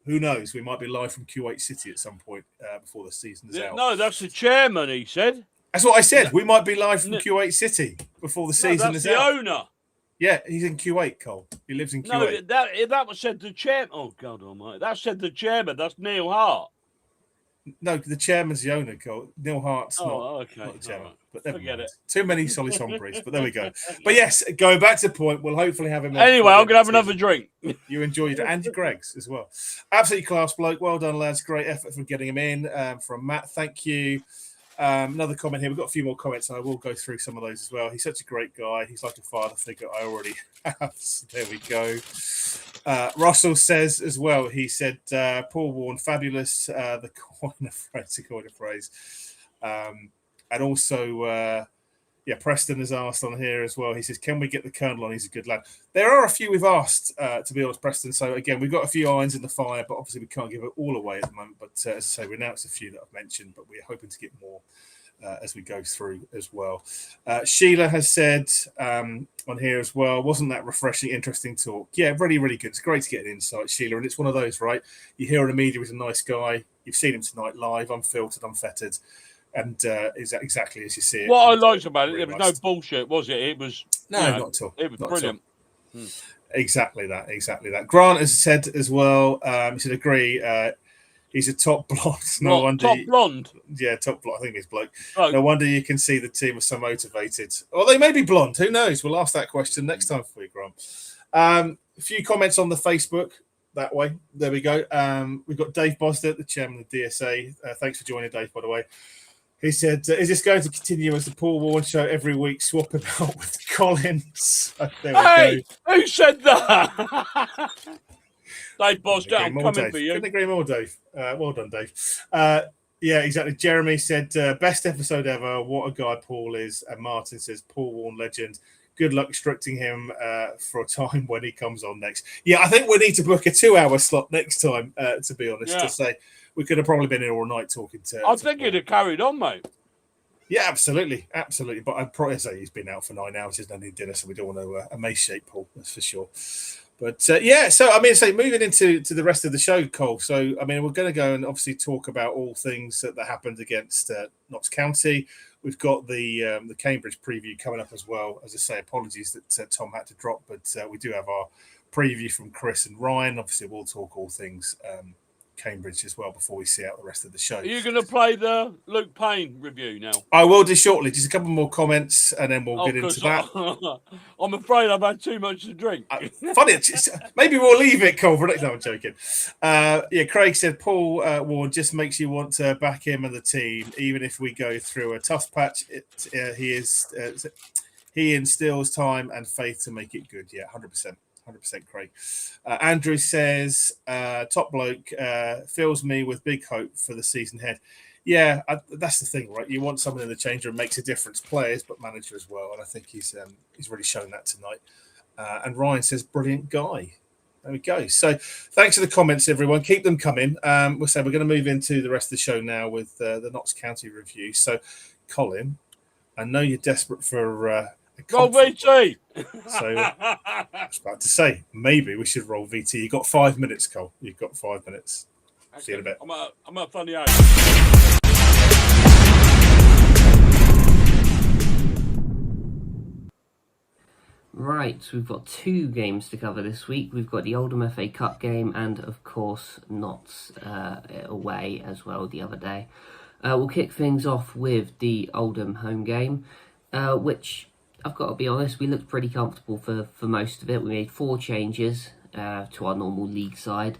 Who knows? We might be live from Kuwait City at some point before the season's out. No, that's the chairman, he said. That's what I said. We might be live from Kuwait City before the season is the out. Owner. Yeah, he's in Kuwait, Cole. He lives in Kuwait. No, that was said the chairman. Oh, God almighty. That said the chairman. That's Neil Hart. No, the chairman's the owner, Cole. Neil Hart's not the chairman. Right. But never Forget mind. it. Too many Solly Sombres, but there we go. But yes, going back to the point, we'll hopefully have him on. Anyway, I'm going to have another drink. You enjoyed it. And Greg's as well. Absolutely class bloke. Well done, lads. Great effort for getting him in. From Matt, thank you. Another comment here. We've got a few more comments, and I will go through some of those as well. He's such a great guy. He's like a father figure I already have. So there we go. Russell says as well, he said, Paul Warren, fabulous, the coin of phrase. And also, Preston has asked on here as well. He says, can we get the Colonel on? He's a good lad. There are a few we've asked, to be honest, Preston. So, again, we've got a few irons in the fire, but obviously we can't give it all away at the moment. But as I say, we announced a few that I've mentioned, but we're hoping to get more as we go through as well. Sheila has said on here as well, wasn't that refreshing, interesting talk? Yeah, really, really good. It's great to get an insight, Sheila. And it's one of those, right? You hear on the media he's a nice guy. You've seen him tonight live, unfiltered, unfettered. And is that exactly as you see it? What I liked about it, there was no bullshit, was it? It was not at all. It was brilliant. Exactly that. Grant has said as well. He said agree. He's a top blonde. Top blonde. Yeah, top blonde. I think he's bloke. Oh. No wonder you can see the team are so motivated. Or they may be blonde. Who knows? We'll ask that question next time for you, Grant. A few comments on the Facebook. That way. There we go. We've got Dave Bosdet, the chairman of the DSA. Thanks for joining, Dave, by the way. He said, is this going to continue as the Paul Warren show every week, swap him out with Collins? Hey, who said that? Dave Bosdet, I'm coming for you. Couldn't agree more, Dave. Well done, Dave. Yeah, exactly. Jeremy said, best episode ever. What a guy Paul is. And Martin says, Paul Warren legend. Good luck restricting him for a time when he comes on next. Yeah, I think we need to book a 2-hour slot next time, to be honest, to say we could have probably been in all night talking to I think he'd have carried on, mate. Yeah, absolutely. But I'd probably say he's been out for 9 hours. He's not need dinner, so we don't want to emaciate Paul, that's for sure. But so I mean, moving into the rest of the show, Cole. So I mean, we're going to go and obviously talk about all things that happened against Notts County. We've got the Cambridge preview coming up as well. As I say, apologies that Tom had to drop, but we do have our preview from Chris and Ryan. Obviously, we'll talk all things Cambridge as well before we see out the rest of the show. Are you going to play the Luke Payne review now? I will do shortly. Just a couple more comments and then we'll get into that. I'm afraid I've had too much to drink. Funny, maybe we'll leave it, Cole. No, I'm joking. Craig said Paul Warren just makes you want to back him and the team, even if we go through a tough patch. He instills time and faith to make it good. Yeah, 100%. 100% Craig. Andrew says, top bloke, fills me with big hope for the season ahead. Yeah, that's the thing, right? You want someone in the change room makes a difference, players, but manager as well. And I think he's really shown that tonight. And Ryan says, brilliant guy. There we go. So thanks for the comments, everyone. Keep them coming. We're going to move into the rest of the show now with the Notts County review. So, Colin, I know you're desperate for... roll VT. So I was about to say, maybe we should roll VT. You've got 5 minutes, Cole. You've got 5 minutes. Okay. See you in a bit. I'm at funny age. Right, so we've got 2 games to cover this week. We've got the Oldham FA Cup game and, of course, Notts away as well the other day. We'll kick things off with the Oldham home game, which... I've got to be honest, we looked pretty comfortable for most of it. We made 4 changes to our normal league side,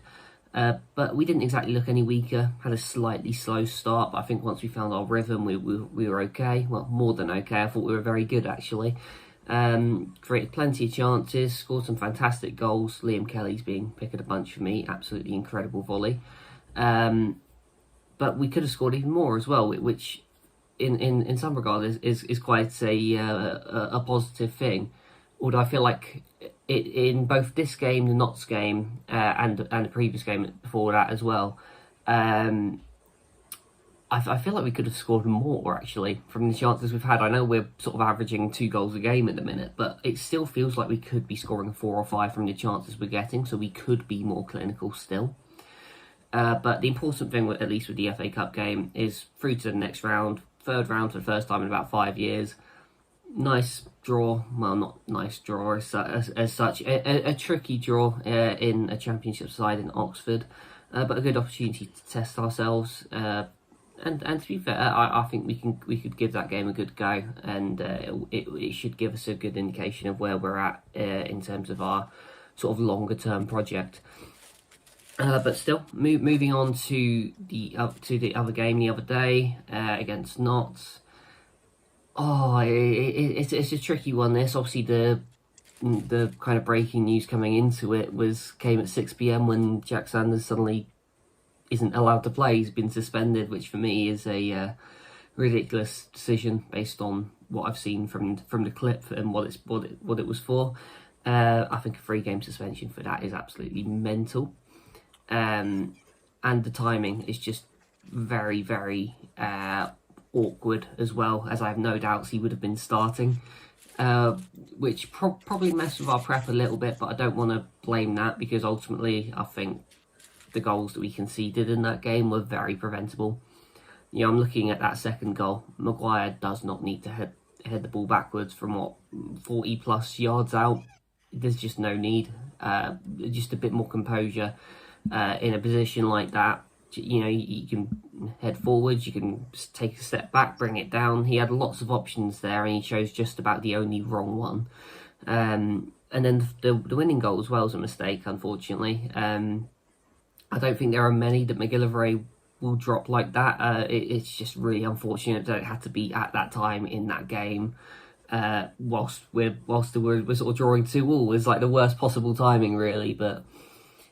but we didn't exactly look any weaker. Had a slightly slow start, but I think once we found our rhythm, we were okay. Well, more than okay. I thought we were very good, actually. Created plenty of chances, scored some fantastic goals. Liam Kelly's being pick of the bunch for me. Absolutely incredible volley. But we could have scored even more as well, which... In some regard is quite a positive thing, although I feel like in both this game, the Notts game, and the previous game before that as well, I feel like we could have scored more actually from the chances we've had. I know we're sort of averaging 2 goals a game at the minute, but it still feels like we could be scoring 4 or 5 from the chances we're getting, so we could be more clinical still. But the important thing, at least with the FA Cup game, is through to the next round. third round for the first time in about 5 years. Nice draw. Well, not nice draw as such. A tricky draw in a championship side in Oxford, but a good opportunity to test ourselves. And to be fair, I think we could give that game a good go, and it should give us a good indication of where we're at in terms of our sort of longer term project. But still, moving on to the other game the other day against Notts. Oh, it's a tricky one. This obviously the kind of breaking news coming into it came at 6 p.m. when Jack Sanders suddenly isn't allowed to play. He's been suspended, which for me is a ridiculous decision based on what I've seen from the clip and what it was for. I think a 3-game suspension for that is absolutely mental, and the timing is just very, very awkward as well, as I have no doubts he would have been starting, which probably messed with our prep a little bit, but I don't want to blame that, because ultimately I think the goals that we conceded in that game were very preventable. You know, I'm looking at that second goal. Maguire does not need to head the ball backwards from 40 plus yards out. There's just no need. Just a bit more composure in a position like that. You know, you can head forwards, you can take a step back, bring it down. He had lots of options there, and he chose just about the only wrong one. And then the winning goal as well was a mistake, unfortunately. I don't think there are many that McGillivray will drop like that. It's just really unfortunate that it had to be at that time in that game, whilst we're sort of drawing 2-2. It's like the worst possible timing, really. But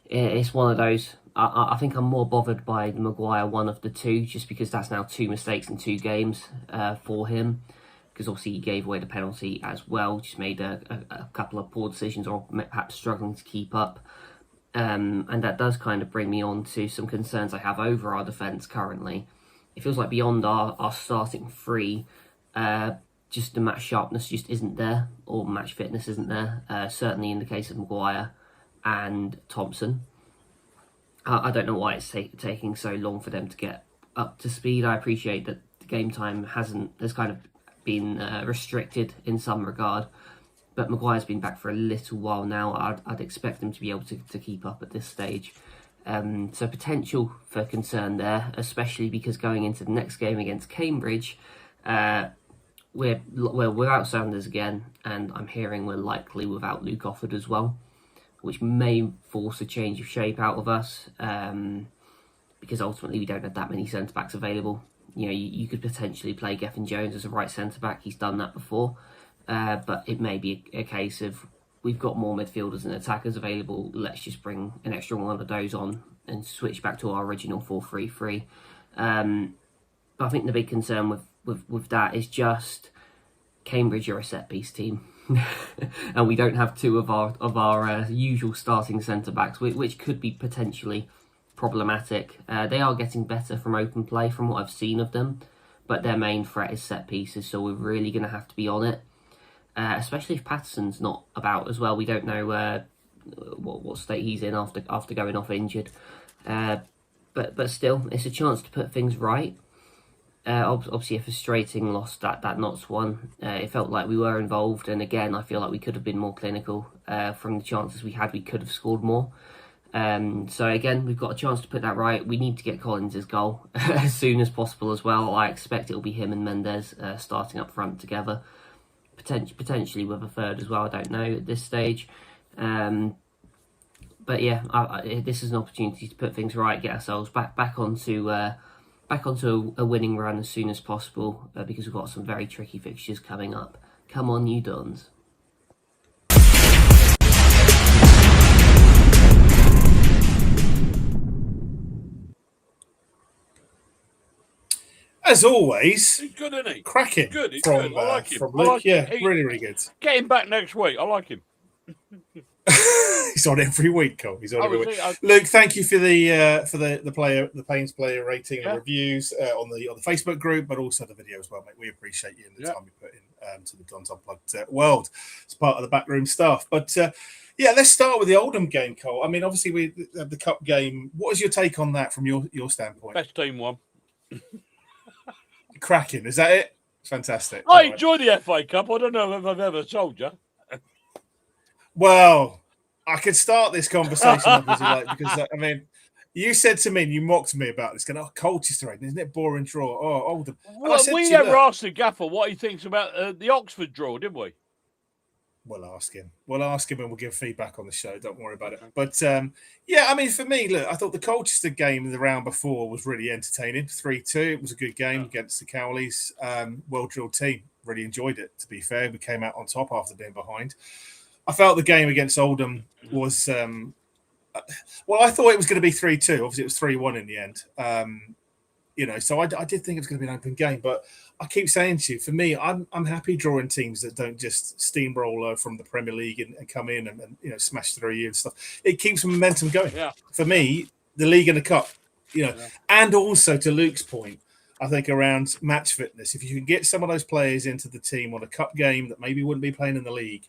it's one of those. I think I'm more bothered by the Maguire one of the two, just because that's now 2 mistakes in 2 games for him. Because obviously he gave away the penalty as well, just made a couple of poor decisions, or perhaps struggling to keep up. And that does kind of bring me on to some concerns I have over our defence currently. It feels like beyond our starting 3, just the match sharpness just isn't there, or match fitness isn't there. Certainly in the case of Maguire and Thompson. I don't know why it's taking so long for them to get up to speed. I appreciate that the game time has kind of been restricted in some regard. But Maguire's been back for a little while now. I'd expect them to be able to keep up at this stage. So potential for concern there, especially because going into the next game against Cambridge, we're without Sanders again, and I'm hearing we're likely without Luke Offord as well, which may force a change of shape out of us, because ultimately we don't have that many centre-backs available. You know, you could potentially play Gethin Jones as a right centre-back. He's done that before. But it may be a case of we've got more midfielders and attackers available. Let's just bring an extra one of those on and switch back to our original 4-3-3. But I think the big concern with that is just Cambridge are a set piece team, and we don't have 2 of our usual starting centre backs, which could be potentially problematic. They are getting better from open play from what I've seen of them, but their main threat is set pieces, so we're really going to have to be on it. Especially if Patterson's not about as well. We don't know what state he's in after going off injured. But still, it's a chance to put things right. Obviously, a frustrating loss that Notts one. It felt like we were involved, and again, I feel like we could have been more clinical. From the chances we had, we could have scored more. So again, we've got a chance to put that right. We need to get Collins' goal as soon as possible as well. I expect it'll be him and Mendes starting up front together. Potentially with a third as well, I don't know at this stage. But yeah, this is an opportunity to put things right, get ourselves back onto a winning run as soon as possible, because we've got some very tricky fixtures coming up. Come on, you Dons. As always, he's good, isn't he? Cracking. Good, he's from, good. I like him. From Luke. Like yeah, him. really, really good. Get him back next week. I like him. He's on every week, Cole. He's on every week. I... Luke, thank you for the Pains player rating and reviews on the Facebook group, but also the video as well, mate. We appreciate you and the time you put in to the Dons Unplugged world. It's part of the backroom stuff. But let's start with the Oldham game, Cole. I mean, obviously we had the cup game. What is your take on that from your standpoint? Best team won. Cracking. Is that it? Fantastic. I enjoy the FA Cup. I don't know if I've ever told you. Well, I could start this conversation up as you like, because I mean, you said to me and you mocked me about this, going, "Oh, Colchester, isn't it boring draw? Oh, Oldham." Well, we never asked the gaffer what he thinks about the Oxford draw, did we? We'll ask him. We'll ask him and we'll give feedback on the show. Don't worry about it. But yeah, I mean, for me, look, I thought the Colchester game in the round before was really entertaining. 3-2. It was a good game against the Cowleys. Well-drilled team. Really enjoyed it, to be fair. We came out on top after being behind. I felt the game against Oldham was... well, I thought it was going to be 3-2. Obviously, it was 3-1 in the end. So I did think it was going to be an open game. But I keep saying to you, for me, I'm happy drawing teams that don't just steamroller from the Premier League and come in and smash through you and stuff. It keeps momentum going. Yeah. For me, the league and the cup, and also to Luke's point, I think around match fitness, if you can get some of those players into the team on a cup game that maybe wouldn't be playing in the league,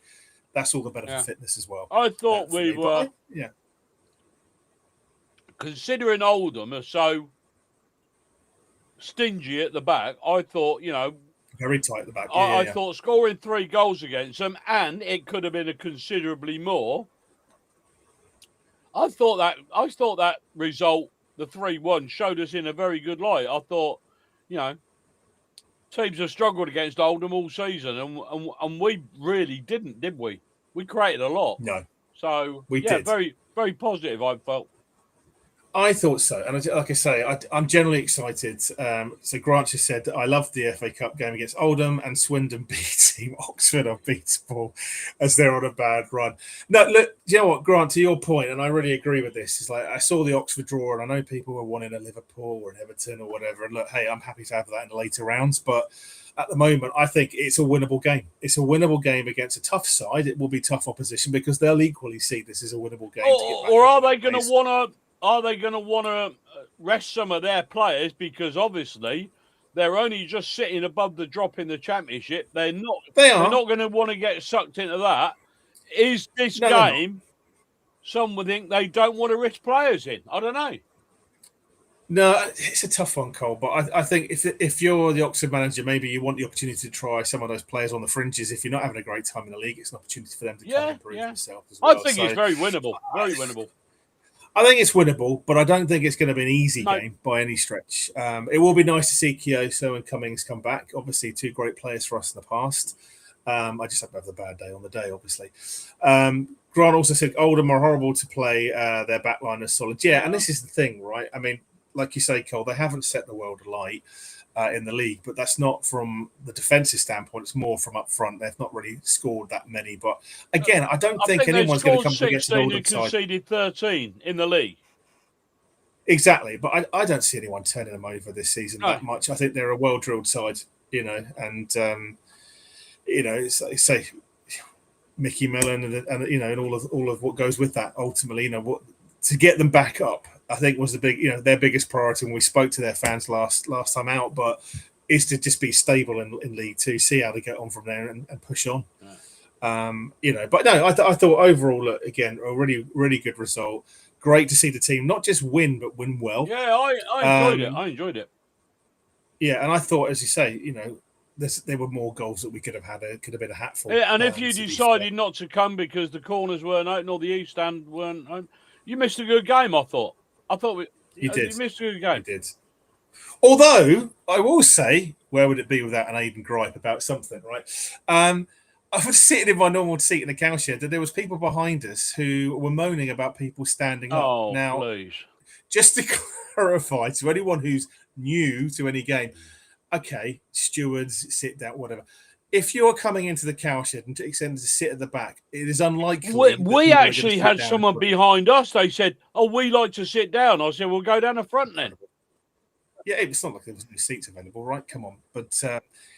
that's all the better for fitness as well. I thought we were, considering Oldham are so stingy at the back, I thought, very tight at the back. I thought scoring 3 goals against them, and it could have been a considerably more. I thought that result, the 3-1, showed us in a very good light. I thought, teams have struggled against Oldham all season, and we really didn't, did we? We created a lot. No. So we did. Very, very positive, I felt. I thought so. And like I say, I'm generally excited. So Grant just said that I loved the FA Cup game against Oldham, and Swindon beat Team Oxford unbeatable as they're on a bad run. No, look, do you know what, Grant, to your point, and I really agree with this, it's like I saw the Oxford draw, and I know people were wanting a Liverpool or an Everton or whatever. And look, hey, I'm happy to have that in the later rounds. But at the moment, I think it's a winnable game. It's a winnable game against a tough side. It will be tough opposition because they'll equally see this as a winnable game. Or are they going to want to... Are they going to want to rest some of their players, because obviously they're only just sitting above the drop in the Championship? They're not. They're not going to want to get sucked into that. Is this game? Some would think they don't want to risk players in. I don't know. No, it's a tough one, Cole. But I think if you're the Oxford manager, maybe you want the opportunity to try some of those players on the fringes. If you're not having a great time in the league, it's an opportunity for them to come and improve themselves as well. I think it's very winnable. Very winnable. I think it's winnable, but I don't think it's going to be an easy game by any stretch. It will be nice to see Kyoso and Cummings come back. Obviously, 2 great players for us in the past. I just have to have the bad day on the day, obviously. Grant also said Oldham are horrible to play. Their backline is solid. Yeah, and this is the thing, right? I mean, like you say, Cole, they haven't set the world alight in the league, but that's not from the defensive standpoint. It's more from up front. They've not really scored that many. But again, I don't think anyone's going to come against an Oldham side. Conceded 13 in the league. Exactly, but I don't see anyone turning them over this season that much. I think they're a well-drilled side, and it's like, say Mickey Mellon and all of what goes with that. Ultimately, what to get them back up, I think was the big, their biggest priority when we spoke to their fans last time out. But is to just be stable in League Two, see how they get on from there, and push on. But no, I thought overall, look, again, a really, really good result. Great to see the team not just win, but win well. Yeah, I enjoyed it. I enjoyed it. Yeah, and I thought, as you say, there were more goals that we could have had. It could have been a hatful. Yeah, and if you decided not to come because the corners weren't open or the East Stand weren't open, you missed a good game, I thought. You did. You missed a good game. You did. Although, I will say, where would it be without an Aidan gripe about something, right? I was sitting in my normal seat in the cow shed, and there was people behind us who were moaning about people standing up. Oh, now, please. Just to clarify to anyone who's new to any game, okay, stewards, sit down, whatever. If you're coming into the cow shed and extended to sit at the back, it is unlikely. We actually had someone behind us. They said, "Oh, we like to sit down." I said, "We'll go down the front then." Yeah, it's not like there was no seats available, right? Come on, but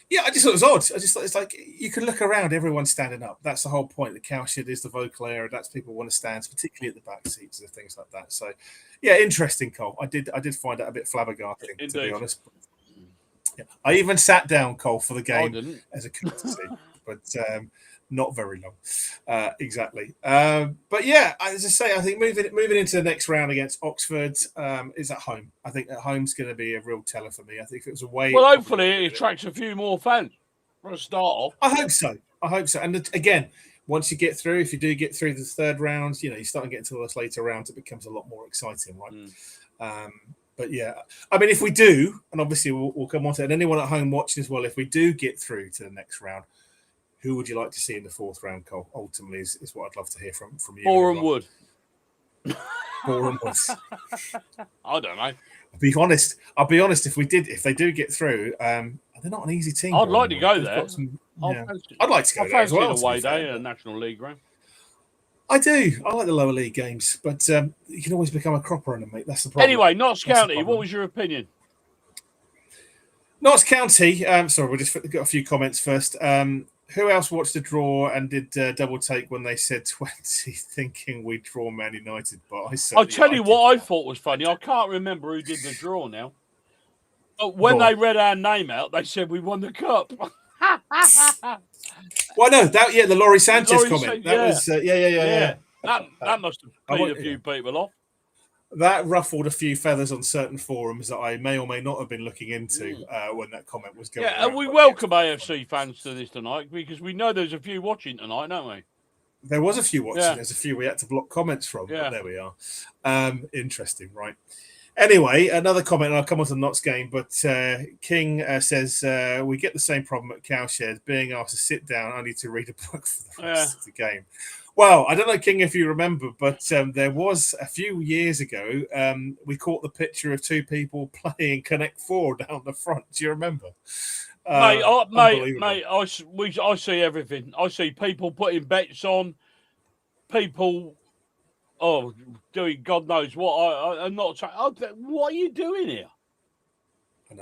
yeah, I just thought it was odd. I just thought it's like you can look around, everyone's standing up. That's the whole point. The cow shed is the vocal area. That's people want to stand, particularly at the back seats and things like that. So, yeah, interesting, Cole. I did find that a bit flabbergasting, to be honest. Yeah. I even sat down, Cole, for the game as a courtesy. But Not very long, exactly. But yeah, as I say, I think moving into the next round against Oxford is at home. I think at home's going to be a real teller for me. I think if it was away, well, hopefully it attracts a few more fans for a start off. I hope so. And again, once you get through, if you do get through the third round, you start to get into those later rounds, it becomes a lot more exciting, right? But yeah, I mean, if we do, and obviously we'll come on to it, and anyone at home watching as well, if we do get through to the next round, who would you like to see in the fourth round, Cole? Ultimately, is what I'd love to hear from you. Boreham Wood. Boreham Wood. I don't know. I'll be honest. If they do get through, they're not an easy team. I'd like to go there. I'd like to go there as well. Away day in a National League round. I do. I like the lower league games, but you can always become a cropper in them, mate. That's the problem. Anyway, Notts County. What was your opinion? Notts County. Sorry, we just got a few comments first. Who else watched the draw and did double take when they said 20, thinking we'd draw Man United? But I'll tell you what I thought was funny. I can't remember who did the draw now. But when they read our name out, they said we won the cup. Well, no, the Laurie Sanchez comment. That was yeah. That must have peed a few people off. That ruffled a few feathers on certain forums that I may or may not have been looking into when that comment was going. Yeah, and we welcome AFC fans to this tonight because we know there's a few watching tonight, don't we? There was a few watching. Yeah. There's a few we had to block comments from, but there we are. Interesting, right? Anyway, another comment, and I'll come on to the Notts game, but King says, we get the same problem at Cowshed, being asked to sit down only to read a book for the rest of the game. Well, I don't know, King, if you remember, but there was a few years ago, we caught the picture of two people playing Connect 4 down the front. Do you remember? Mate, I see everything. I see people putting bets on, people doing God knows what. I'm not. What are you doing here?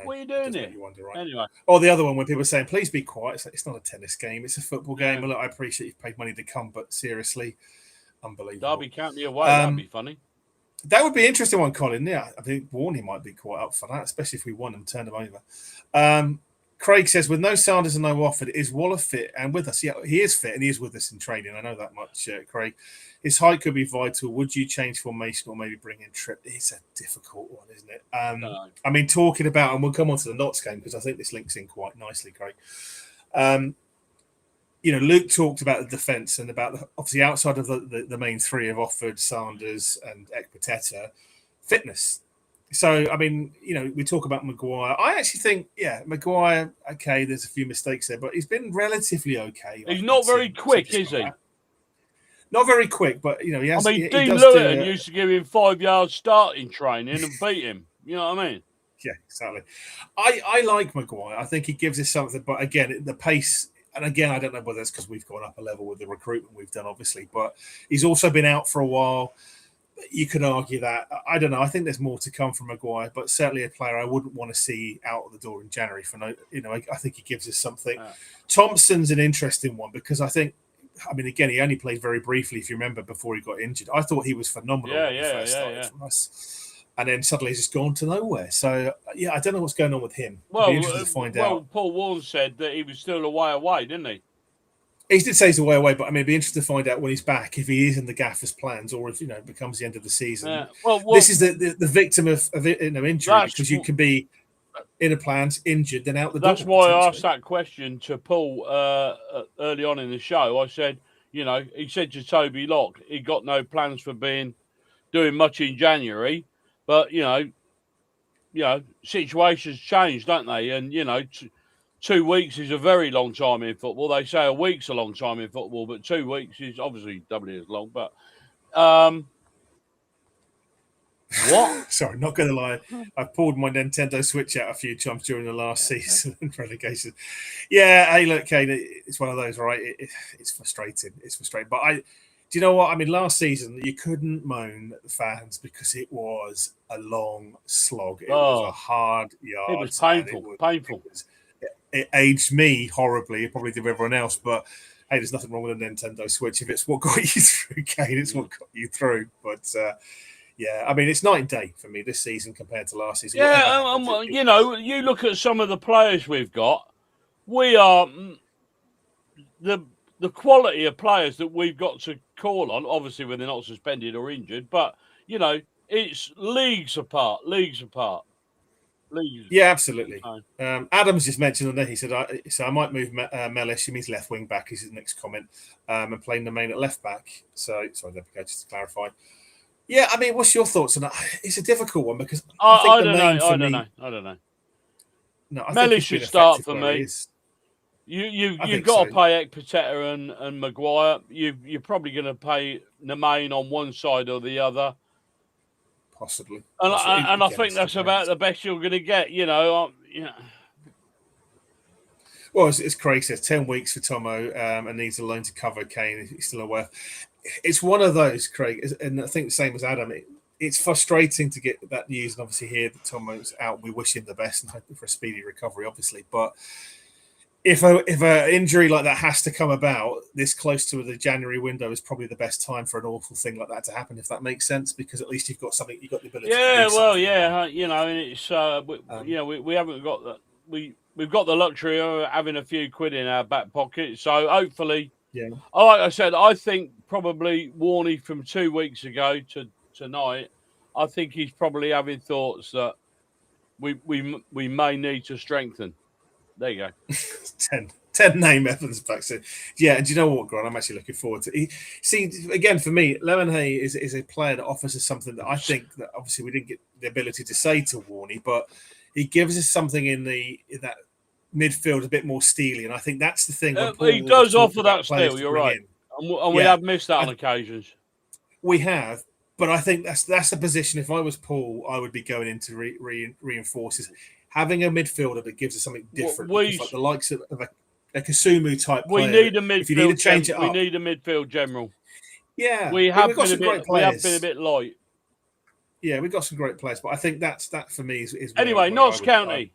What are you doing here? You wonder, right? Anyway. Or the other one when people are saying, please be quiet. It's not a tennis game. It's a football game. Well, look, I appreciate you've paid money to come, but seriously, unbelievable. Derby County away. That'd be funny. That would be an interesting one, Colin. Yeah, I think Warney might be quite up for that, especially if we won and turned them over. Craig says, with no Sanders and no Wofford, is Waller fit and with us? Yeah, he is fit and he is with us in training. I know that much, Craig. His height could be vital. Would you change formation or maybe bring in Tripp? It's a difficult one, isn't it? I mean, talking about, and we'll come on to the Notts game because I think this links in quite nicely, Craig. Luke talked about the defence and about obviously outside of the main three of Wofford, Sanders, and Ekpateta, fitness. So, I mean, we talk about Maguire. I actually think, Maguire, okay, there's a few mistakes there, but he's been relatively okay. He's not very quick, is he? Not very quick, but, he has... I mean, Dean Lewis used to give him 5 yards starting training and beat him. You know what I mean? Yeah, exactly. I like Maguire. I think he gives us something, but again, the pace... And again, I don't know whether it's because we've gone up a level with the recruitment we've done, obviously, but he's also been out for a while. You could argue that. I don't know. I think there's more to come from Maguire, but certainly a player I wouldn't want to see out of the door in January. I think he gives us something. Thompson's an interesting one because again, he only played very briefly, if you remember, before he got injured. I thought he was phenomenal when he first started from us. And then suddenly he's just gone to nowhere. So, I don't know what's going on with him. Well, be interested to find out. Paul Warren said that he was still away, didn't he? He did say he's away, but it'd be interesting to find out when he's back if he is in the gaffer's plans or if it becomes the end of the season. Yeah. This is the victim of injury because you can be in a plans injured then out the door. That's why I asked that question to Paul early on in the show. I said, he said to Toby Locke, he got no plans for doing much in January, but situations change, don't they? And 2 weeks is a very long time in football. They say a week's a long time in football, but 2 weeks is obviously doubly as long. But what? Sorry, not going to lie. I've pulled my Nintendo Switch out a few times during the last season and relegation. Yeah, hey, look, Kane, it's one of those, right? It's frustrating. It's frustrating. But do you know what? I mean, last season, you couldn't moan at the fans because it was a long slog. It was a hard yard. It was painful. It aged me horribly. It probably did everyone else. But, hey, there's nothing wrong with a Nintendo Switch. If it's what got you through, Kane, it's what got you through. But, I mean, it's night and day for me this season compared to last season. Yeah, you look at some of the players we've got. We are the quality of players that we've got to call on, obviously when they're not suspended or injured, but it's leagues apart. Leagues. Yeah, absolutely. Adams just mentioned on there. He said, "I might move Mellish. He means left wing back." Is his next comment, and playing the main at left back. So, sorry, there we go. Just to clarify. Yeah, I mean, what's your thoughts on that? It's a difficult one because I don't know. No, I Mellish should start for me. You've got to pay Ekpiteta and Maguire. You're probably going to pay Nemain on one side or the other. Possibly. And I think that's about the best you're going to get, Well, as Craig says, 10 weeks for Tomo and needs a loan to cover Kane. He's still aware. It's one of those, Craig, and I think the same as Adam. It's frustrating to get that news and obviously hear that Tomo's out. We wish him the best and hope for a speedy recovery, obviously. But if an injury like that has to come about this close to the January window is probably the best time for an awful thing like that to happen, if that makes sense, because at least you've got something, you've got the ability. Yeah, to do well, yeah, it's we haven't got that. We've got the luxury of having a few quid in our back pocket, so hopefully, yeah. Like I said, I think probably Warney from 2 weeks ago to tonight, I think he's probably having thoughts that we may need to strengthen. There you go. 10 name Evans back soon. Yeah, and do you know what, Grant? I'm actually looking forward to it. See, again, for me, Lemonhay is a player that offers us something that I think that obviously we didn't get the ability to say to Warney, but he gives us something in that midfield a bit more steely, and I think that's the thing. He does offer that steel, you're right. And we have missed that on occasions. We have, but I think that's the position. If I was Paul, I would be going into reinforces. Having a midfielder that gives us something different, like the likes of a Kasumu type player. We need a midfield. If you need to change it up, we need a midfield general. Yeah, we have been a bit light. Yeah, we've got some great players, but I think that for me is anyway. Notts County.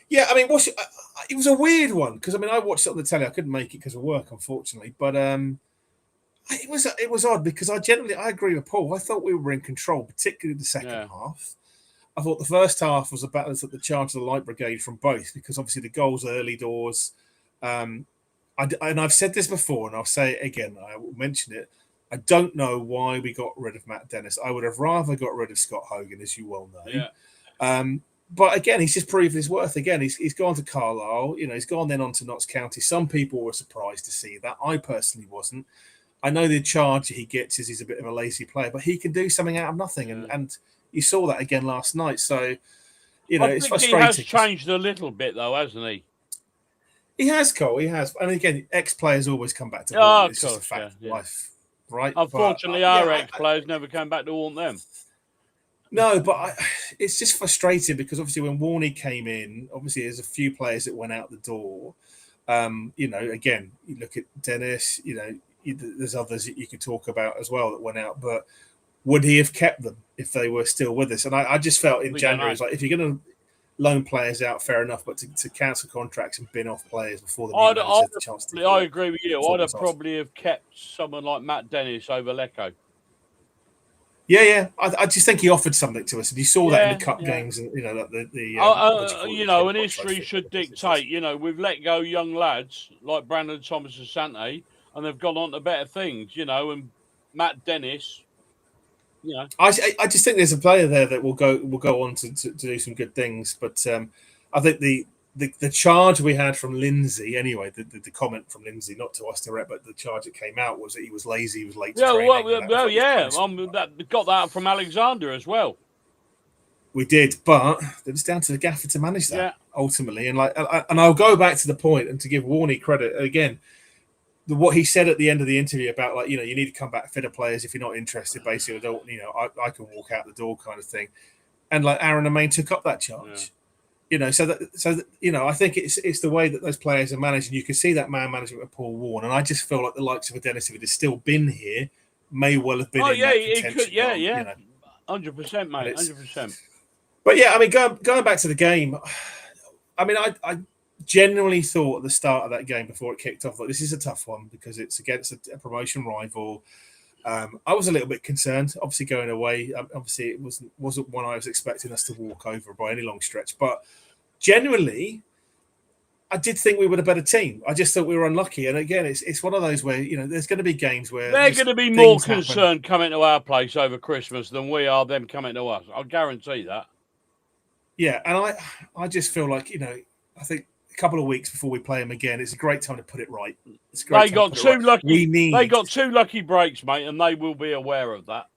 Yeah, I mean, it was a weird one because I watched it on the telly. I couldn't make it because of work, unfortunately. But it was odd because I agree with Paul. I thought we were in control, particularly the second half. I thought the first half was about the charge of the Light Brigade from both, because obviously the goals early doors. And I've said this before, and I'll say it again. I will mention it. I don't know why we got rid of Matt Dennis. I would have rather got rid of Scott Hogan, as you well know. Yeah. But again, he's just proved his worth. Again, he's gone to Carlisle. He's gone then on to Notts County. Some people were surprised to see that. I personally wasn't. I know the charge he gets is he's a bit of a lazy player, but he can do something out of nothing. And you saw that again last night. So, it's frustrating. He has changed a little bit, though, hasn't he? He has, Cole. He has. And again, ex-players always come back to haunt. It's just a fact of life, right? Unfortunately, our ex-players never came back to haunt them. No, but it's just frustrating because obviously when Warney came in, obviously there's a few players that went out the door. Again, you look at Dennis, there's others that you could talk about as well that went out, but would he have kept them if they were still with us? And I just felt in January, it's like, if you're going to loan players out, fair enough, but to cancel contracts and bin off players before the new manager has the chance to. I agree with you. I'd have probably have kept someone like Matt Dennis over Lecco. Yeah. I just think he offered something to us, and you saw that in the cup games, and and history should dictate. We've let go young lads like Brandon Thomas and Sante, and they've gone on to better things. And Matt Dennis. I just think there's a player there that will go on to do some good things, but I think the charge we had from Lindsay, anyway, the comment from Lindsay, not to us direct, but the charge that came out was that he was lazy, he was late to training. Got that from Alexander as well. We did, but it was down to the gaffer to manage that ultimately. And I'll go back to the point and to give Warney credit again. What he said at the end of the interview about you need to come back fitter players if you're not interested. Basically, I can walk out the door kind of thing. And Aaron and Main took up that charge. I think it's the way that those players are managed, and you can see that man management of Paul Warne. And I just feel like the likes of a Dennis, if it had still been here, may well have been. 100%, mate, 100%. But going back to the game, I genuinely thought at the start of that game before it kicked off, this is a tough one because it's against a promotion rival. I was a little bit concerned, obviously going away. Obviously, it wasn't one I was expecting us to walk over by any long stretch. But genuinely, I did think we were a better team. I just thought we were unlucky. And again, it's one of those where, there's going to be games where they're going to be more concerned coming to our place over Christmas than we are them coming to us. I'll guarantee that. Yeah, and I just feel like, I think a couple of weeks before we play them again, it's a great time to put it right. It's a great they got two lucky. They got 2 lucky breaks, mate, and they will be aware of that.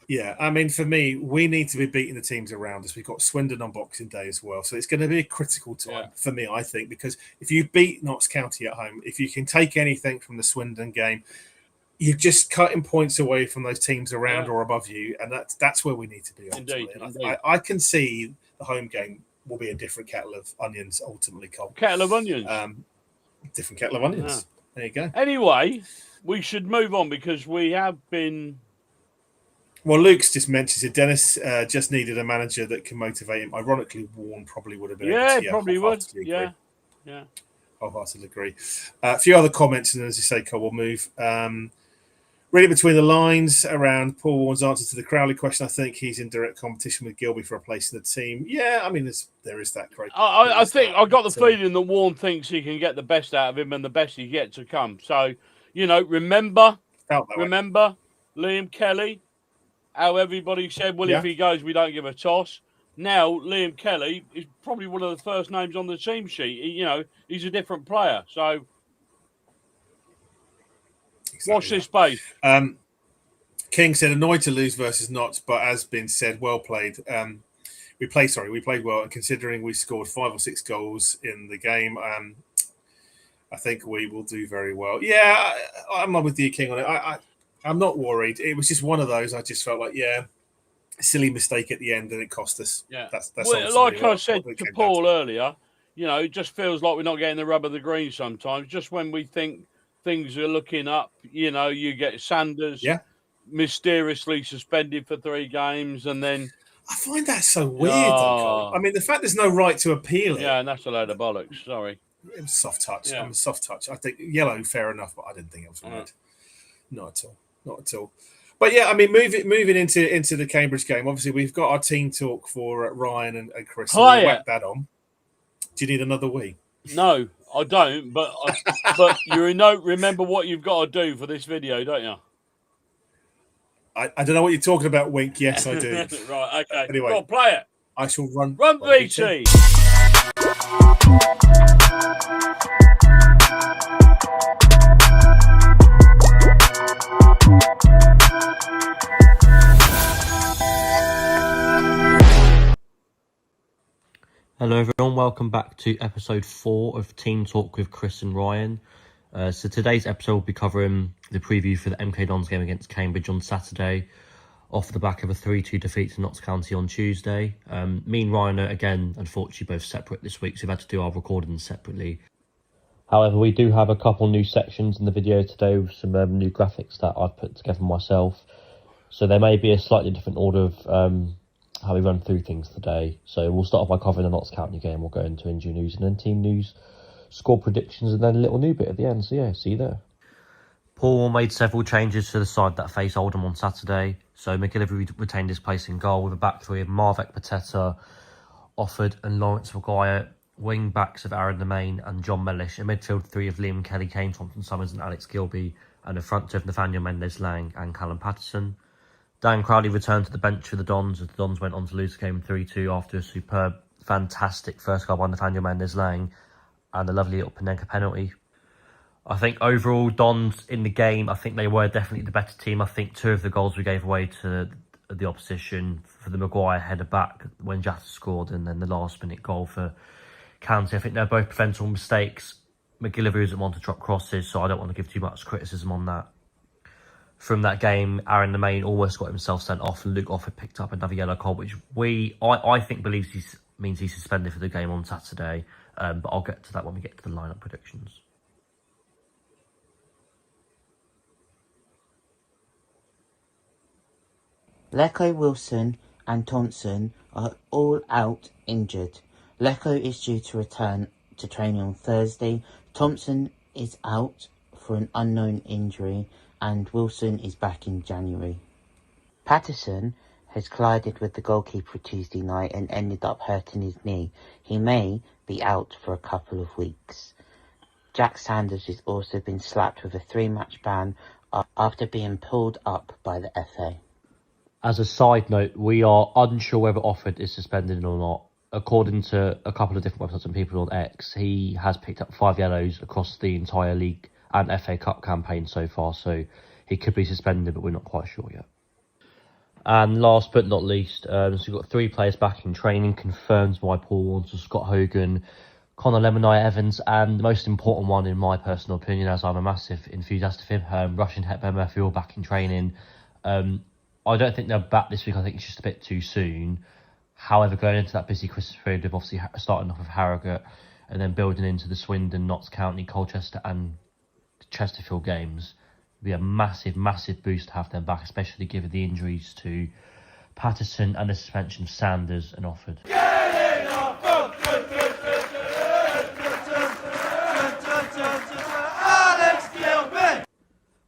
Yeah, I mean, for me, we need to be beating the teams around us. We've got Swindon on Boxing Day as well. So it's going to be a critical time for me, I think, because if you beat Notts County at home, if you can take anything from the Swindon game, you're just cutting points away from those teams around or above you. And that's where we need to be. Indeed. I can see the home game will be a different kettle of onions, ultimately, Cole. Kettle of onions? Different kettle of onions. Yeah. There you go. Anyway, we should move on because we have been... Well, Luke's just mentioned it. Dennis just needed a manager that can motivate him. Ironically, Warren probably would have been able to. Probably would. Yeah. Wholeheartedly agree. A few other comments, and as you say, Cole, we'll move. Reading between the lines around Paul Warren's answer to the Crowley question, I think he's in direct competition with Gilby for a place in the team. Yeah, I mean, there is that. I think I got the feeling that Warren thinks he can get the best out of him and the best is yet to come. So, remember Liam Kelly? How everybody said, well, if he goes, we don't give a toss. Now, Liam Kelly is probably one of the first names on the team sheet. He's a different player. So, watch this space. King said, annoyed to lose versus Notts, but as been said, well played. We played well, and considering we scored 5 or 6 goals in the game, I think we will do very well. Yeah, I'm not with you, King, on it. I'm not worried. It was just one of those. I just felt like, silly mistake at the end, and it cost us. Yeah, that's like I said to Paul earlier. It just feels like we're not getting the rub of the green sometimes. Just when we think things are looking up, you get Sanders mysteriously suspended for 3 games, and then I find that so weird. Though, I mean, the fact there's no right to appeal it. Yeah, and that's a load of bollocks. Sorry, it was soft touch. Yeah. Soft touch. I think yellow, fair enough, but I didn't think it was red. Not at all. Not at all. But yeah, I mean, moving into the Cambridge game, obviously we've got our team talk for Ryan and Chris. So we'll whack that on. Do you need another wee? No, I don't. But remember what you've got to do for this video, don't you? I don't know what you're talking about, Wink. Yes, I do. Right, okay. Anyway, go on, play it. I shall run VT. Hello everyone, welcome back to episode 4 of Team Talk with Chris and Ryan. So today's episode will be covering the preview for the MK Dons game against Cambridge on Saturday, off the back of a 3-2 defeat to Notts County on Tuesday. Me and Ryan are, again, unfortunately both separate this week, so we've had to do our recordings separately. However, we do have a couple new sections in the video today with some new graphics that I've put together myself. So there may be a slightly different order of how we run through things today. So we'll start off by covering the Notts County game. We'll go into injury news and then team news, score predictions, and then a little new bit at the end. So yeah, see you there. Paul made several changes to the side that faced Oldham on Saturday. So McGillivray retained his place in goal with a back three of Marvek Pateta, Offord and Lawrence Maguire, wing backs of Aaron Lemaine and John Mellish, a midfield three of Liam Kelly, Kane Thompson Summers and Alex Gilby, and a front two of Nathaniel Mendes-Lang and Callum Patterson. Dan Crowley returned to the bench for the Dons as the Dons went on to lose the game 3-2 after a superb, fantastic first goal by Nathaniel Mendes-Lang and a lovely little Panenka penalty. I think overall, Dons in the game, I think they were definitely the better team. I think 2 of the goals we gave away to the opposition for the Maguire header back when Jatta scored, and then the last minute goal for County. I think they're both preventable mistakes. McGillivray isn't one to drop crosses, so I don't want to give too much criticism on that. From that game, Aaron Lemaine almost got himself sent off, and Luke Offord picked up another yellow card, which I think means he's suspended for the game on Saturday. But I'll get to that when we get to the lineup predictions. Lecco, Wilson and Thompson are all out injured. Lecco is due to return to training on Thursday. Thompson is out for an unknown injury and Wilson is back in January. Patterson has collided with the goalkeeper Tuesday night and ended up hurting his knee. He may be out for a couple of weeks. Jack Sanders has also been slapped with a 3-match ban after being pulled up by the FA. As a side note, we are unsure whether Offord is suspended or not. According to a couple of different websites and people on X, he has picked up 5 yellows across the entire league and FA Cup campaign so far, so he could be suspended, but we're not quite sure yet. And last but not least, so we've got 3 players back in training, confirmed by Paul Warne, so Scott Hogan, Conor Lemonai Evans, and the most important one, in my personal opinion, as I'm a massive enthusiast of him, Russian Hepburn Murphy, all back in training. I don't think they're back this week. I think it's just a bit too soon. However, going into that busy Christmas period of obviously starting off with Harrogate and then building into the Swindon, Notts County, Colchester and Chesterfield games, it'd be a massive, massive boost to have them back, especially given the injuries to Patterson and the suspension of Sanders and Offord.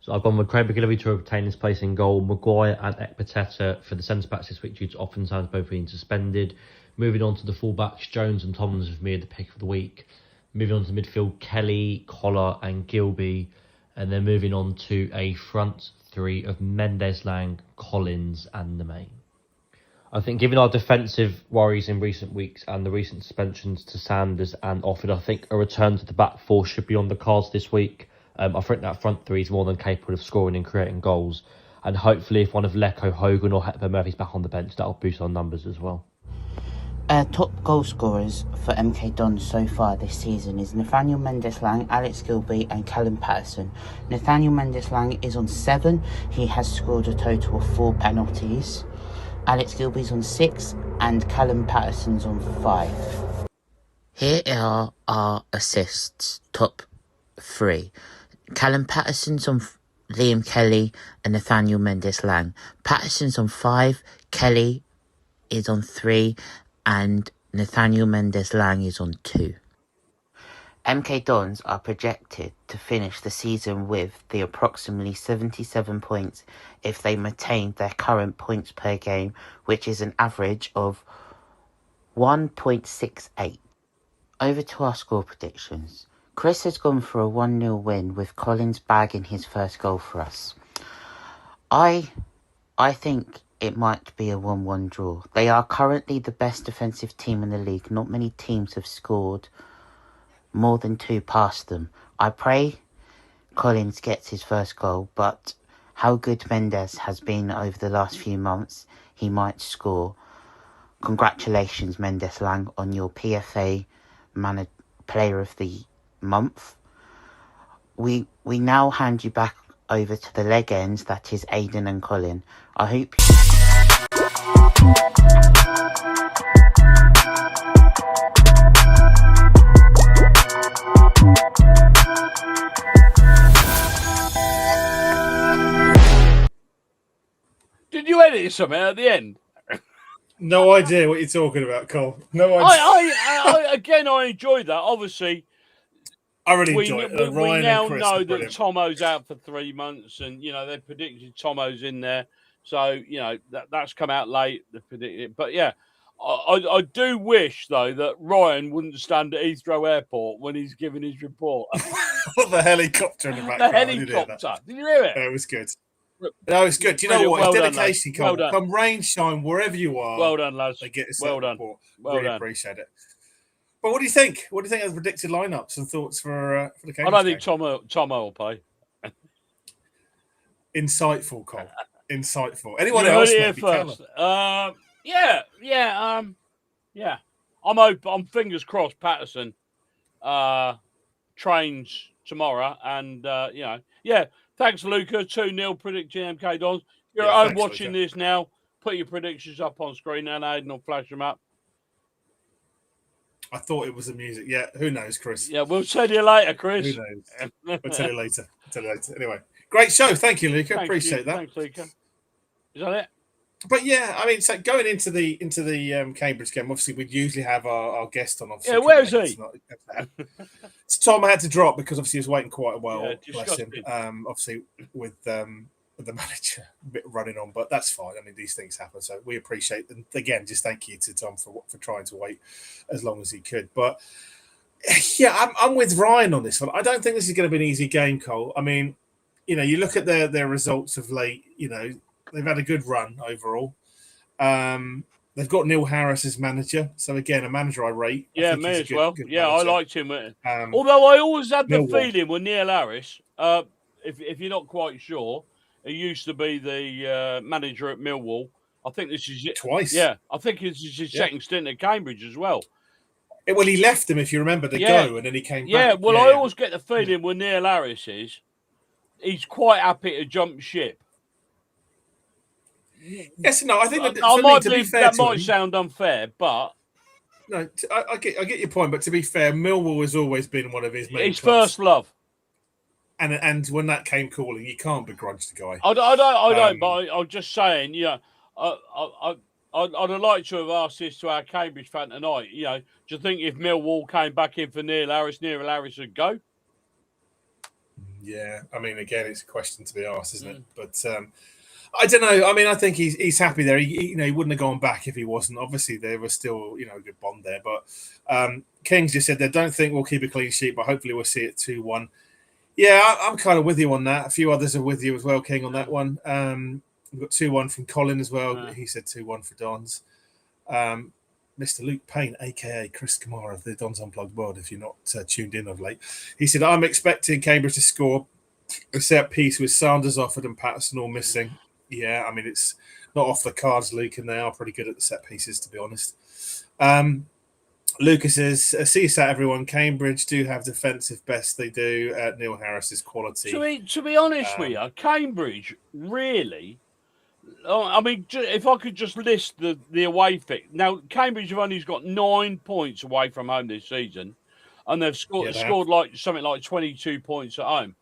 So I've gone with Craig McGillivray to retain his place in goal, Maguire and Ekpiteta for the centre-backs this week due to oftentimes both being suspended. Moving on to the full-backs, Jones and Tomlins with me at the pick of the week. Moving on to midfield, Kelly, Collar and Gilby. And then moving on to a front 3 of Mendes, Lang, Collins and the main. I think given our defensive worries in recent weeks and the recent suspensions to Sanders and Offord, I think a return to the back 4 should be on the cards this week. I think that front 3 is more than capable of scoring and creating goals. And hopefully if one of Lecco, Hogan or Hepburn Murphy's back on the bench, that'll boost our numbers as well. Top goal scorers for MK Dons so far this season is Nathaniel Mendes-Lang, Alex Gilby and Callum Patterson. Nathaniel Mendes-Lang is on 7. He has scored a total of 4 penalties. Alex Gilby's on 6 and Callum Patterson's on 5. Here are our assists, top 3. Callum Patterson's on Liam Kelly and Nathaniel Mendes-Lang. Patterson's on 5, Kelly is on 3 and Nathaniel Mendes-Lang is on 2. MK Dons are projected to finish the season with the approximately 77 points if they maintain their current points per game, which is an average of 1.68. Over to our score predictions. Chris has gone for a 1-0 win with Collins bagging his first goal for us. I think it might be a 1-1 draw. They are currently the best defensive team in the league. Not many teams have scored more than 2 past them. I pray Collins gets his first goal, but how good Mendes has been over the last few months, he might score. Congratulations, Mendes-Lang, on your PFA Player of the Month. We now hand you back over to the leg ends, that is Aidan and Colin. I hope Did you edit something at the end? No idea what you're talking about, Cole. No idea. I enjoyed that. Obviously, I really enjoyed it. We now know that Tomo's out for 3 months, and they predicted Tomo's in there. So that's come out late. They predicted it, but yeah, I do wish though that Ryan wouldn't stand at Heathrow Airport when he's giving his report. What the helicopter in the background? The helicopter. Did you hear it? It was good. No, it's good. Do you know what? Well dedication, Cole. Come rain, shine, wherever you are. Well done, lads. They get well done. Report. Well really done. Appreciate it. But what do you think? What do you think of the predicted lineups and thoughts for the game? I don't think Tomo will play. Insightful, Cole. Insightful. Anyone else? Maybe first. Yeah. I'm fingers crossed. Patterson trains tomorrow, and yeah. Thanks, Luca. 2-0 predicting MK Dons. You're at home watching Luca. This now. Put your predictions up on screen, and Aidan will flash them up. I thought it was the music. Yeah, who knows, Chris? Yeah, we'll tell you later, Chris. Who knows? I'll tell you later. Anyway, great show. Thank you, Luca. Appreciate that. Thanks, Luca. Is that it? But yeah, I mean, so going into the Cambridge game, obviously we'd usually have our guest on. Obviously, yeah, where is he? So Tom had to drop because obviously he was waiting quite a while. Yeah, bless him. Obviously with the manager a bit running on, but that's fine. I mean, these things happen, so we appreciate them. Again, just thank you to Tom for trying to wait as long as he could. But yeah, I'm with Ryan on this one. I don't think this is going to be an easy game, Cole. I mean, you look at their results of late. They've had a good run overall. They've got Neil Harris as manager, so again, a manager I rate. Yeah, me as well. Yeah, manager. I liked him. Although I always had the feeling with Neil Harris, if you're not quite sure, he used to be the manager at Millwall. I think this is it twice. Yeah, I think this is his second stint at Cambridge as well. Well, he left them, if you remember, to go, and then he came back. Yeah, well, I always get the feeling with Neil Harris he's quite happy to jump ship. Yes, no, I think that might sound unfair, but no, I get your point. But to be fair, Millwall has always been one of his main clubs. First love. And when that came calling, you can't begrudge the guy. I don't. But I'm just saying, I'd have liked to have asked this to our Cambridge fan tonight. Do you think if Millwall came back in for Neil Harris would go? Yeah, I mean, again, it's a question to be asked, isn't it? But I don't know. I mean, I think he's happy there. He wouldn't have gone back if he wasn't. Obviously, there was still a good bond there. But Kings just said they don't think we'll keep a clean sheet, but hopefully we'll see it 2-1. Yeah, I'm kind of with you on that. A few others are with you as well, King, on that one. We've got 2-1 from Colin as well. Yeah. He said 2-1 for Dons. Mr. Luke Payne, a.k.a. Chris Kamara of the Dons Unplugged world, if you're not tuned in of late. He said, I'm expecting Cambridge to score a set piece with Sanders offered and Patterson all missing. Yeah, I mean, it's not off the cards, Luke, and they are pretty good at the set pieces, to be honest. Lucas says, CSAT, everyone. Cambridge do have defensive best. They do. Neil Harris's quality. To be honest with you, Cambridge really. I mean, if I could just list the away thing. Now, Cambridge have only got 9 points away from home this season, and they've scored like something like 22 points at home.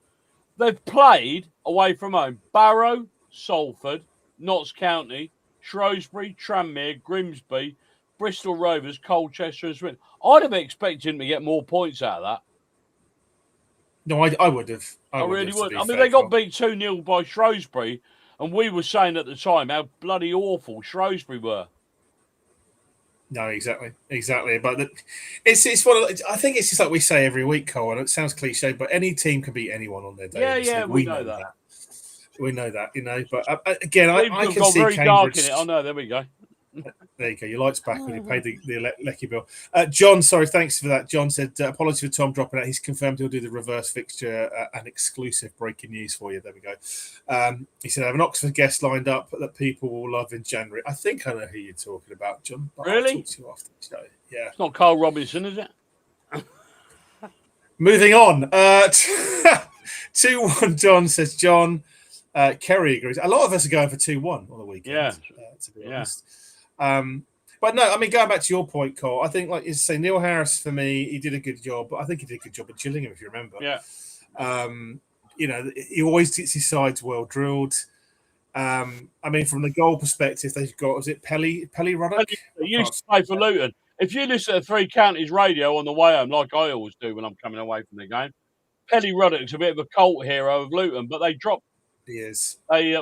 They've played away from home: Barrow, Salford, Notts County, Shrewsbury, Tranmere, Grimsby, Bristol Rovers, Colchester, and Swindon. I'd have expected him to get more points out of that. No, I would have. I really would. I mean, they got beat 2-0 by Shrewsbury, and we were saying at the time how bloody awful Shrewsbury were. No, exactly. But it's one of. I think it's just like we say every week, Cole. And it sounds cliche, but any team can beat anyone on their day. Yeah, we know that. We know that, But again, I can see very Cambridge. Dark in it. Oh no, there we go. There you go. Your light's back when you paid the Lecky bill. John, sorry, thanks for that. John said, apologies for Tom dropping out. He's confirmed he'll do the reverse fixture and exclusive breaking news for you. There we go. He said, I have an Oxford guest lined up that people will love in January. I think I know who you're talking about, John. Really? I'll talk to you after the show. Yeah. It's not Carl Robinson, is it? Moving on. 2-1, John says, John. Kerry agrees. A lot of us are going for 2-1 on the weekend. Yeah. To be honest. But no, I mean, going back to your point, Cole, I think, like you say, Neil Harris, for me, he did a good job, but I think he did a good job at Gillingham, if you remember. Yeah. He always gets his sides well drilled. I mean, from the goal perspective, they've got, was it Pelly Ruddock? He used to play for Luton. If you listen to Three Counties radio on the way home, like I always do when I'm coming away from the game, Pelly Ruddock's a bit of a cult hero of Luton, but they dropped. He is. I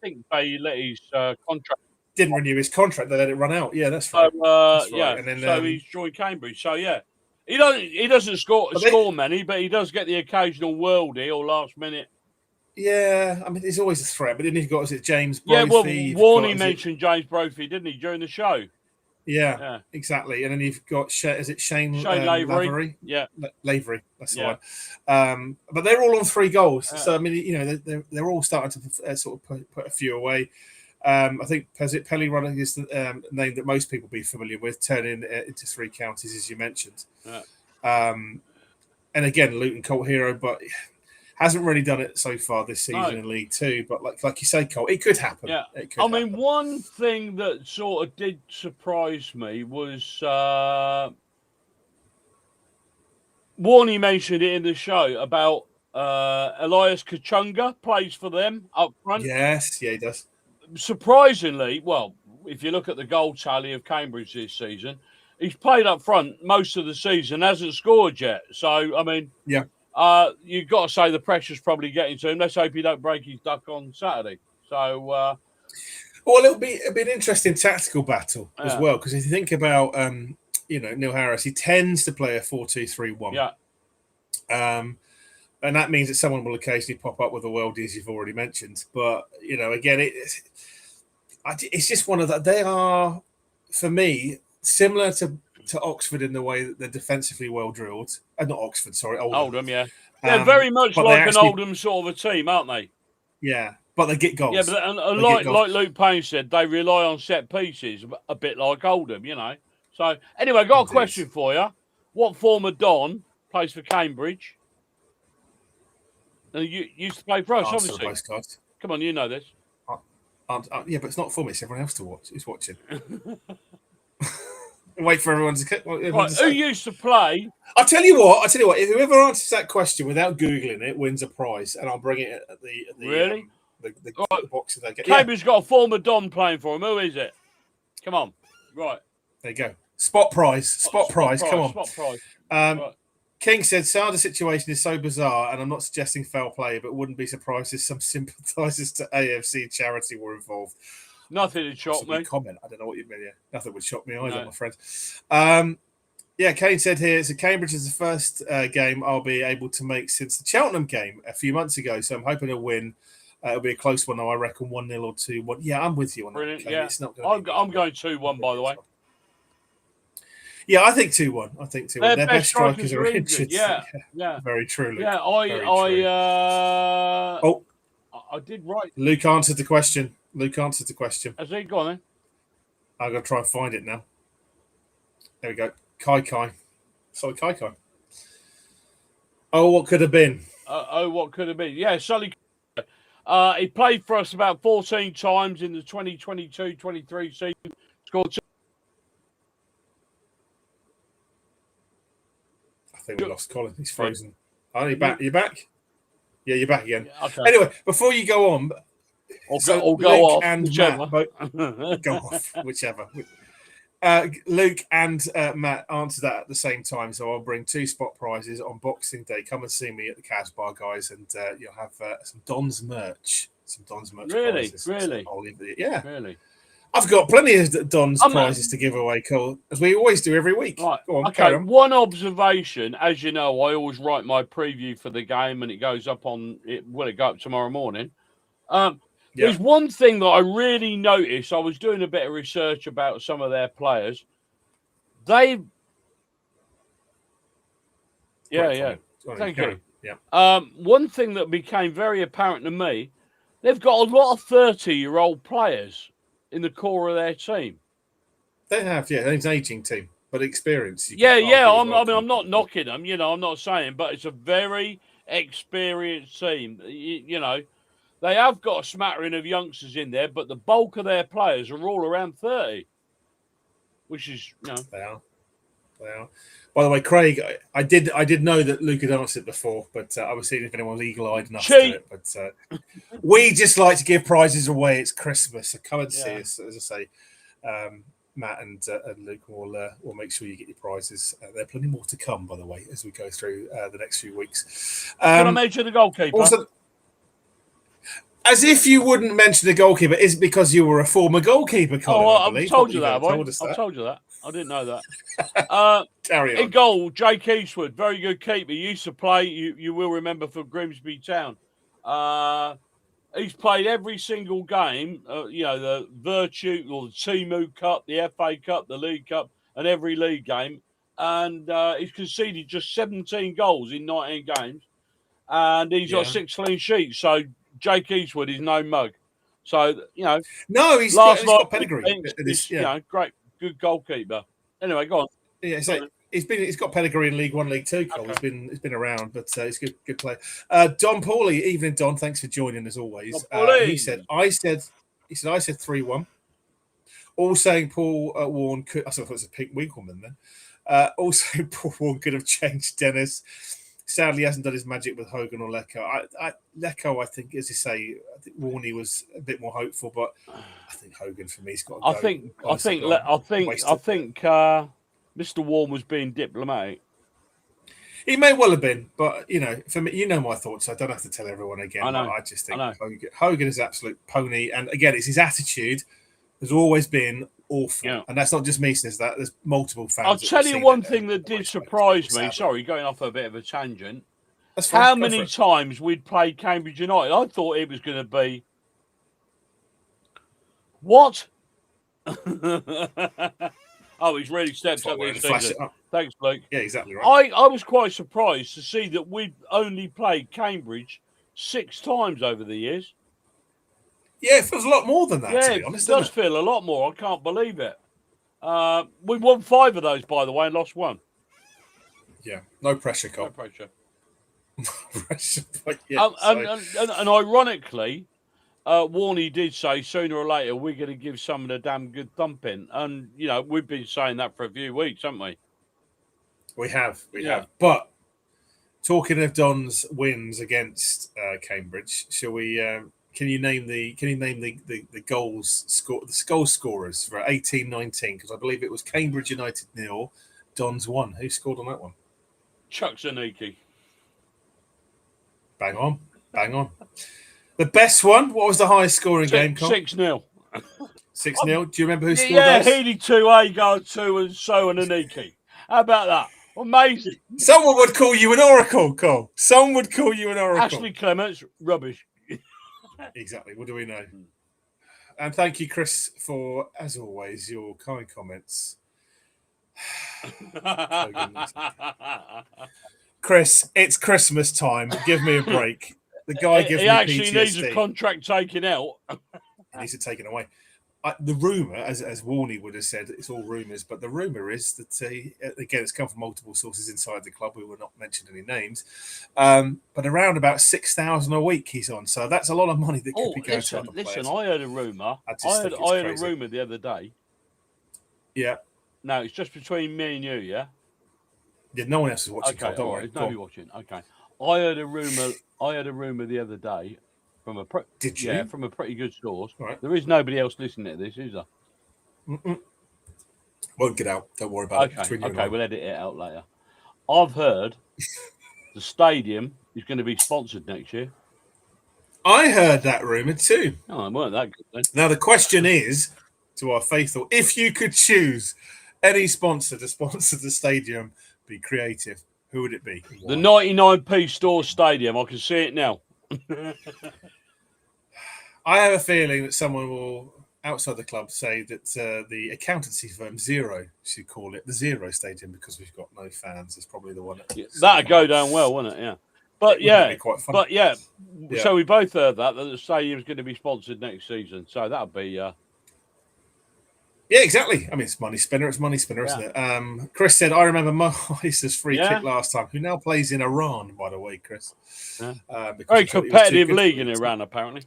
think they let his contract. Didn't renew his contract. They let it run out. Yeah, that's right. That's right. Yeah. And then, so he's joined Cambridge. So yeah, he doesn't score many, but he does get the occasional worldie or last minute. Yeah, I mean, there's always a threat. But then you've got, is it James Brophy? Yeah, well, Warney mentioned James Brophy, didn't he, during the show? Yeah, exactly. And then you've got, is it Shane Lavery? Yeah. Lavery, that's the one. But they're all on 3 goals. So, I mean, they're all starting to sort of put a few away. I think Pelly Ruddock is the name that most people be familiar with, turning into 3 counties, as you mentioned. Yeah. And again, Luton cult hero, but hasn't really done it so far this season in League Two. But like you say, Cole, it could happen. Yeah. I mean, one thing that sort of did surprise me was Warney mentioned it in the show about Elias Kachunga plays for them up front. Yes, yeah, he does. Surprisingly, well, if you look at the goal tally of Cambridge this season, he's played up front most of the season, hasn't scored yet. So, I mean, you've got to say the pressure's probably getting to him. Let's hope he don't break his duck on Saturday. So, well, it'll be an interesting tactical battle as well, because if you think about, Neil Harris, he tends to play a 4-2-3-1. Yeah. And that means that someone will occasionally pop up with the worldies you've already mentioned. But, again, it's just one of that. They are, for me, similar to Oxford in the way that they're defensively well drilled. Not Oxford, sorry, Oldham, yeah. They're very much like an Oldham sort of a team, aren't they? Yeah, but they get goals. Yeah, but like Luke Payne said, they rely on set pieces, a bit like Oldham, So, anyway, got a question for you. What former Don plays for Cambridge? And you used to play for us, obviously. Come on, you know this. Yeah, but it's not for me. It's everyone else to watch. Who's watching? Wait for everyone to. Right, who used to play? I'll tell you what. If whoever answers that question without googling it wins a prize, and I'll bring it at the really the box that they get. Cambridge's got a former Don playing for him. Who is it? Come on. Right. There you go. Spot prize. Spot prize. Come on. Spot prize. Right. King said, Sarda's situation is so bizarre, and I'm not suggesting foul play, but wouldn't be surprised if some sympathisers to AFC charity were involved. Nothing would shock me. Comment. I don't know what you mean. Yeah. Nothing would shock me either, my friend. Kane said here, so Cambridge is the first game I'll be able to make since the Cheltenham game a few months ago, so I'm hoping to win. It'll be a close one, though. I reckon 1-0 or 2-1. Yeah, I'm with you on Brilliant, that. Yeah. It's not I'm going 2-1, by the way. Yeah, I think 2-1. Their best strikers are injured. Yeah. Very truly. Yeah, I did write. Luke answered the question. Has he gone then? I'm going to try and find it now. There we go. Kai. Sorry, Kai. Oh, what could have been? What could have been? Yeah, Sully. He played for us about 14 times in the 2022-23 season. Scored. I think we lost Colin. He's frozen. Are you back? You back? Yeah, you're back again. Yeah, okay. Anyway, before you go on, or go off, and whichever. Matt, go off, whichever. Luke and Matt answered that at the same time, so I'll bring 2 spot prizes on Boxing Day. Come and see me at the Casbah, guys, and you'll have some Don's merch. Really? Yeah. Really? I've got plenty of Don's prizes to give away, Cole, as we always do every week. Right. Go on, okay, one observation. As you know, I always write my preview for the game, and it goes up will it go up tomorrow morning? There's one thing that I really noticed. I was doing a bit of research about some of their players. Thank you. Yeah. One thing that became very apparent to me, they've got a lot of 30-year-old players in the core of their team. They have, yeah. It's an aging team, but experience. I'm not knocking them. I'm not saying, but it's a very experienced team. They have got a smattering of youngsters in there, but the bulk of their players are all around 30, which is, They are. By the way, Craig, I did know that Luke had answered it before, but I was seeing if anyone was eagle-eyed enough to do it. But we just like to give prizes away. It's Christmas, so come and see us. As I say, Matt and Luke will make sure you get your prizes. There are plenty more to come, by the way, as we go through the next few weeks. Can I mention the goalkeeper? Also, as if you wouldn't mention the goalkeeper, is it because you were a former goalkeeper, Colin? I've told you that. I've told you that. I didn't know that. Carry on. In goal, Jake Eastwood, very good keeper. He used to play, you will remember, for Grimsby Town. He's played every single game, the Virtue or the Timu Cup, the FA Cup, the League Cup, and every league game. And he's conceded just 17 goals in 19 games. And he's got 6 clean sheets. So Jake Eastwood is no mug. So, No, he's got pedigree. Great, good goalkeeper. Anyway, go on. Yeah, so he's got pedigree in League 1, League 2, Cole. Okay. He's been around, but he's a good player. Don Pauly, evening Don, thanks for joining as always. He said I said 3-1. All saying Paul Warne could, I thought it was a pink Winkleman then. Also Paul Warne could have changed Dennis. Sadly, he hasn't done his magic with Hogan or Lecco. Lecco, I think, as you say, I think Warney was a bit more hopeful, but I think Hogan for me has got to go. I think Mr. Warne was being diplomatic. He may well have been, but for me, my thoughts. I don't have to tell everyone again. I know. But I just think Hogan is an absolute pony, and again, it's his attitude has always been awful, and that's not just me says that. There's multiple fans. I'll tell you one thing that did surprise me. Sorry, going off a bit of a tangent. That's fine. How many times we'd played Cambridge United? I thought it was going to be what? Oh, he's really stepped up his fingers. Thanks, Luke. Yeah, exactly right. I was quite surprised to see that we'd only played Cambridge 6 times over the years. Yeah, it feels a lot more than that, to be honest. It does feel a lot more. I can't believe it. We won 5 of those, by the way, and lost 1. Yeah, no pressure, Cole. No pressure. No pressure. But yeah, and ironically, Warney did say sooner or later we're going to give someone a damn good thumping. And, we've been saying that for a few weeks, haven't we? We have. But talking of Don's wins against Cambridge, shall we... Can you name the goals scorers for 18-19? Because I believe it was Cambridge United 0, Dons 1. Who scored on that one? Chuck Zaniki. Bang on. The best one. What was the highest scoring game? 6-0. 6-0. Do you remember who scored? Yeah, those? Healy 2, Agard 2, and so and Aniki. How about that? Amazing. Someone would call you an oracle, Cole. Someone would call you an oracle. Ashley Clements, rubbish. Exactly. What do we know? And thank you, Chris, for, as always, your kind comments. Chris, it's Christmas time. Give me a break. The guy gives me PTSD. He actually needs a contract taken out. He needs it taken away. The rumour, as Warney would have said, it's all rumours, but the rumour is that, again, it's come from multiple sources inside the club. We will not mention any names. But around about 6,000 a week he's on. So that's a lot of money that could be going to other players. Listen, I heard a rumour. I heard a rumour the other day. Yeah. No, it's just between me and you, yeah? Yeah, no one else is watching. Okay, all right. There's nobody watching. Okay. I heard a rumour the other day from a from a pretty good source. Right. There is nobody else listening to this, is there? Won't get out. Don't worry about it. Okay, we'll edit it out later. I've heard the stadium is going to be sponsored next year. I heard that rumour too. Oh, it weren't that good then. Now the question is, to our faithful, if you could choose any sponsor to sponsor the stadium, be creative, who would it be? The 99p store stadium. I can see it now. I have a feeling that someone will, outside the club, say that the accountancy firm Zero should call it the Zero Stadium because we've got no fans. It's probably the one. That'd go down well, wouldn't it? Yeah. But so we both heard that the stadium's going to be sponsored next season. So that'll be. Yeah, exactly. I mean, it's money spinner, isn't it? Chris said, I remember Moises' free kick last time, who now plays in Iran, by the way, Chris. Very competitive league in Iran, apparently.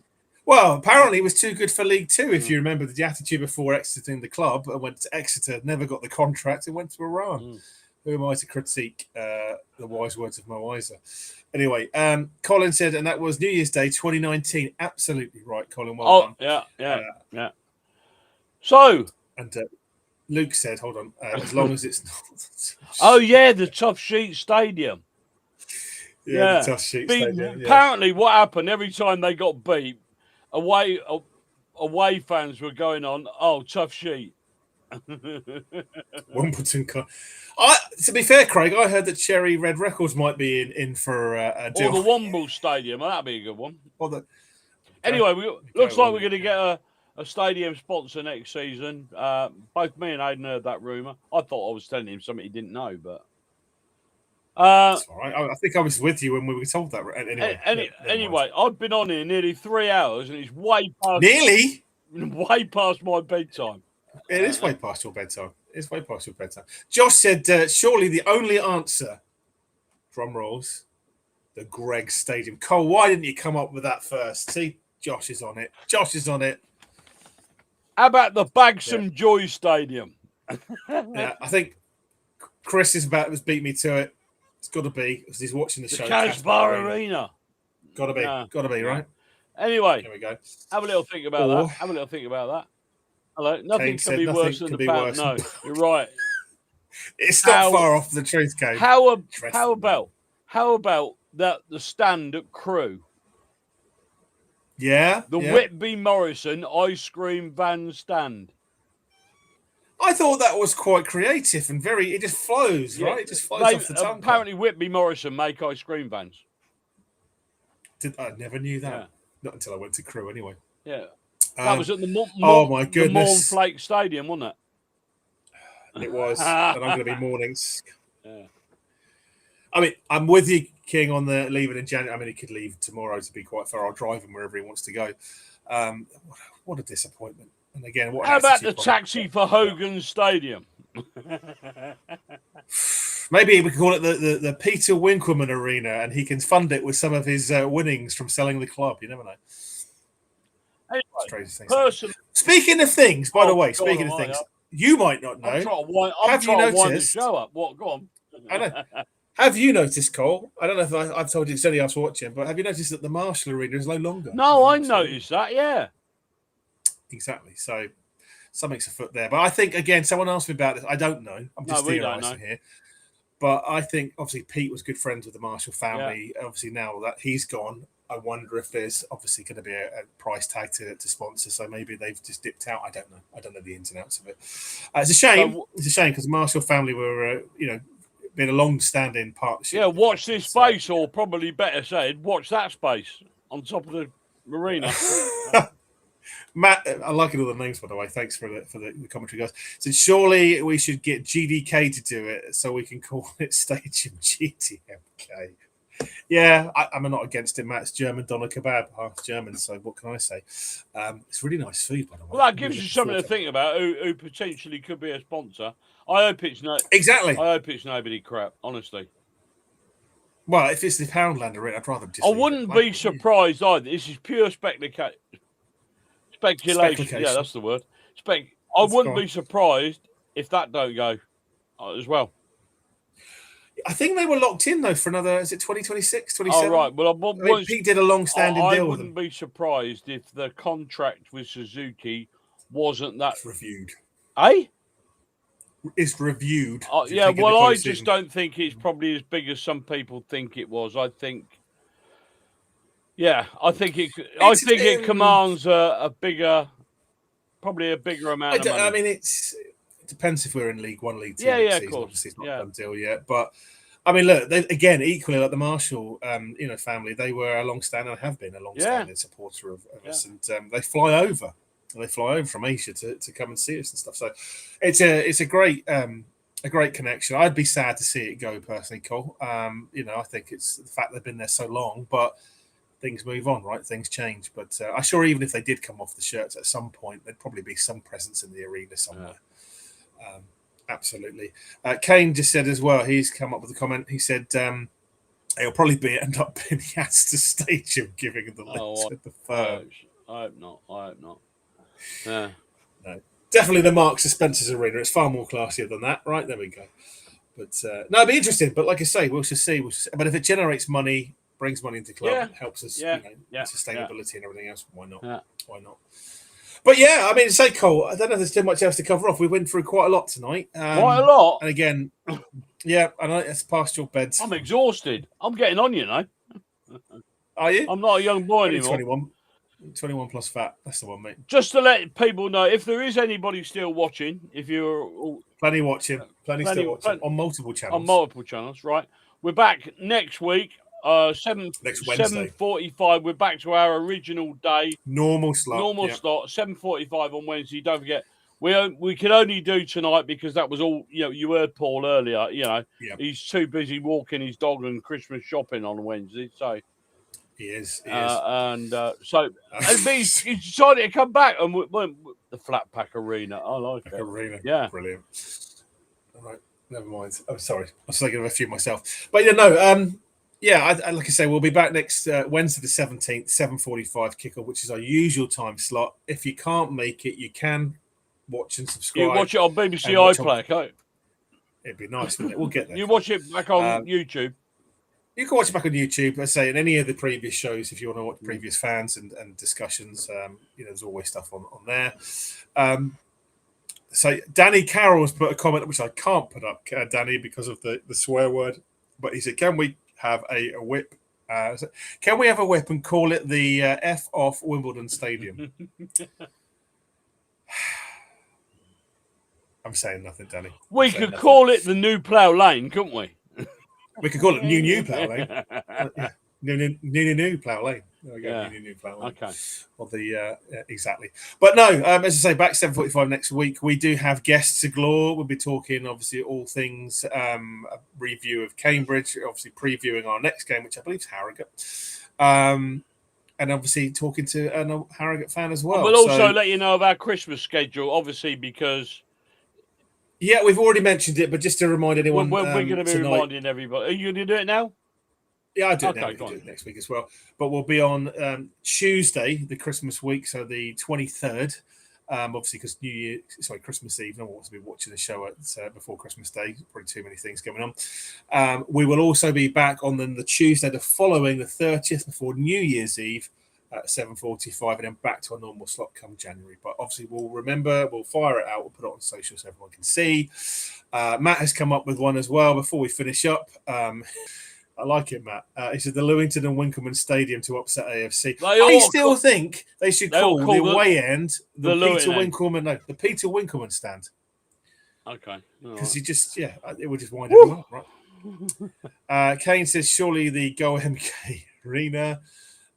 Well, apparently it was too good for League Two. If you remember the attitude before exiting the club, and went to Exeter, never got the contract, and went to Iran. Who am I to critique the wise words of Moises? Anyway, Colin said, and that was New Year's Day 2019. Absolutely right, Colin. Well done. Yeah. So... And Luke said, hold on, as long as it's not... the Tough Sheet Stadium. The Tough Sheet Stadium. Apparently, what happened every time they got beat, away fans were going on, Tough Sheet. Wimbledon. To be fair, Craig, I heard that Cherry Red Records might be in for a deal. Or the Womble Stadium. That'd be a good one. Anyway, looks like we're going to get a stadium sponsor next season. Both me and Aidan heard that rumour. I thought I was telling him something he didn't know, but that's all right. I think I was with you when we were told that. Anyway, I've been on here nearly 3 hours, and it's way past my bedtime. It is way past your bedtime. Josh said, surely the only answer, drum rolls, the Greg Stadium. Cole, why didn't you come up with that first? See, Josh is on it. How about the Bagsome Joy Stadium? I think Chris has beat me to it. It's got to be because he's watching the show. Casbah Arena. Got to be, right? Anyway, here we go. Have a little think about that. Hello, nothing can be worse than the pound. No, you're right. It's not far off the truth, Kane. How about the stand at Crewe? Yeah. The Whitby Morrison ice cream van stand. I thought that was quite creative and it just flows, right? It just flows off the tongue. Apparently, Whitby Morrison make ice cream vans. I never knew that. Yeah. Not until I went to Crewe, anyway. Yeah. That was at the my goodness. the Mornflake Stadium, wasn't it? It was. And I'm going to be mornings. Yeah. I mean, I'm with you, King, on the leaving in January. I mean, he could leave tomorrow to be quite fair. I'll drive him wherever he wants to go. What a disappointment. And again, how about the taxi for Hogan's Stadium? Maybe we could call it the Peter Winkleman Arena, and he can fund it with some of his winnings from selling the club. You never know. Anyway, speaking of things, by the way, you might not know. I'm trying to wind the show up. What? Go on. I know. Have you noticed, Cole? I don't know if I've told you, it's only us watching, but have you noticed that the Marshall Arena is no longer? No, I noticed that, yeah. Exactly. So something's afoot there. But I think, again, someone asked me about this. I don't know. I'm just theorising here. But I think, obviously, Pete was good friends with the Marshall family. Yeah. Obviously, now that he's gone, I wonder if there's obviously going to be a price tag to sponsor. So maybe they've just dipped out. I don't know. I don't know the ins and outs of it. It's a shame. It's a shame because the Marshall family were, been a long-standing partnership. Yeah, watch this space, or probably better said, watch that space on top of the arena. Matt, I like all the names, by the way. Thanks for the commentary, guys. So surely we should get GDK to do it so we can call it Stadium GTMK. Yeah, I'm not against it, Matt. It's German doner kebab, half German. So what can I say? It's really nice food, by the way. Well, that gives you something to think about. Who potentially could be a sponsor? I hope it's exactly. I hope it's nobody crap. Honestly. Well, if it's the Poundland Arena, I'd rather just. I wouldn't be surprised either. This is pure speculation. Yeah, that's the word. I wouldn't be surprised if that don't go as well. I think they were locked in, though, for another, is it 2026, 27? Oh, right. Well, Pete did a long-standing deal with them. I wouldn't be surprised if the contract with Suzuki wasn't that... It's reviewed. Eh? It's reviewed. Yeah, well, I just don't think it's probably as big as some people think it was. I think... Yeah, I think it commands a bigger, probably a bigger amount of money. I mean, it depends if we're in League One, League Two. Yeah, of course. Obviously, it's not a done deal yet. But I mean, look, equally like the Marshall, family, they were a long-standing, have been a long-standing supporter of us, and they fly over. They fly over from Asia to come and see us and stuff. So it's a great connection. I'd be sad to see it go personally, Cole. I think it's the fact they've been there so long, but things move on, right? Things change. But I'm sure even if they did come off the shirts at some point, there'd probably be some presence in the arena somewhere. Yeah. Absolutely. Kane just said as well, he's come up with a comment. He said it'll probably end up being the Astor Stadium giving the lift to the firm. I hope not. Yeah. No. Definitely the Marks and Spencer's arena. It's far more classier than that, right? There we go. But no, it'd be interesting. But like I say, we'll just see. But if it generates money, brings money into the club, helps us, sustainability and everything else. Why not? Yeah. Why not? But yeah, I mean, say Cole, I don't know if there's too much else to cover off. We went through quite a lot tonight. Quite a lot. And again, I know it's past your beds. I'm exhausted. I'm getting on, Are you? I'm not a young boy anymore. 21 plus fat. That's the one, mate. Just to let people know, if there is anybody still watching, if you're... Plenty watching. Plenty still watching. On multiple channels. On multiple channels, right. We're back next week. Next Wednesday. 7:45. We're back to our original day. Normal slot. 7:45 on Wednesday. Don't forget, we could only do tonight because that was all. You heard Paul earlier. He's too busy walking his dog and Christmas shopping on Wednesday. So he is. So he's decided to come back and the Flat Pack Arena. I like it. Arena. Yeah, brilliant. All right, never mind. I'm sorry. I was thinking of a few myself, but like I say, we'll be back next Wednesday the 17th, 7:45 kickoff, which is our usual time slot. If you can't make it, you can watch and subscribe. You watch it on BBC iPlayer, can't you? It'd be nice, wouldn't it? We'll get there. You watch it back on YouTube. You can watch it back on YouTube. I say in any of the previous shows, if you want to watch previous fans and discussions, there's always stuff on there. So Danny Carroll's put a comment which I can't put up, Danny, because of the swear word. But he said, "Can we have a whip? Can we have a whip and call it the F off Wimbledon Stadium?" I'm saying nothing, Danny. We could call it the New Plough Lane, couldn't we? We could call it New Plough Lane. Yeah. New Plough Lane. There we go. Yeah. New Plough Lane. Okay. Or the exactly. But no, as I say, back 7:45 next week. We do have guests galore. We'll be talking obviously all things a review of Cambridge, obviously previewing our next game, which I believe is Harrogate. And obviously talking to a Harrogate fan as well. We'll also let you know of our Christmas schedule, obviously, because yeah, we've already mentioned it, but just to remind anyone, we're going to be tonight, reminding everybody. Are you going to do it now? Yeah, I do it now. We can do it next week as well. But we'll be on Tuesday, the Christmas week, so the 23rd. Obviously, because Christmas Eve. No one wants to be watching the show at before Christmas Day. Probably too many things going on. We will also be back on the Tuesday, the following, the 30th, before New Year's Eve at 7:45, and then back to our normal slot come January. But obviously, we'll fire it out. We'll put it on social so everyone can see. Matt has come up with one as well before we finish up. I like it, Matt. He said the Lewington and Winkelman Stadium to upset AFC. I still think they should call the away end the Peter Winkelman. No, the Peter Winkelman stand. Okay. Because it would just wind everyone up, right? Kane says surely the Go MK Arena.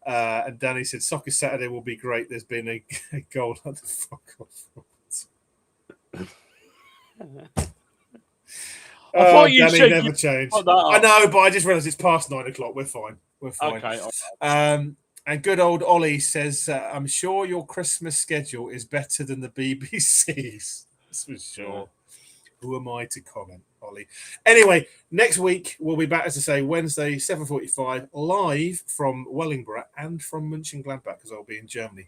And Danny said Soccer Saturday will be great. There's been a goal at the fuck off. I thought you Danny said never changed. I know, but I just realised it's past 9 o'clock. We're fine. Okay. And good old Ollie says, "I'm sure your Christmas schedule is better than the BBC's." That's for sure. Who am I to comment, Ollie? Anyway, next week we'll be back, as I say, Wednesday, 7:45, live from Wellingborough and from Mönchengladbach, because I'll be in Germany.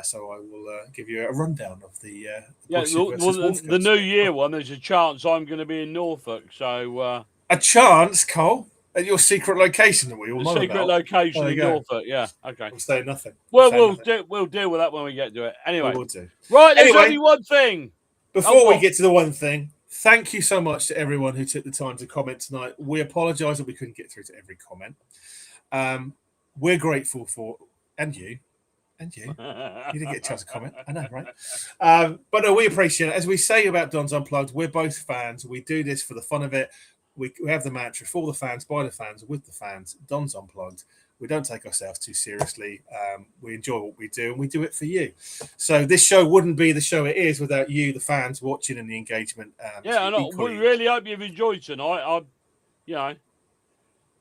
So I will give you a rundown of the the New Year one. There's a chance I'm going to be in Norfolk. So a chance, Cole, at your secret location that we all know secret about. Location in Norfolk. Yeah, okay. We'll say nothing. Well, we'll deal with that when we get to it. Anyway, we'll do. Right. There's only one thing before we get to the one thing. Thank you so much to everyone who took the time to comment tonight. We apologise that we couldn't get through to every comment. We're grateful for, and you. You didn't get a chance to comment. I know, right? But no, we appreciate it. As we say about Don's Unplugged, we're both fans. We do this for the fun of it. We have the mantra for the fans, by the fans, with the fans. Don's Unplugged. We don't take ourselves too seriously. We enjoy what we do, and we do it for you. So this show wouldn't be the show it is without you, the fans, watching and the engagement. We really hope you've enjoyed tonight.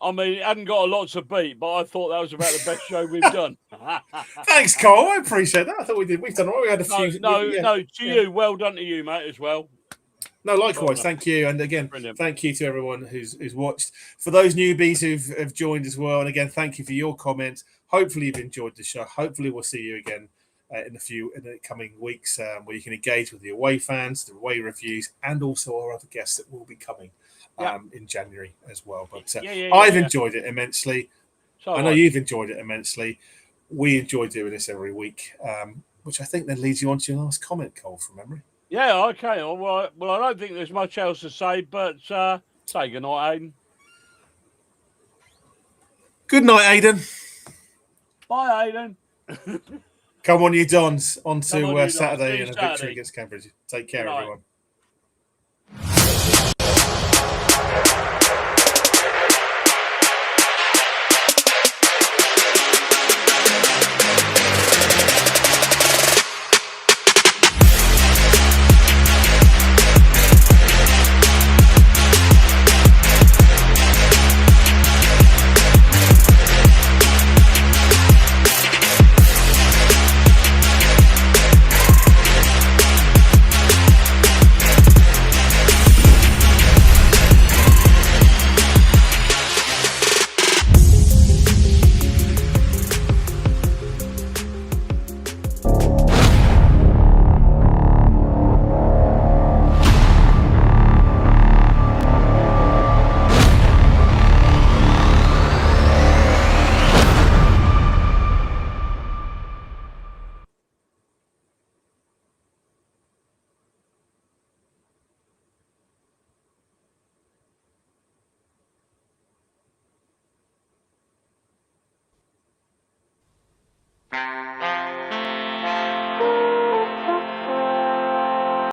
I mean, it hadn't got a lot to beat, but I thought that was about the best show we've done. Thanks, Cole. I appreciate that. I thought we did. We've done all right. We had a few. You. Well done to you, mate, as well. No, likewise. Thank you. And again, brilliant. Thank you to everyone who's watched. For those newbies who've joined as well. And again, thank you for your comments. Hopefully you've enjoyed the show. Hopefully we'll see you again in the coming weeks where you can engage with the away fans, the away reviews, and also our other guests that will be coming in January as well. But I've enjoyed it immensely. I know you've enjoyed it immensely. We enjoy doing this every week, which I think then leads you on to your last comment, Cole, from memory. Yeah, okay. Well, I don't think there's much else to say, but say good night, Aidan. Good night, Aidan. Bye, Aidan. Come on, you Dons. On to Saturday and a victory against Cambridge. Take care, everyone.